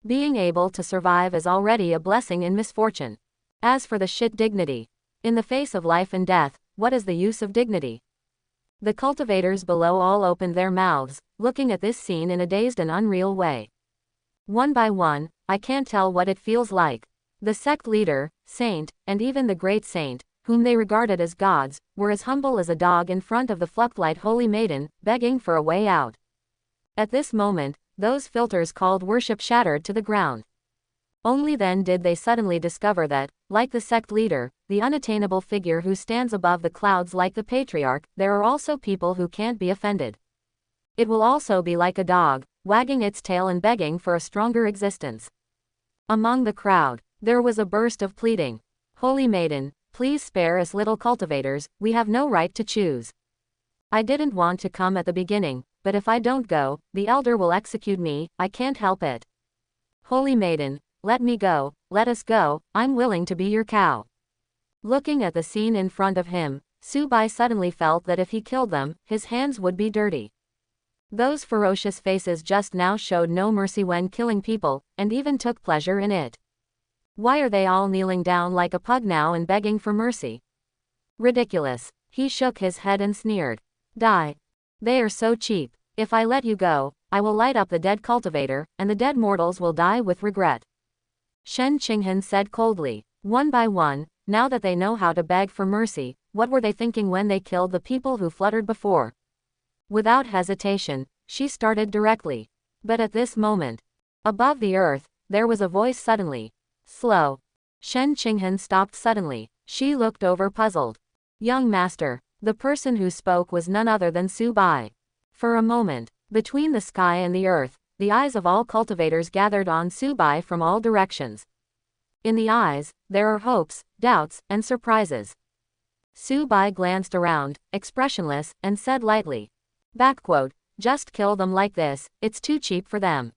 Being able to survive is already a blessing in misfortune. As for the shit dignity. In the face of life and death, what is the use of dignity? The cultivators below all opened their mouths, looking at this scene in a dazed and unreal way. One by one, I can't tell what it feels like. The sect leader, saint, and even the great saint, whom they regarded as gods, were as humble as a dog in front of the Fluctlight Holy Maiden, begging for a way out. At this moment, those filters called worship shattered to the ground. Only then did they suddenly discover that, like the sect leader, the unattainable figure who stands above the clouds like the patriarch, there are also people who can't be offended. It will also be like a dog, wagging its tail and begging for a stronger existence. Among the crowd, there was a burst of pleading. Holy Maiden, please spare us little cultivators, we have no right to choose. I didn't want to come at the beginning, but if I don't go, the elder will execute me, I can't help it. Holy Maiden, let me go, let us go, I'm willing to be your cow. Looking at the scene in front of him, Su Bai suddenly felt that if he killed them, his hands would be dirty. Those ferocious faces just now showed no mercy when killing people, and even took pleasure in it. Why are they all kneeling down like a pug now and begging for mercy? Ridiculous. He shook his head and sneered. Die. They are so cheap. If I let you go, I will light up the dead cultivator, and the dead mortals will die with regret. Shen Qinghan said coldly. One by one, now that they know how to beg for mercy, what were they thinking when they killed the people who fluttered before? Without hesitation, she started directly. But at this moment, above the earth, there was a voice suddenly. Slow. Shen Qinghan stopped suddenly. She looked over puzzled. Young master. The person who spoke was none other than Su Bai. For a moment, between the sky and the earth, the eyes of all cultivators gathered on Su Bai from all directions. In the eyes, there are hopes, doubts, and surprises. Su Bai glanced around, expressionless, and said lightly. Just kill them like this, it's too cheap for them.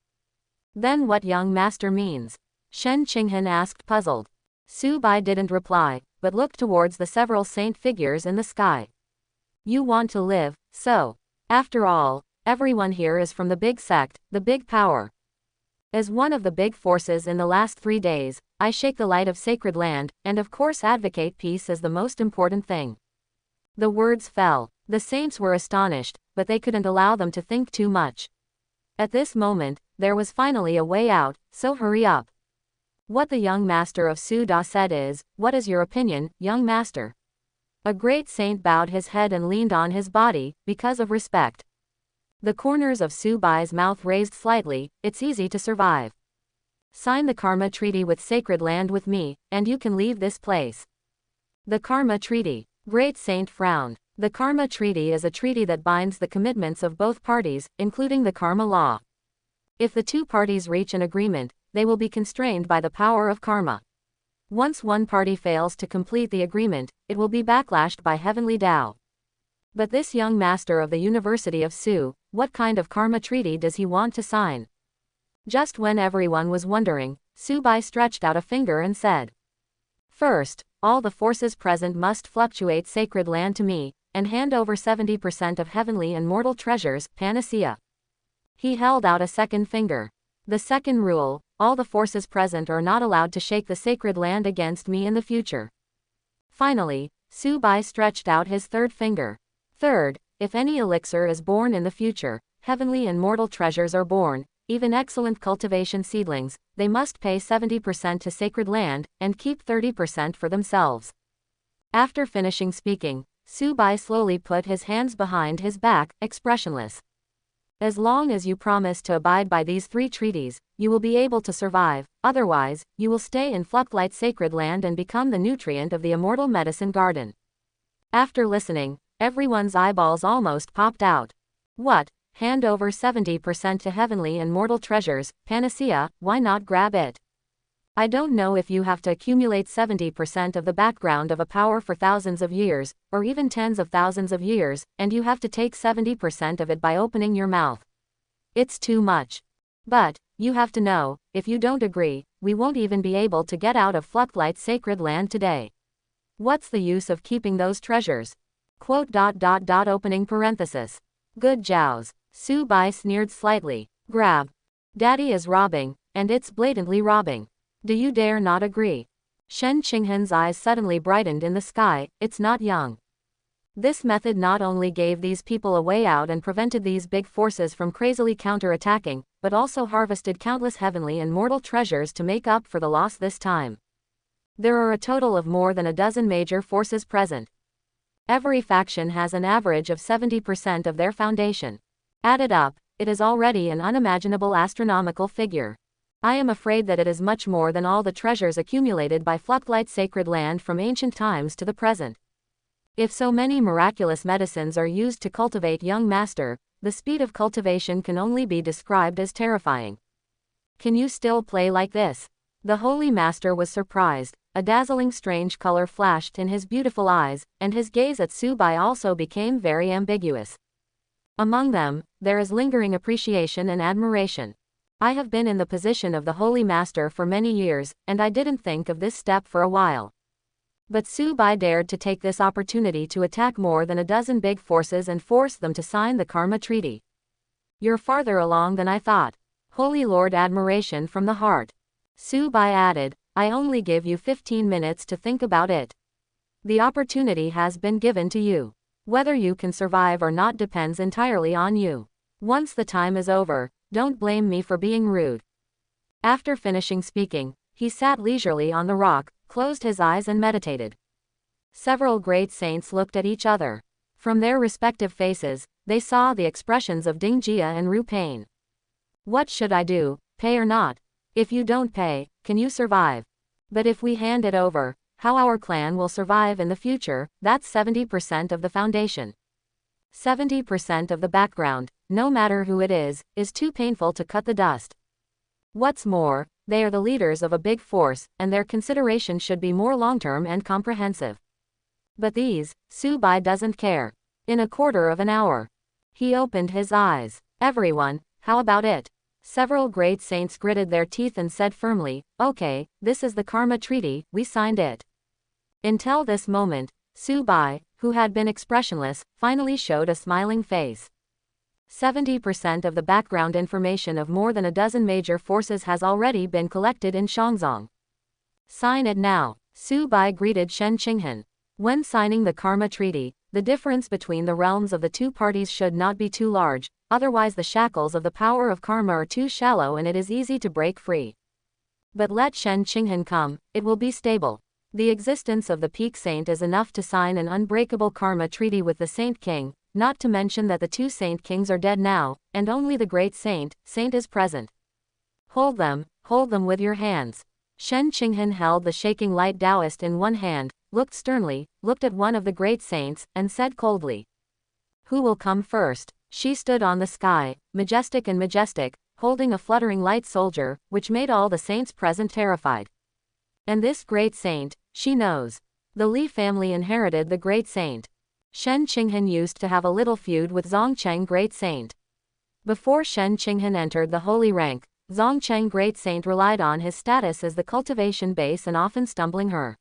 Then what young master means? Shen Qinghan asked puzzled. Su Bai didn't reply, but looked towards the several saint figures in the sky. You want to live, so. After all, everyone here is from the big sect, the big power. As one of the big forces in the last 3 days, I shake the light of sacred land, and of course advocate peace as the most important thing. The words fell. The saints were astonished, but they couldn't allow them to think too much. At this moment, there was finally a way out, so hurry up. What the young master of Su Da said is, what is your opinion, young master? A great saint bowed his head and leaned on his body, because of respect. The corners of Su Bai's mouth raised slightly. It's easy to survive. Sign the Karma Treaty with sacred land with me, and you can leave this place. The Karma Treaty. Great Saint frowned. The Karma Treaty is a treaty that binds the commitments of both parties, including the karma law. If the two parties reach an agreement, they will be constrained by the power of karma. Once one party fails to complete the agreement, it will be backlashed by heavenly Tao. But this young master of the University of Su, what kind of karma treaty does he want to sign? Just when everyone was wondering, Su Bai stretched out a finger and said, "First, all the forces present must fluctuate sacred land to me, and hand over 70% of heavenly and mortal treasures, panacea." He held out a second finger. The second rule, all the forces present are not allowed to shake the sacred land against me in the future. Finally, Su Bai stretched out his third finger. Third, if any elixir is born in the future, heavenly and mortal treasures are born, even excellent cultivation seedlings, they must pay 70% to sacred land, and keep 30% for themselves. After finishing speaking, Su Bai slowly put his hands behind his back, expressionless. As long as you promise to abide by these three treaties, you will be able to survive, otherwise, you will stay in Flucklight sacred land and become the nutrient of the immortal medicine garden. After listening, everyone's eyeballs almost popped out. What? Hand over 70% to heavenly and mortal treasures, panacea, why not grab it? I don't know if you have to accumulate 70% of the background of a power for thousands of years, or even tens of thousands of years, and you have to take 70% of it by opening your mouth. It's too much. But, you have to know, if you don't agree, we won't even be able to get out of Flucklight's sacred land today. What's the use of keeping those treasures? Opening parenthesis. Good jows. Su Bai sneered slightly. Grab. Daddy is robbing, and it's blatantly robbing. Do you dare not agree? Shen Qinghan's eyes suddenly brightened in the sky. It's not young. This method not only gave these people a way out and prevented these big forces from crazily counter-attacking, but also harvested countless heavenly and mortal treasures to make up for the loss this time. There are a total of more than a dozen major forces present. Every faction has an average of 70% of their foundation. Added up, it is already an unimaginable astronomical figure. I am afraid that it is much more than all the treasures accumulated by Flucklight's sacred land from ancient times to the present. If so many miraculous medicines are used to cultivate young master, the speed of cultivation can only be described as terrifying. Can you still play like this? The holy master was surprised. A dazzling strange color flashed in his beautiful eyes, and his gaze at Su Bai also became very ambiguous. Among them, there is lingering appreciation and admiration. I have been in the position of the Holy Master for many years, and I didn't think of this step for a while. But Su Bai dared to take this opportunity to attack more than a dozen big forces and force them to sign the Karma Treaty. You're farther along than I thought. Holy Lord, admiration from the heart. Su Bai added, I only give you 15 minutes to think about it. The opportunity has been given to you. Whether you can survive or not depends entirely on you. Once the time is over, don't blame me for being rude. After finishing speaking, he sat leisurely on the rock, closed his eyes and meditated. Several great saints looked at each other. From their respective faces, they saw the expressions of Ding Jia and Ru Pain. What should I do, pay or not? If you don't pay, can you survive? But if we hand it over, how our clan will survive in the future, that's 70% of the foundation. 70% of the background, no matter who it is too painful to cut the dust. What's more, they are the leaders of a big force, and their consideration should be more long-term and comprehensive. But these, Su Bai doesn't care. In a quarter of an hour. He opened his eyes. Everyone, how about it? Several great saints gritted their teeth and said firmly, okay, this is the Karma Treaty, we signed it. Until this moment, Su Bai, who had been expressionless, finally showed a smiling face. 70% of the background information of more than a dozen major forces has already been collected in Shangzong. Sign it now. Su Bai greeted Shen Qinghan. When signing the Karma Treaty, the difference between the realms of the two parties should not be too large, otherwise the shackles of the power of karma are too shallow and it is easy to break free. But let Shen Qinghan come, it will be stable. The existence of the peak saint is enough to sign an unbreakable karma treaty with the Saint King, not to mention that the two Saint Kings are dead now, and only the great saint is present. Hold them with your hands. Shen Qinghan held the shaking light Taoist in one hand, looked sternly, looked at one of the great saints, and said coldly, "Who will come first?" She stood on the sky, majestic and majestic, holding a fluttering light soldier, which made all the saints present terrified. And this great saint, she knows. The Li family inherited the great saint. Shen Qinghan used to have a little feud with Zongcheng great saint. Before Shen Qinghan entered the holy rank, Zongcheng great saint relied on his status as the cultivation base and often stumbling her.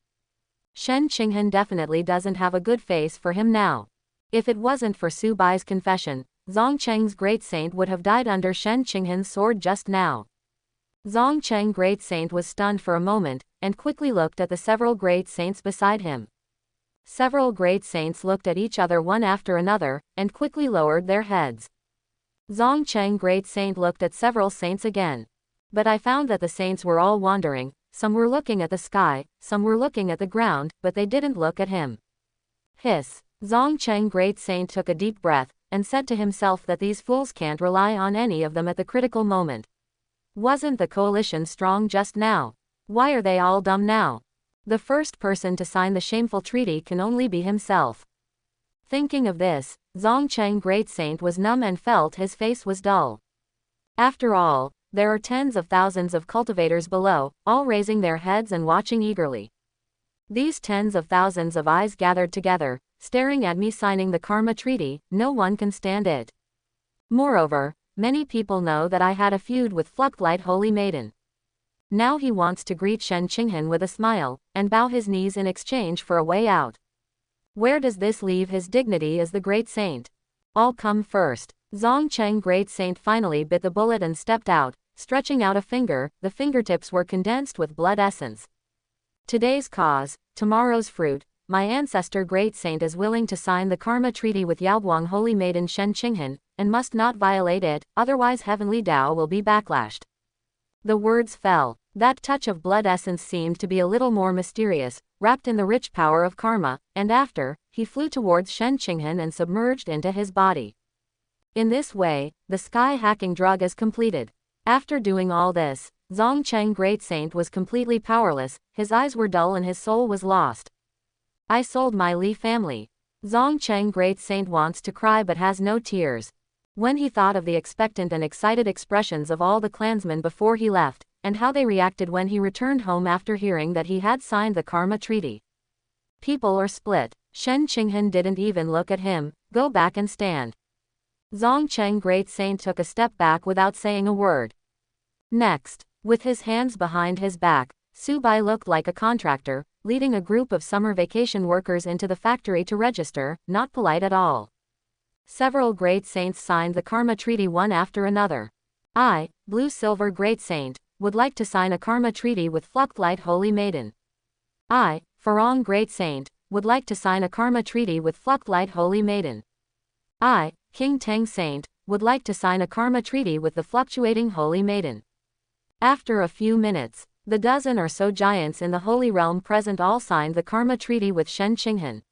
Shen Qinghan definitely doesn't have a good face for him now. If it wasn't for Su Bai's confession, Zongcheng's great saint would have died under Shen Qinghan's sword just now. Zongcheng great saint was stunned for a moment, and quickly looked at the several great saints beside him. Several great saints looked at each other one after another, and quickly lowered their heads. Zongcheng great saint looked at several saints again. But I found that the saints were all wandering, some were looking at the sky, some were looking at the ground, but they didn't look at him. Hiss. Zongcheng great saint took a deep breath, and said to himself that these fools can't rely on any of them at the critical moment. Wasn't the coalition strong just now? Why are they all dumb now? The first person to sign the shameful treaty can only be himself. Thinking of this, Zongcheng great saint was numb and felt his face was dull. After all, there are tens of thousands of cultivators below, all raising their heads and watching eagerly. These tens of thousands of eyes gathered together, staring at me signing the karma treaty, no one can stand it. Moreover, many people know that I had a feud with Fluctlight Holy Maiden. Now he wants to greet Shen Qinghan with a smile, and bow his knees in exchange for a way out. Where does this leave his dignity as the great saint? I'll come first. Zongcheng great saint finally bit the bullet and stepped out, stretching out a finger. The fingertips were condensed with blood essence. Today's cause, tomorrow's fruit. My ancestor great saint is willing to sign the karma treaty with Yaoguang Holy Maiden Shen Qinghan, and must not violate it, otherwise heavenly Tao will be backlashed. The words fell. That touch of blood essence seemed to be a little more mysterious, wrapped in the rich power of karma, and after, he flew towards Shen Qinghan and submerged into his body. In this way, the sky-hacking drug is completed. After doing all this, Zongcheng great saint was completely powerless, his eyes were dull and his soul was lost. I sold my Li family. Zongcheng great saint wants to cry but has no tears. When he thought of the expectant and excited expressions of all the clansmen before he left, and how they reacted when he returned home after hearing that he had signed the karma treaty. People are split. Shen Qinghan didn't even look at him. Go back and stand. Zongcheng great saint took a step back without saying a word. Next, with his hands behind his back, Su Bai looked like a contractor, leading a group of summer vacation workers into the factory to register, not polite at all. Several great saints signed the karma treaty one after another. I, Blue Silver great saint, would like to sign a karma treaty with Fluctlight Holy Maiden. I, Farong great saint, would like to sign a karma treaty with Fluctlight Holy Maiden. I, King Tang saint, would like to sign a karma treaty with the fluctuating Holy Maiden. After a few minutes, the dozen or so giants in the Holy Realm present all signed the karma treaty with Shen Qinghan.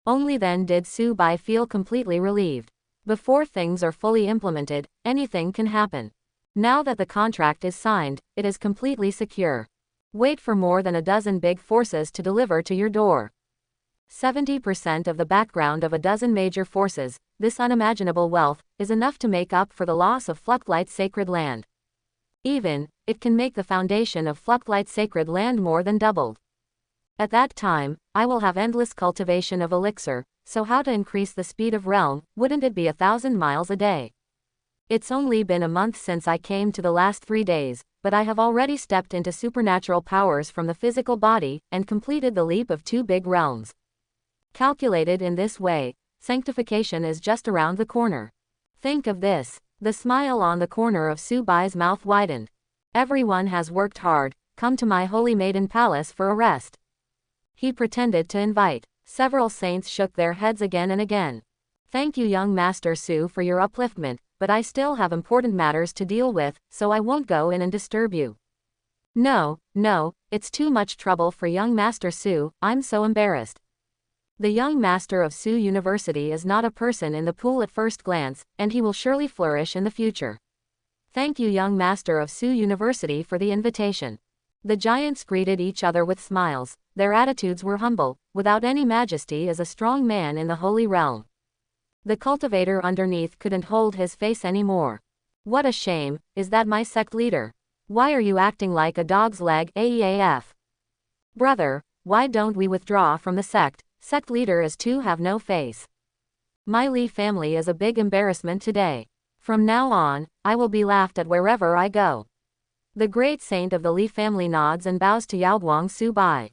Only then did Su Bai feel completely relieved. Before things are fully implemented, anything can happen. Now that the contract is signed, it is completely secure. Wait for more than a dozen big forces to deliver to your door. 70% of the background of a dozen major forces, this unimaginable wealth, is enough to make up for the loss of Fluctlight's sacred land. Even, it can make the foundation of Fluctlight's sacred land more than doubled. At that time, I will have endless cultivation of elixir, so how to increase the speed of realm, wouldn't it be 1,000 miles a day? It's only been a month since I came to the last 3 days, but I have already stepped into supernatural powers from the physical body, and completed the leap of 2 big realms. Calculated in this way, sanctification is just around the corner. Think of this. The smile on the corner of Su Bai's mouth widened. Everyone has worked hard, come to my Holy Maiden Palace for a rest. He pretended to invite. Several saints shook their heads again and again. Thank you young Master Su for your upliftment, but I still have important matters to deal with, so I won't go in and disturb you. No, no, it's too much trouble for young Master Su, I'm so embarrassed. The young master of Su University is not a person in the pool at first glance, and he will surely flourish in the future. Thank you, young master of Su University, for the invitation. The giants greeted each other with smiles. Their attitudes were humble, without any majesty as a strong man in the holy realm. The cultivator underneath couldn't hold his face anymore. What a shame, is that my sect leader? Why are you acting like a dog's leg, AEAF? Brother, why don't we withdraw from the sect? Sect leader is to have no face. My Li family is a big embarrassment today. From now on, I will be laughed at wherever I go. The great saint of the Li family nods and bows to Yaoguang Su Bai.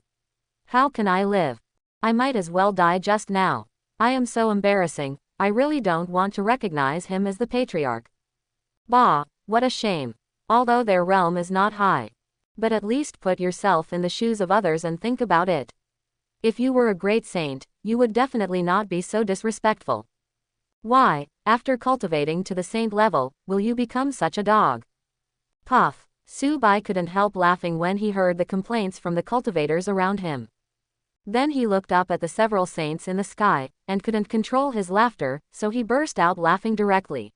How can I live? I might as well die just now. I am so embarrassing, I really don't want to recognize him as the patriarch. Bah, what a shame. Although their realm is not high. But at least put yourself in the shoes of others and think about it. If you were a great saint, you would definitely not be so disrespectful. Why, after cultivating to the saint level, will you become such a dog? Puff. Su Bai couldn't help laughing when he heard the complaints from the cultivators around him. Then he looked up at the several saints in the sky, and couldn't control his laughter, so he burst out laughing directly.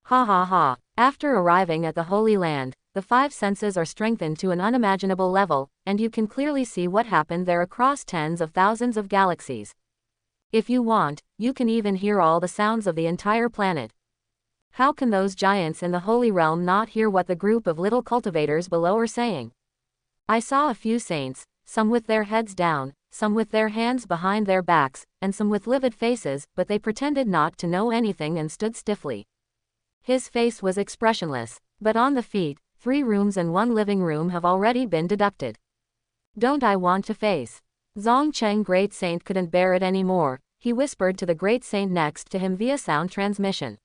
Ha ha ha. After arriving at the Holy Land, the five senses are strengthened to an unimaginable level, and you can clearly see what happened there across tens of thousands of galaxies. If you want, you can even hear all the sounds of the entire planet. How can those giants in the Holy Realm not hear what the group of little cultivators below are saying? I saw a few saints, some with their heads down, some with their hands behind their backs, and some with livid faces, but they pretended not to know anything and stood stiffly. His face was expressionless, but on the feet, 3 rooms and 1 living room have already been deducted. Don't I want to face? Zong Cheng Great Saint couldn't bear it anymore. He whispered to the Great Saint next to him via sound transmission.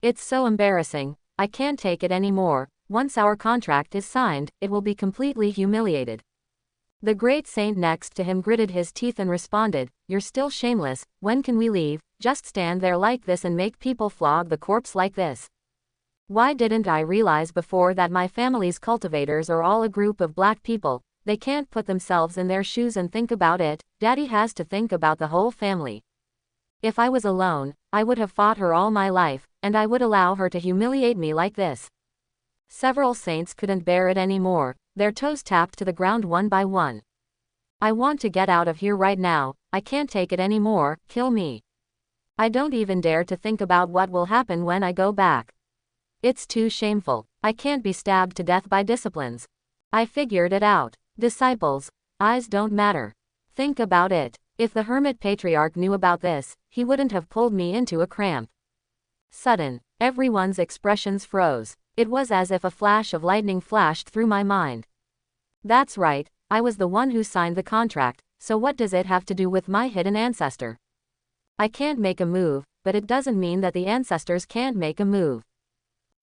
It's so embarrassing, I can't take it anymore. Once our contract is signed, it will be completely humiliated. The Great Saint next to him gritted his teeth and responded, You're still shameless, when can we leave? Just stand there like this and make people flog the corpse like this. Why didn't I realize before that my family's cultivators are all a group of black people? They can't put themselves in their shoes and think about it. Daddy has to think about the whole family. If I was alone, I would have fought her all my life, and I would allow her to humiliate me like this. Several saints couldn't bear it anymore. Their toes tapped to the ground one by one. I want to get out of here right now. I can't take it anymore. Kill me. I don't even dare to think about what will happen when I go back. It's too shameful. I can't be stabbed to death by disciplines. I figured it out. Disciples, eyes don't matter. Think about it. If the hermit patriarch knew about this, he wouldn't have pulled me into a cramp. Sudden, everyone's expressions froze. It was as if a flash of lightning flashed through my mind. That's right, I was the one who signed the contract, so what does it have to do with my hidden ancestor? I can't make a move, but it doesn't mean that the ancestors can't make a move.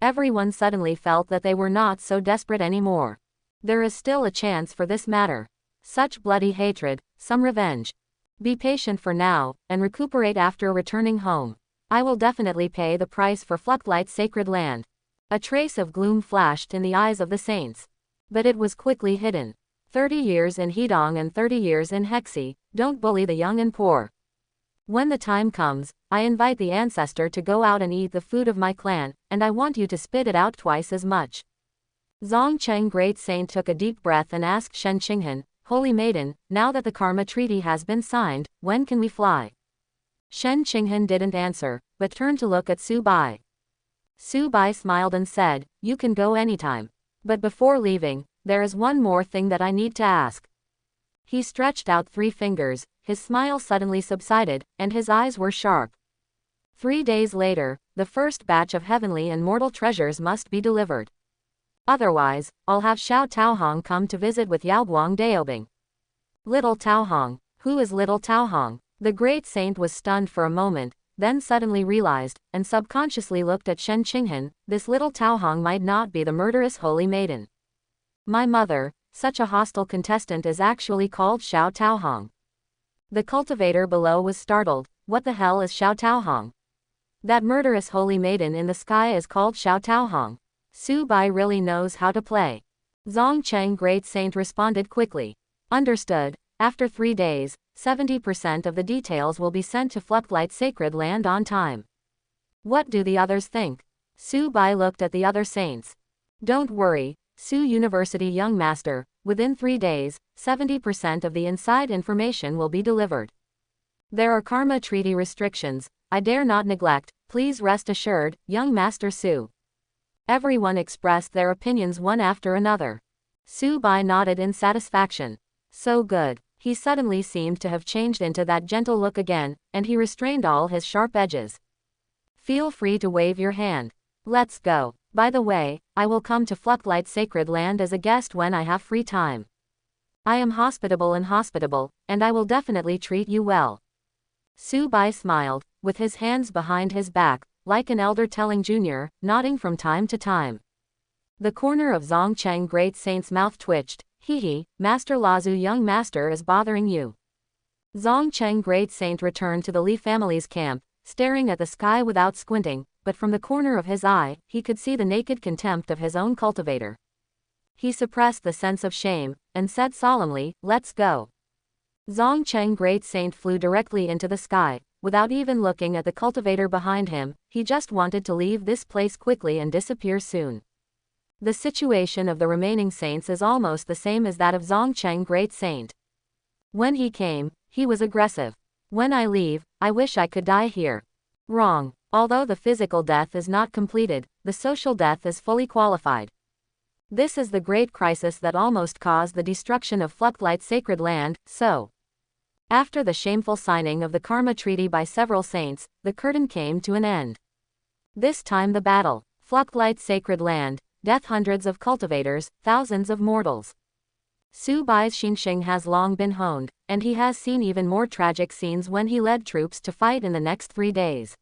Everyone suddenly felt that they were not so desperate anymore. There is still a chance for this matter. Such bloody hatred, some revenge. Be patient for now, and recuperate after returning home. I will definitely pay the price for Flucklight's sacred land. A trace of gloom flashed in the eyes of the saints. But it was quickly hidden. 30 years in Hedong and 30 years in Hexi, don't bully the young and poor. When the time comes, I invite the ancestor to go out and eat the food of my clan, and I want you to spit it out twice as much. Zong Cheng Great Saint took a deep breath and asked Shen Qinghan, Holy Maiden, now that the Karma Treaty has been signed, when can we fly? Shen Qinghan didn't answer, but turned to look at Su Bai. Su Bai smiled and said, You can go anytime. But before leaving, there is one more thing that I need to ask. He stretched out 3 fingers, his smile suddenly subsided, and his eyes were sharp. 3 days later, the first batch of heavenly and mortal treasures must be delivered. Otherwise, I'll have Xiao Taohong come to visit with Yaoguang Daobing. Little Taohong, who is little Taohong? The great saint was stunned for a moment, then suddenly realized, and subconsciously looked at Shen Qinghan, this little Taohong might not be the murderous holy maiden. My mother, such a hostile contestant is actually called Xiao Taohong. The cultivator below was startled, what the hell is Xiao Taohong? That murderous holy maiden in the sky is called Xiao Taohong. Su Bai really knows how to play. Zongcheng Great Saint responded quickly. Understood. After 3 days, 70% of the details will be sent to Fluctlight Sacred Land on time. What do the others think? Su Bai looked at the other saints. Don't worry, Su University Young Master, within 3 days, 70% of the inside information will be delivered. There are Karma Treaty restrictions, I dare not neglect, please rest assured, Young Master Su. Everyone expressed their opinions one after another. Su Bai nodded in satisfaction. So good. He suddenly seemed to have changed into that gentle look again, and he restrained all his sharp edges. Feel free to wave your hand. Let's go. By the way, I will come to Fluctlight Sacred Land as a guest when I have free time. I am hospitable, and I will definitely treat you well. Su Bai smiled, with his hands behind his back, like an elder telling junior, nodding from time to time. The corner of Zongcheng Great Saint's mouth twitched. Hee, Master Lazu Young Master is bothering you. Zongcheng Great Saint returned to the Li family's camp, staring at the sky without squinting, but from the corner of his eye, he could see the naked contempt of his own cultivator. He suppressed the sense of shame, and said solemnly, let's go. Zongcheng Great Saint flew directly into the sky, without even looking at the cultivator behind him. He just wanted to leave this place quickly and disappear soon. The situation of the remaining saints is almost the same as that of Zongcheng Great Saint. When he came, he was aggressive. When I leave, I wish I could die here. Wrong. Although the physical death is not completed, the social death is fully qualified. This is the great crisis that almost caused the destruction of Fluctlight Sacred Land, so. After the shameful signing of the Karma Treaty by several saints, the curtain came to an end. This time the battle. Fluctlight Sacred Land. Death hundreds of cultivators, thousands of mortals. Su Bai's Xingxing has long been honed, and he has seen even more tragic scenes when he led troops to fight in the next 3 days.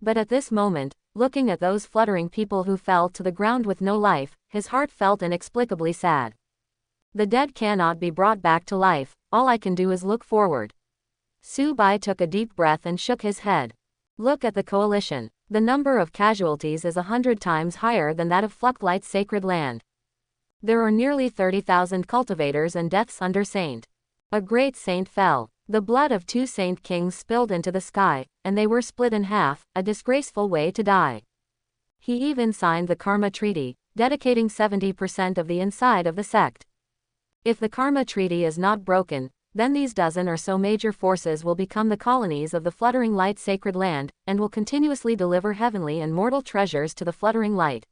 But at this moment, looking at those fluttering people who fell to the ground with no life, his heart felt inexplicably sad. The dead cannot be brought back to life, all I can do is look forward. Su Bai took a deep breath and shook his head. Look at the coalition. The number of casualties is 100 times higher than that of Fluctlight's Sacred Land. There are nearly 30,000 cultivators and deaths under Saint. A great saint fell. The blood of 2 saint kings spilled into the sky, and they were split in half, a disgraceful way to die. He even signed the Karma Treaty, dedicating 70% of the inside of the sect. If the Karma Treaty is not broken, then these dozen or so major forces will become the colonies of the Fluttering Light Sacred Land, and will continuously deliver heavenly and mortal treasures to the Fluttering Light.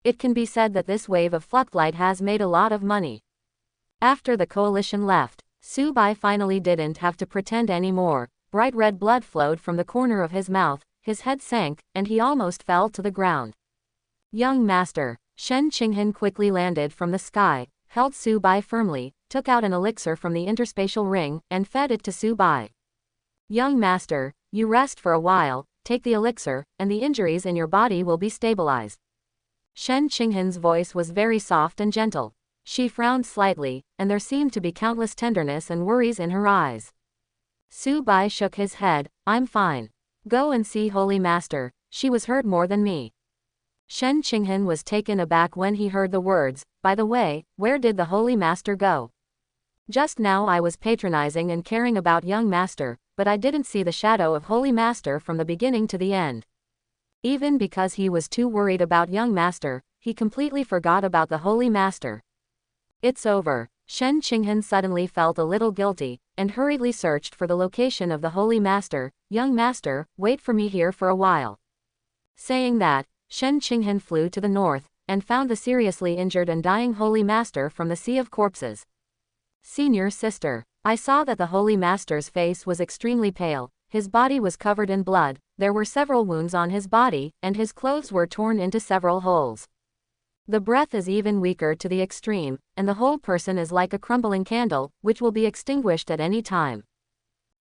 It can be said that this wave of Fluctlight has made a lot of money. After the coalition left, Su Bai finally didn't have to pretend anymore. Bright red blood flowed from the corner of his mouth, his head sank, and he almost fell to the ground. Young Master. Shen Qinghan quickly landed from the sky, held Su Bai firmly, took out an elixir from the interspatial ring, and fed it to Su Bai. Young Master, you rest for a while, take the elixir, and the injuries in your body will be stabilized. Shen Qinghan's voice was very soft and gentle. She frowned slightly, and there seemed to be countless tenderness and worries in her eyes. Su Bai shook his head, I'm fine. Go and see Holy Master, she was hurt more than me. Shen Qinghan was taken aback when he heard the words, by the way, where did the Holy Master go? Just now I was patronizing and caring about Young Master, but I didn't see the shadow of Holy Master from the beginning to the end. Even because he was too worried about Young Master, he completely forgot about the Holy Master. It's over. Shen Qinghan suddenly felt a little guilty, and hurriedly searched for the location of the Holy Master. Young Master, wait for me here for a while. Saying that, Shen Qinghan flew to the north, and found the seriously injured and dying Holy Master from the sea of corpses. Senior Sister, I saw that the Holy Master's face was extremely pale, his body was covered in blood, there were several wounds on his body, and his clothes were torn into several holes. The breath is even weaker to the extreme, and the whole person is like a crumbling candle, which will be extinguished at any time.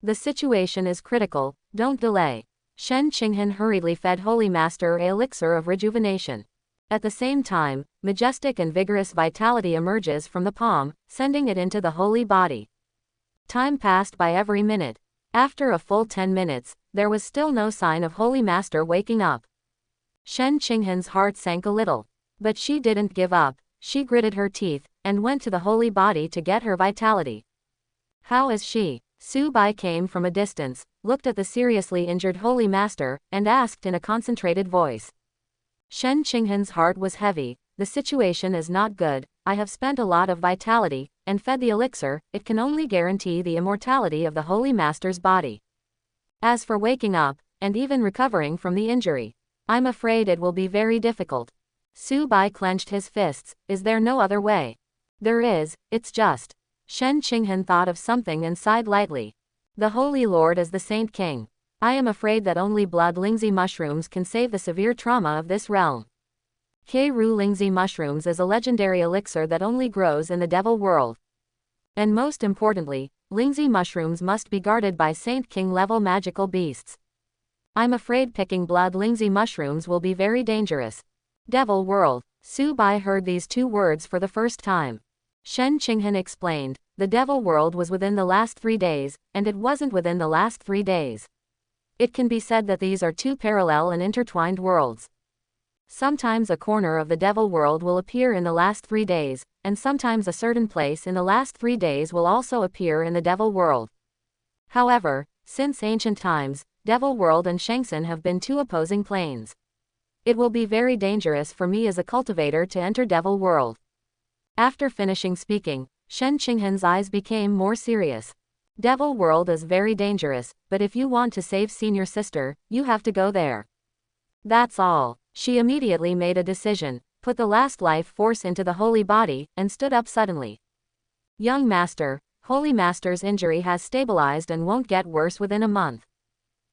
The situation is critical, don't delay. Shen Qinghan hurriedly fed Holy Master an elixir of rejuvenation. At the same time, majestic and vigorous vitality emerges from the palm, sending it into the holy body. Time passed by every minute. After a full 10 minutes, there was still no sign of Holy Master waking up. Shen Qinghan's heart sank a little. But she didn't give up. She gritted her teeth, and went to the holy body to get her vitality. How is she? Su Bai came from a distance, looked at the seriously injured holy master, and asked in a concentrated voice. Shen Qinghan's heart was heavy. The situation is not good. I have spent a lot of vitality, and fed the elixir. It can only guarantee the immortality of the holy master's body. As for waking up, and even recovering from the injury, I'm afraid it will be very difficult. Su Bai clenched his fists. Is there no other way? There is, it's just. Shen Qinghan thought of something and sighed lightly. The Holy Lord is the Saint King. I am afraid that only blood lingzi mushrooms can save the severe trauma of this realm. Keiru lingzi mushrooms is a legendary elixir that only grows in the devil world. And most importantly, lingzi mushrooms must be guarded by Saint King level magical beasts. I'm afraid picking blood lingzi mushrooms will be very dangerous. Devil world. Su Bai heard these two words for the first time. Shen Qinghan explained, the devil world was within the last 3 days, and it wasn't within the last 3 days. It can be said that these are two parallel and intertwined worlds. Sometimes a corner of the devil world will appear in the last 3 days, and sometimes a certain place in the last 3 days will also appear in the devil world. However, since ancient times, devil world and Shangsun have been two opposing planes. It will be very dangerous for me as a cultivator to enter devil world. After finishing speaking, Shen Qinghan's eyes became more serious. Devil world is very dangerous, but if you want to save senior sister, you have to go there. That's all. She immediately made a decision, put the last life force into the holy body, and stood up suddenly. Young master, holy master's injury has stabilized and won't get worse within a month.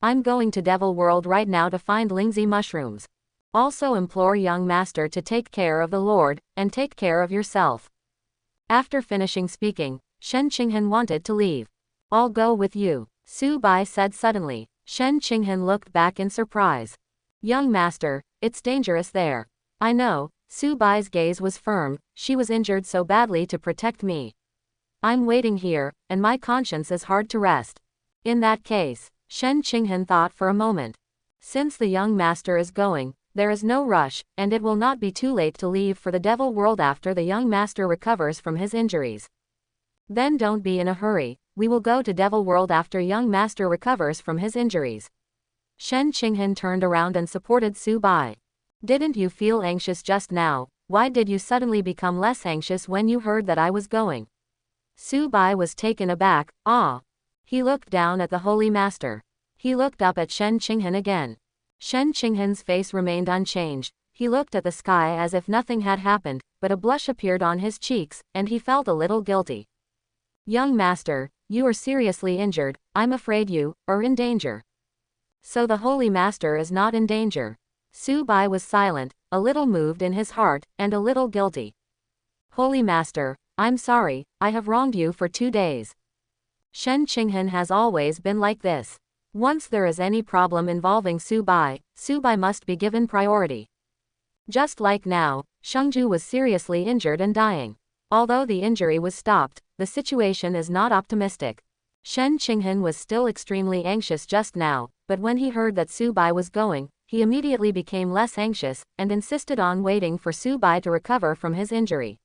I'm going to devil world right now to find lingzi mushrooms. Also implore young master to take care of the Lord, and take care of yourself. After finishing speaking, Shen Qinghan wanted to leave. I'll go with you, Su Bai said suddenly. Shen Qinghan looked back in surprise. Young master, it's dangerous there. I know. Su Bai's gaze was firm. She was injured so badly to protect me. I'm waiting here, and my conscience is hard to rest. In that case, Shen Qinghan thought for a moment. Since the young master is going, there is no rush, and it will not be too late to leave for the devil world after the young master recovers from his injuries. Then don't be in a hurry. We will go to devil world after young master recovers from his injuries. Shen Qinghan turned around and supported Su Bai. Didn't you feel anxious just now? Why did you suddenly become less anxious when you heard that I was going? Su Bai was taken aback. Ah. He looked down at the holy master. He looked up at Shen Qinghan again. Shen Qinghan's face remained unchanged. He looked at the sky as if nothing had happened, but a blush appeared on his cheeks, and he felt a little guilty. Young master, you are seriously injured. I'm afraid you are in danger. So the holy master is not in danger. Su Bai was silent, a little moved in his heart, and a little guilty. Holy master, I'm sorry, I have wronged you for 2 days. Shen Qinghan has always been like this. Once there is any problem involving Su Bai must be given priority. Just like now, Shengju was seriously injured and dying. Although the injury was stopped, the situation is not optimistic. Shen Qinghan was still extremely anxious just now, but when he heard that Su Bai was going, he immediately became less anxious, and insisted on waiting for Su Bai to recover from his injury.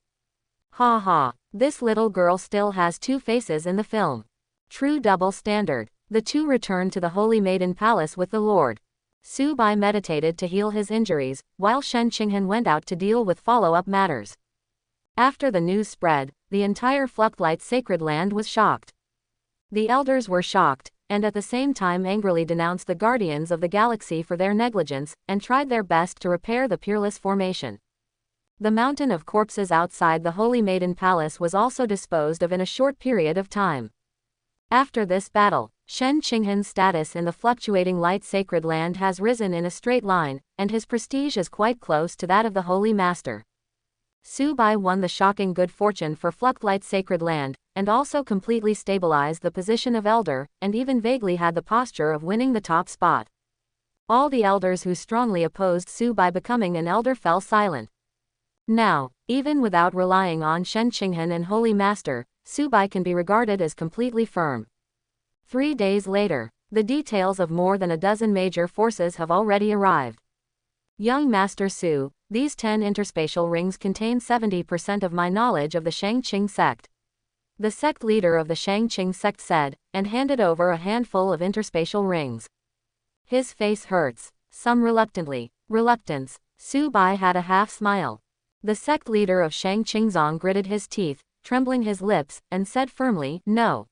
Ha ha, this little girl still has 2 faces in the film. True double standard. The two returned to the Holy Maiden Palace with the Lord. Su Bai meditated to heal his injuries, while Shen Qinghan went out to deal with follow-up matters. After the news spread, the entire Fluchtlight sacred land was shocked. The elders were shocked, and at the same time angrily denounced the guardians of the galaxy for their negligence, and tried their best to repair the peerless formation. The mountain of corpses outside the Holy Maiden Palace was also disposed of in a short period of time. After this battle, Shen Qinghan's status in the fluctuating light sacred land has risen in a straight line, and his prestige is quite close to that of the Holy Master. Su Bai won the shocking good fortune for Fluchtlight sacred land, and also completely stabilized the position of elder, and even vaguely had the posture of winning the top spot. All the elders who strongly opposed Su Bai becoming an elder fell silent. Now, even without relying on Shen Qinghan and Holy Master, Su Bai can be regarded as completely firm. 3 days later, the details of more than a dozen major forces have already arrived. Young Master Su, these 10 interspatial rings contain 70% of my knowledge of the Shangqing sect. The sect leader of the Shangqing sect said, and handed over a handful of interspatial rings. His face hurts. Some reluctantly. Reluctance. Su Bai had a half smile. The sect leader of Shangqingzong gritted his teeth, trembling his lips, and said firmly, no.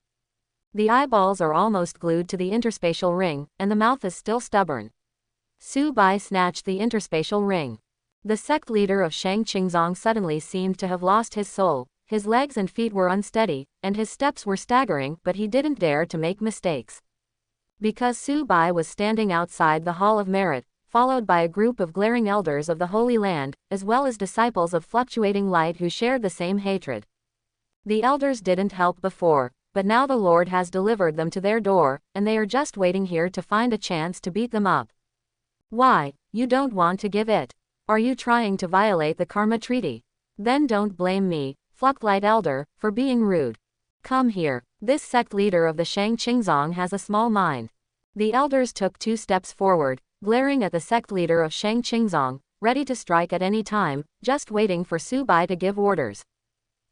The eyeballs are almost glued to the interspatial ring, and the mouth is still stubborn. Su Bai snatched the interspatial ring. The sect leader of Shangqingzong suddenly seemed to have lost his soul. His legs and feet were unsteady, and his steps were staggering, but he didn't dare to make mistakes. Because Su Bai was standing outside the Hall of Merit, followed by a group of glaring elders of the Holy Land, as well as disciples of fluctuating light who shared the same hatred. The elders didn't help before, but now the Lord has delivered them to their door, and they are just waiting here to find a chance to beat them up. Why, you don't want to give it? Are you trying to violate the Karma Treaty? Then don't blame me, Fluctlight Elder, for being rude. Come here. This sect leader of the Shangqingzong has a small mind. The elders took 2 steps forward, glaring at the sect leader of Shangqingzong, ready to strike at any time, just waiting for Su Bai to give orders.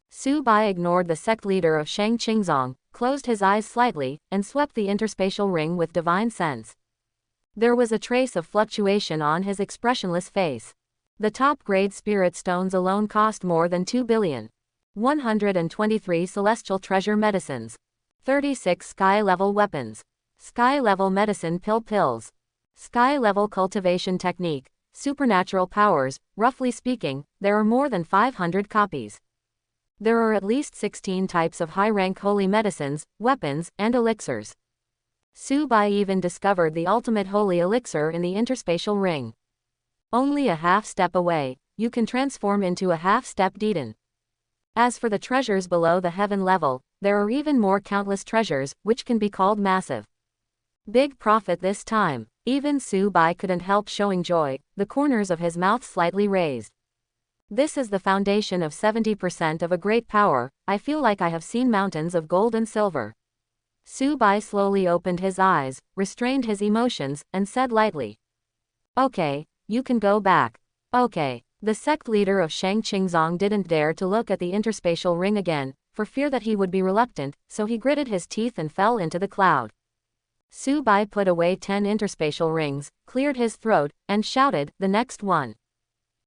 Su Bai ignored the sect leader of Shangqingzong, closed his eyes slightly, and swept the interspatial ring with divine sense. There was a trace of fluctuation on his expressionless face. The top-grade spirit stones alone cost more than 2 billion. 123 celestial treasure medicines. 36 sky-level weapons. Sky-level medicine pills. Sky-level cultivation technique. Supernatural powers. Roughly speaking, there are more than 500 copies. There are at least 16 types of high-rank holy medicines, weapons, and elixirs. Su Bai even discovered the ultimate holy elixir in the interspatial ring. Only a half-step away, you can transform into a half-step Dedan. As for the treasures below the heaven level, there are even more countless treasures, which can be called massive. Big profit this time. Even Su Bai couldn't help showing joy, the corners of his mouth slightly raised. This is the foundation of 70% of a great power. I feel like I have seen mountains of gold and silver. Su Bai slowly opened his eyes, restrained his emotions, and said lightly, okay, you can go back. Okay. The sect leader of Shangqingzong didn't dare to look at the interspatial ring again, for fear that he would be reluctant, so he gritted his teeth and fell into the cloud. Su Bai put away 10 interspatial rings, cleared his throat, and shouted, the next one.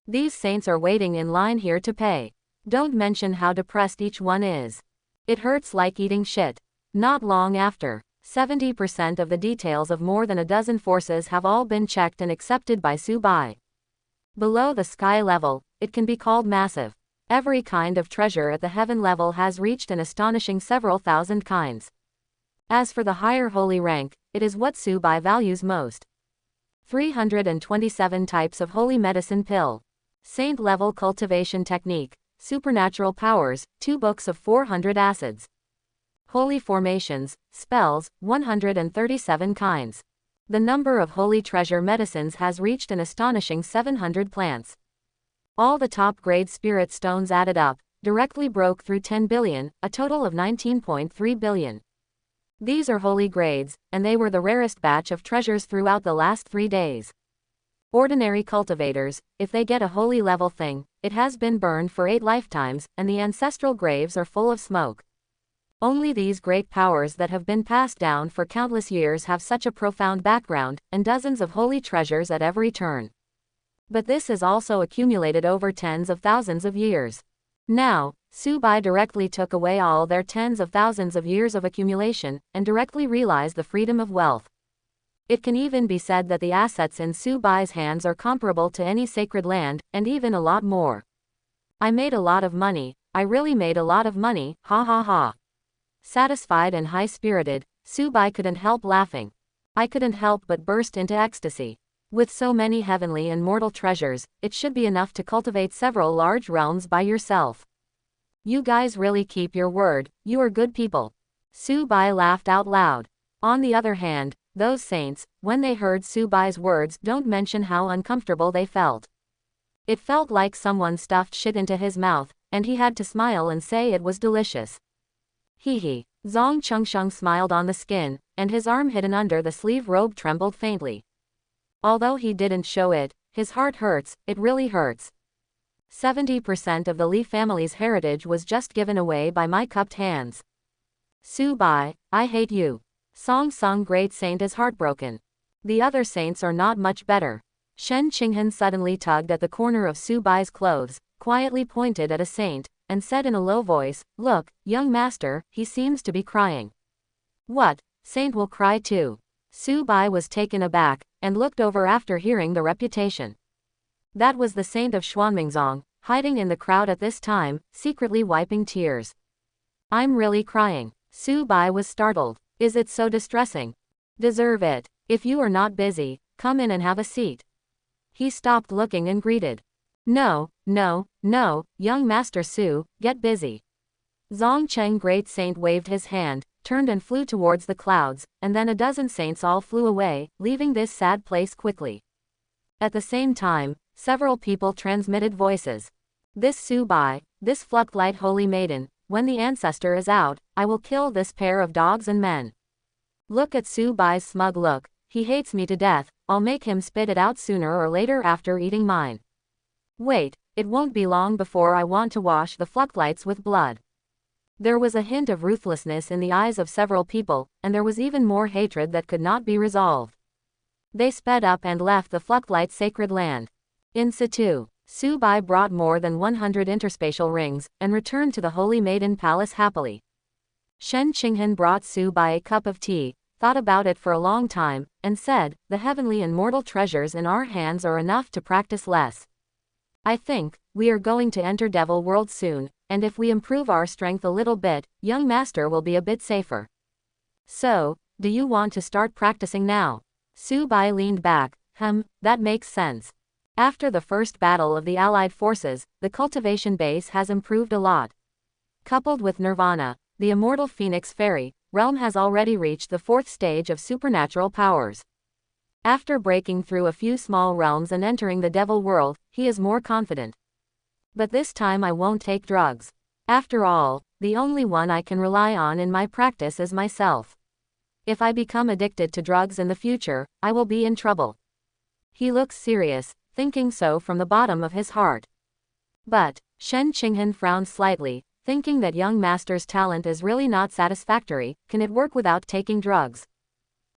These saints are waiting in line here to pay. Don't mention how depressed each one is. It hurts like eating shit. Not long after, 70% of the details of more than a dozen forces have all been checked and accepted by Su Bai. Below the sky level, it can be called massive. Every kind of treasure at the heaven level has reached an astonishing several thousand kinds. As for the higher holy rank, it is what Su Bai values most. 327 types of holy medicine pill. Saint-level cultivation technique. Supernatural powers, 2 books of 400 acids. Holy formations, spells, 137 kinds. The number of holy treasure medicines has reached an astonishing 700 plants. All the top-grade spirit stones added up, directly broke through 10 billion, a total of 19.3 billion. These are holy grades, and they were the rarest batch of treasures throughout the last 3 days. Ordinary cultivators, if they get a holy level thing, it has been burned for 8 lifetimes, and the ancestral graves are full of smoke. Only these great powers that have been passed down for countless years have such a profound background, and dozens of holy treasures at every turn. But this is also accumulated over tens of thousands of years. Now, Su Bai directly took away all their tens of thousands of years of accumulation, and directly realized the freedom of wealth. It can even be said that the assets in Su Bai's hands are comparable to any sacred land, and even a lot more. I made a lot of money, I really made a lot of money, ha ha ha. Satisfied and high-spirited, Su Bai couldn't help laughing. I couldn't help but burst into ecstasy. With so many heavenly and mortal treasures, it should be enough to cultivate several large realms by yourself. You guys really keep your word, you are good people. Su Bai laughed out loud. On the other hand, those saints, when they heard Su Bai's words, don't mention how uncomfortable they felt. It felt like someone stuffed shit into his mouth, and he had to smile and say it was delicious. Hee hee. Zong Chengsheng smiled on the skin, and his arm hidden under the sleeve robe trembled faintly. Although he didn't show it, his heart hurts, it really hurts. 70% of the Li family's heritage was just given away by my cupped hands. Su Bai, I hate you. Song Sung Great Saint is heartbroken. The other saints are not much better. Shen Qinghan suddenly tugged at the corner of Su Bai's clothes, quietly pointed at a saint, and said in a low voice, "Look, young master, he seems to be crying." "What? Saint will cry too?" Su Bai was taken aback, and looked over after hearing the reputation. That was the saint of Xuanmingzong, hiding in the crowd at this time, secretly wiping tears. "I'm really crying." Su Bai was startled. "Is it so distressing?" "Deserve it. If you are not busy, come in and have a seat." He stopped looking and greeted. No, young Master Su, get busy." Zong Cheng Great Saint waved his hand, turned and flew towards the clouds, and then a dozen saints all flew away, leaving this sad place quickly. At the same time, several people transmitted voices. "This Su Bai, this Flucklight holy maiden, when the ancestor is out, I will kill this pair of dogs and men. Look at Su Bai's smug look, he hates me to death, I'll make him spit it out sooner or later after eating mine. Wait, it won't be long before I want to wash the Flucklights with blood." There was a hint of ruthlessness in the eyes of several people, and there was even more hatred that could not be resolved. They sped up and left the Flucklight's sacred land. In situ, Su Bai brought more than 100 interspatial rings, and returned to the Holy Maiden Palace happily. Shen Qinghan brought Su Bai a cup of tea, thought about it for a long time, and said, "The heavenly and mortal treasures in our hands are enough to practice less. I think, we are going to enter Devil World soon, and if we improve our strength a little bit, young master will be a bit safer. So, do you want to start practicing now?" Su Bai leaned back. That makes sense. After the first battle of the Allied forces, the cultivation base has improved a lot. Coupled with Nirvana, the immortal Phoenix Fairy realm has already reached the 4th stage of supernatural powers. After breaking through a few small realms and entering the Devil World, he is more confident. But this time I won't take drugs. After all, the only one I can rely on in my practice is myself. If I become addicted to drugs in the future, I will be in trouble. He looks serious, thinking so from the bottom of his heart. But, Shen Qinghan frowned slightly, thinking that young master's talent is really not satisfactory. Can it work without taking drugs?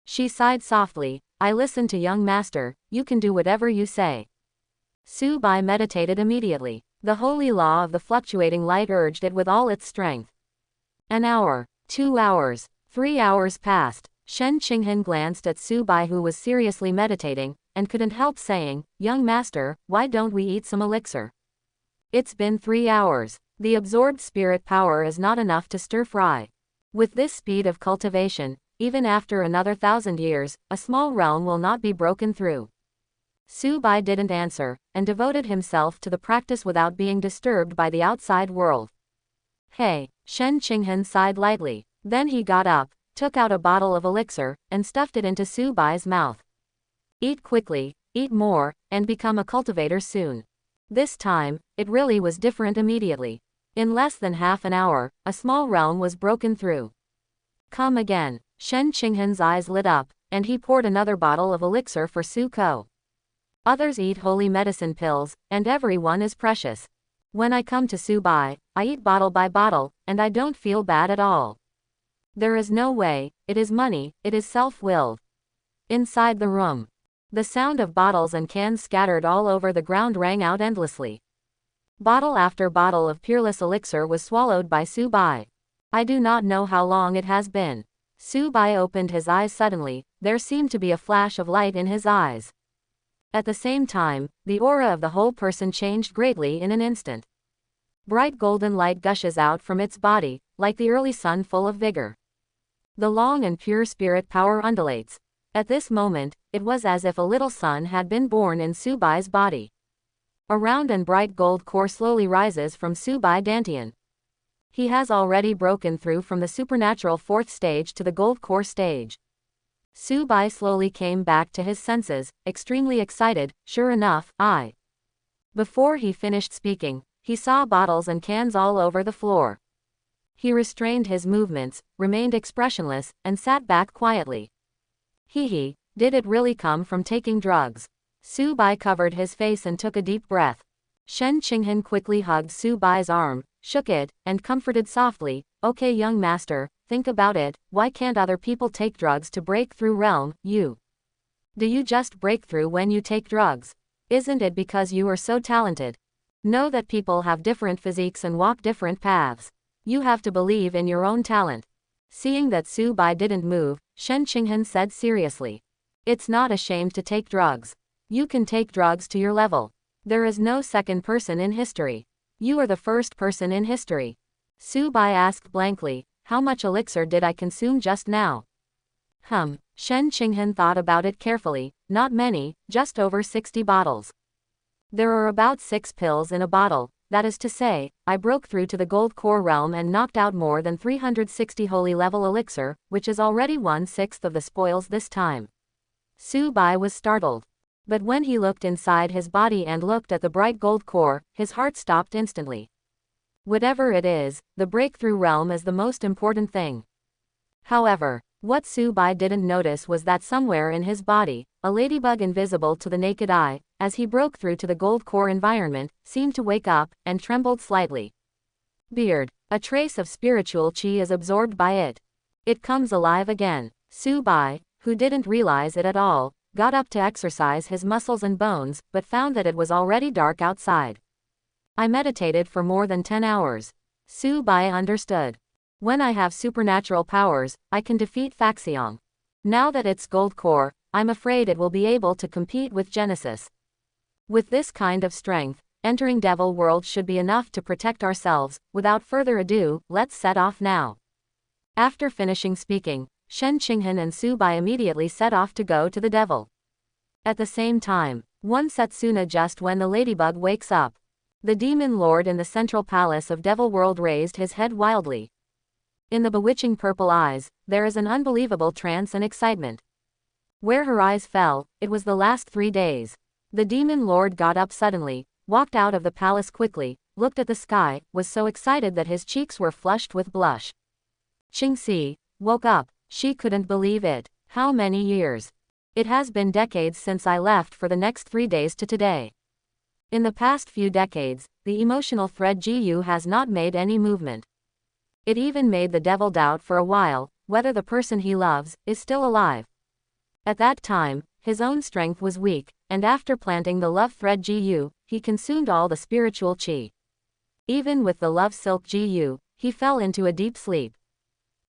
She sighed softly. "I listen to young master, you can do whatever you say." Su Bai meditated immediately. The holy law of the fluctuating light urged it with all its strength. An hour, 2 hours, 3 hours passed. Shen Qinghan glanced at Su Bai, who was seriously meditating, and couldn't help saying, "Young master, why don't we eat some elixir? It's been 3 hours. The absorbed spirit power is not enough to stir fry. With this speed of cultivation, even after another 1,000 years, a small realm will not be broken through." Su Bai didn't answer, and devoted himself to the practice without being disturbed by the outside world. "Hey," Shen Qinghan sighed lightly. Then he got up, took out a bottle of elixir, and stuffed it into Su Bai's mouth. "Eat quickly, eat more, and become a cultivator soon." This time, it really was different immediately. In less than half an hour, a small realm was broken through. "Come again." Shen Qinghan's eyes lit up, and he poured another bottle of elixir for Su Ko. "Others eat holy medicine pills, and everyone is precious. When I come to Su Bai, I eat bottle by bottle, and I don't feel bad at all. There is no way, it is money, it is self-willed." Inside the room, the sound of bottles and cans scattered all over the ground rang out endlessly. Bottle after bottle of peerless elixir was swallowed by Su Bai. "I do not know how long it has been." Su Bai opened his eyes suddenly. There seemed to be a flash of light in his eyes. At the same time, the aura of the whole person changed greatly in an instant. Bright golden light gushes out from its body, like the early sun full of vigor. The long and pure spirit power undulates. At this moment, it was as if a little sun had been born in Su Bai's body. A round and bright gold core slowly rises from Su Bai Dantian. He has already broken through from the supernatural 4th stage to the gold core stage. Su Bai slowly came back to his senses, extremely excited. "Sure enough, I." Before he finished speaking, he saw bottles and cans all over the floor. He restrained his movements, remained expressionless, and sat back quietly. Did it really come from taking drugs? Su Bai covered his face and took a deep breath. Shen Qinghan quickly hugged Su Bai's arm, shook it, and comforted softly, "Okay young master, think about it, why can't other people take drugs to break through realm, you? Do you just break through when you take drugs? Isn't it because you are so talented? Know that people have different physiques and walk different paths. You have to believe in your own talent." Seeing that Su Bai didn't move, Shen Qinghan said seriously, "It's not a shame to take drugs. You can take drugs to your level. There is no second person in history. You are the first person in history." Su Bai asked blankly, "How much elixir did I consume just now?" Shen Qinghan thought about it carefully, "Not many, just over 60 bottles. There are about 6 pills in a bottle, that is to say, I broke through to the gold core realm and knocked out more than 360 holy level elixir, which is already 1/6 of the spoils this time." Su Bai was startled. But when he looked inside his body and looked at the bright gold core, his heart stopped instantly. Whatever it is, the breakthrough realm is the most important thing. However, what Su Bai didn't notice was that somewhere in his body, a ladybug invisible to the naked eye, as he broke through to the gold core environment, seemed to wake up, and trembled slightly. Beard. A trace of spiritual qi is absorbed by it. It comes alive again. Su Bai, who didn't realize it at all, got up to exercise his muscles and bones, but found that it was already dark outside. "I meditated for more than 10 hours. Su Bai understood. When I have supernatural powers, I can defeat Faxiong. Now that it's gold core, I'm afraid it will be able to compete with Genesis. With this kind of strength, entering Devil World should be enough to protect ourselves. Without further ado, let's set off now." After finishing speaking, Shen Qinghan and Su Bai immediately set off to go to the devil. At the same time, one Setsuna just when the ladybug wakes up. The demon lord in the central palace of Devil World raised his head wildly. In the bewitching purple eyes, there is an unbelievable trance and excitement. Where her eyes fell, it was the last 3 days. The demon lord got up suddenly, walked out of the palace quickly, looked at the sky, was so excited that his cheeks were flushed with blush. Qingxi woke up. She couldn't believe it. How many years? It has been decades since I left for the next 3 days to today. In the past few decades, the emotional thread Gu has not made any movement. It even made the devil doubt for a while, whether the person he loves, is still alive. At that time, his own strength was weak, and after planting the love thread Gu, he consumed all the spiritual qi. Even with the love silk Gu, he fell into a deep sleep.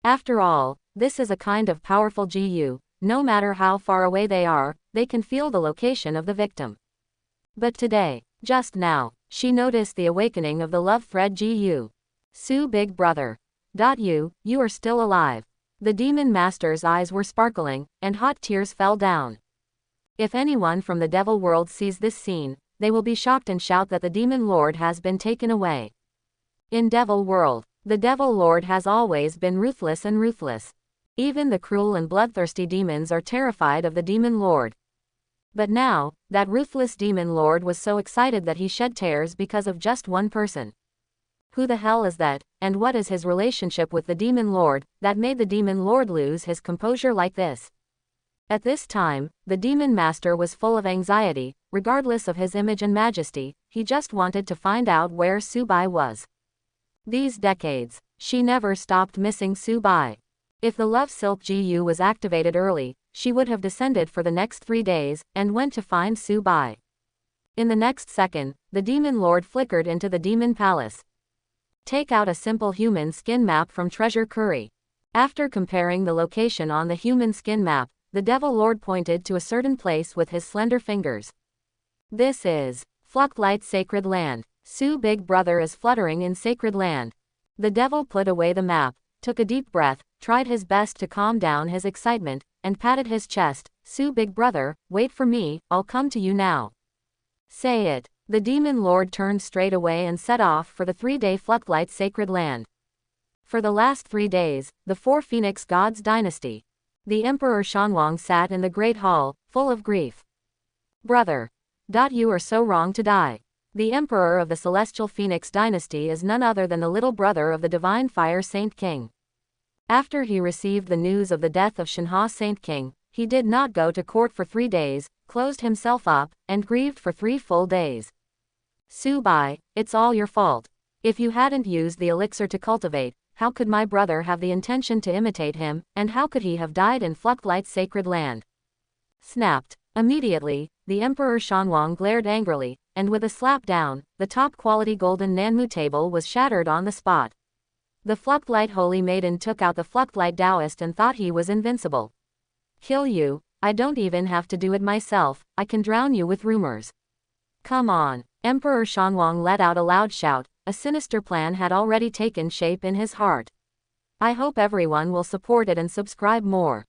After all, this is a kind of powerful Gu, no matter how far away they are, they can feel the location of the victim. But today, just now, she noticed the awakening of the love thread Gu. "Su big brother. You are still alive." The demon master's eyes were sparkling, and hot tears fell down. If anyone from the devil world sees this scene, they will be shocked and shout that the demon lord has been taken away. In Devil World, the Devil Lord has always been ruthless and ruthless. Even the cruel and bloodthirsty demons are terrified of the Demon Lord. But now, that ruthless Demon Lord was so excited that he shed tears because of just one person. Who the hell is that, and what is his relationship with the Demon Lord, that made the Demon Lord lose his composure like this? At this time, the Demon Master was full of anxiety. Regardless of his image and majesty, he just wanted to find out where Su Bai was. These decades, she never stopped missing Su Bai. If the love silk Gu was activated early, she would have descended for the next 3 days, and went to find Su Bai. In the next second, the Demon Lord flickered into the Demon Palace. Take out a simple human skin map from Treasure Curry. After comparing the location on the human skin map, the Devil Lord pointed to a certain place with his slender fingers. This is Flucklight Sacred Land. Su Big Brother is fluttering in Sacred Land. The devil put away the map, took a deep breath, tried his best to calm down his excitement, and patted his chest. Su Big Brother, wait for me, I'll come to you now. Say it. The Demon Lord turned straight away and set off for the 3-day Flucklight Sacred Land. For the last 3 days, the 4 Phoenix Gods Dynasty. The Emperor Shanwang sat in the Great Hall, full of grief. Brother. You are so wrong to die. The Emperor of the Celestial Phoenix Dynasty is none other than the little brother of the Divine Fire Saint King. After he received the news of the death of Shenhe Saint King, He did not go to court for 3 days, closed himself up, and grieved for 3 full days. Subai, it's all your fault. If you hadn't used the elixir to cultivate, how could my brother have the intention to imitate him, and how could he have died in Fluchtlight's sacred land? Snapped. Immediately, the Emperor Shanwang glared angrily, and with a slap down, the top-quality golden Nanmu table was shattered on the spot. The Fluchtlight Holy Maiden took out the Fluchtlight Taoist and thought he was invincible. Kill you? I don't even have to do it myself, I can drown you with rumors. Come on. Emperor Shanwang let out a loud shout, a sinister plan had already taken shape in his heart. I hope everyone will support it and subscribe more.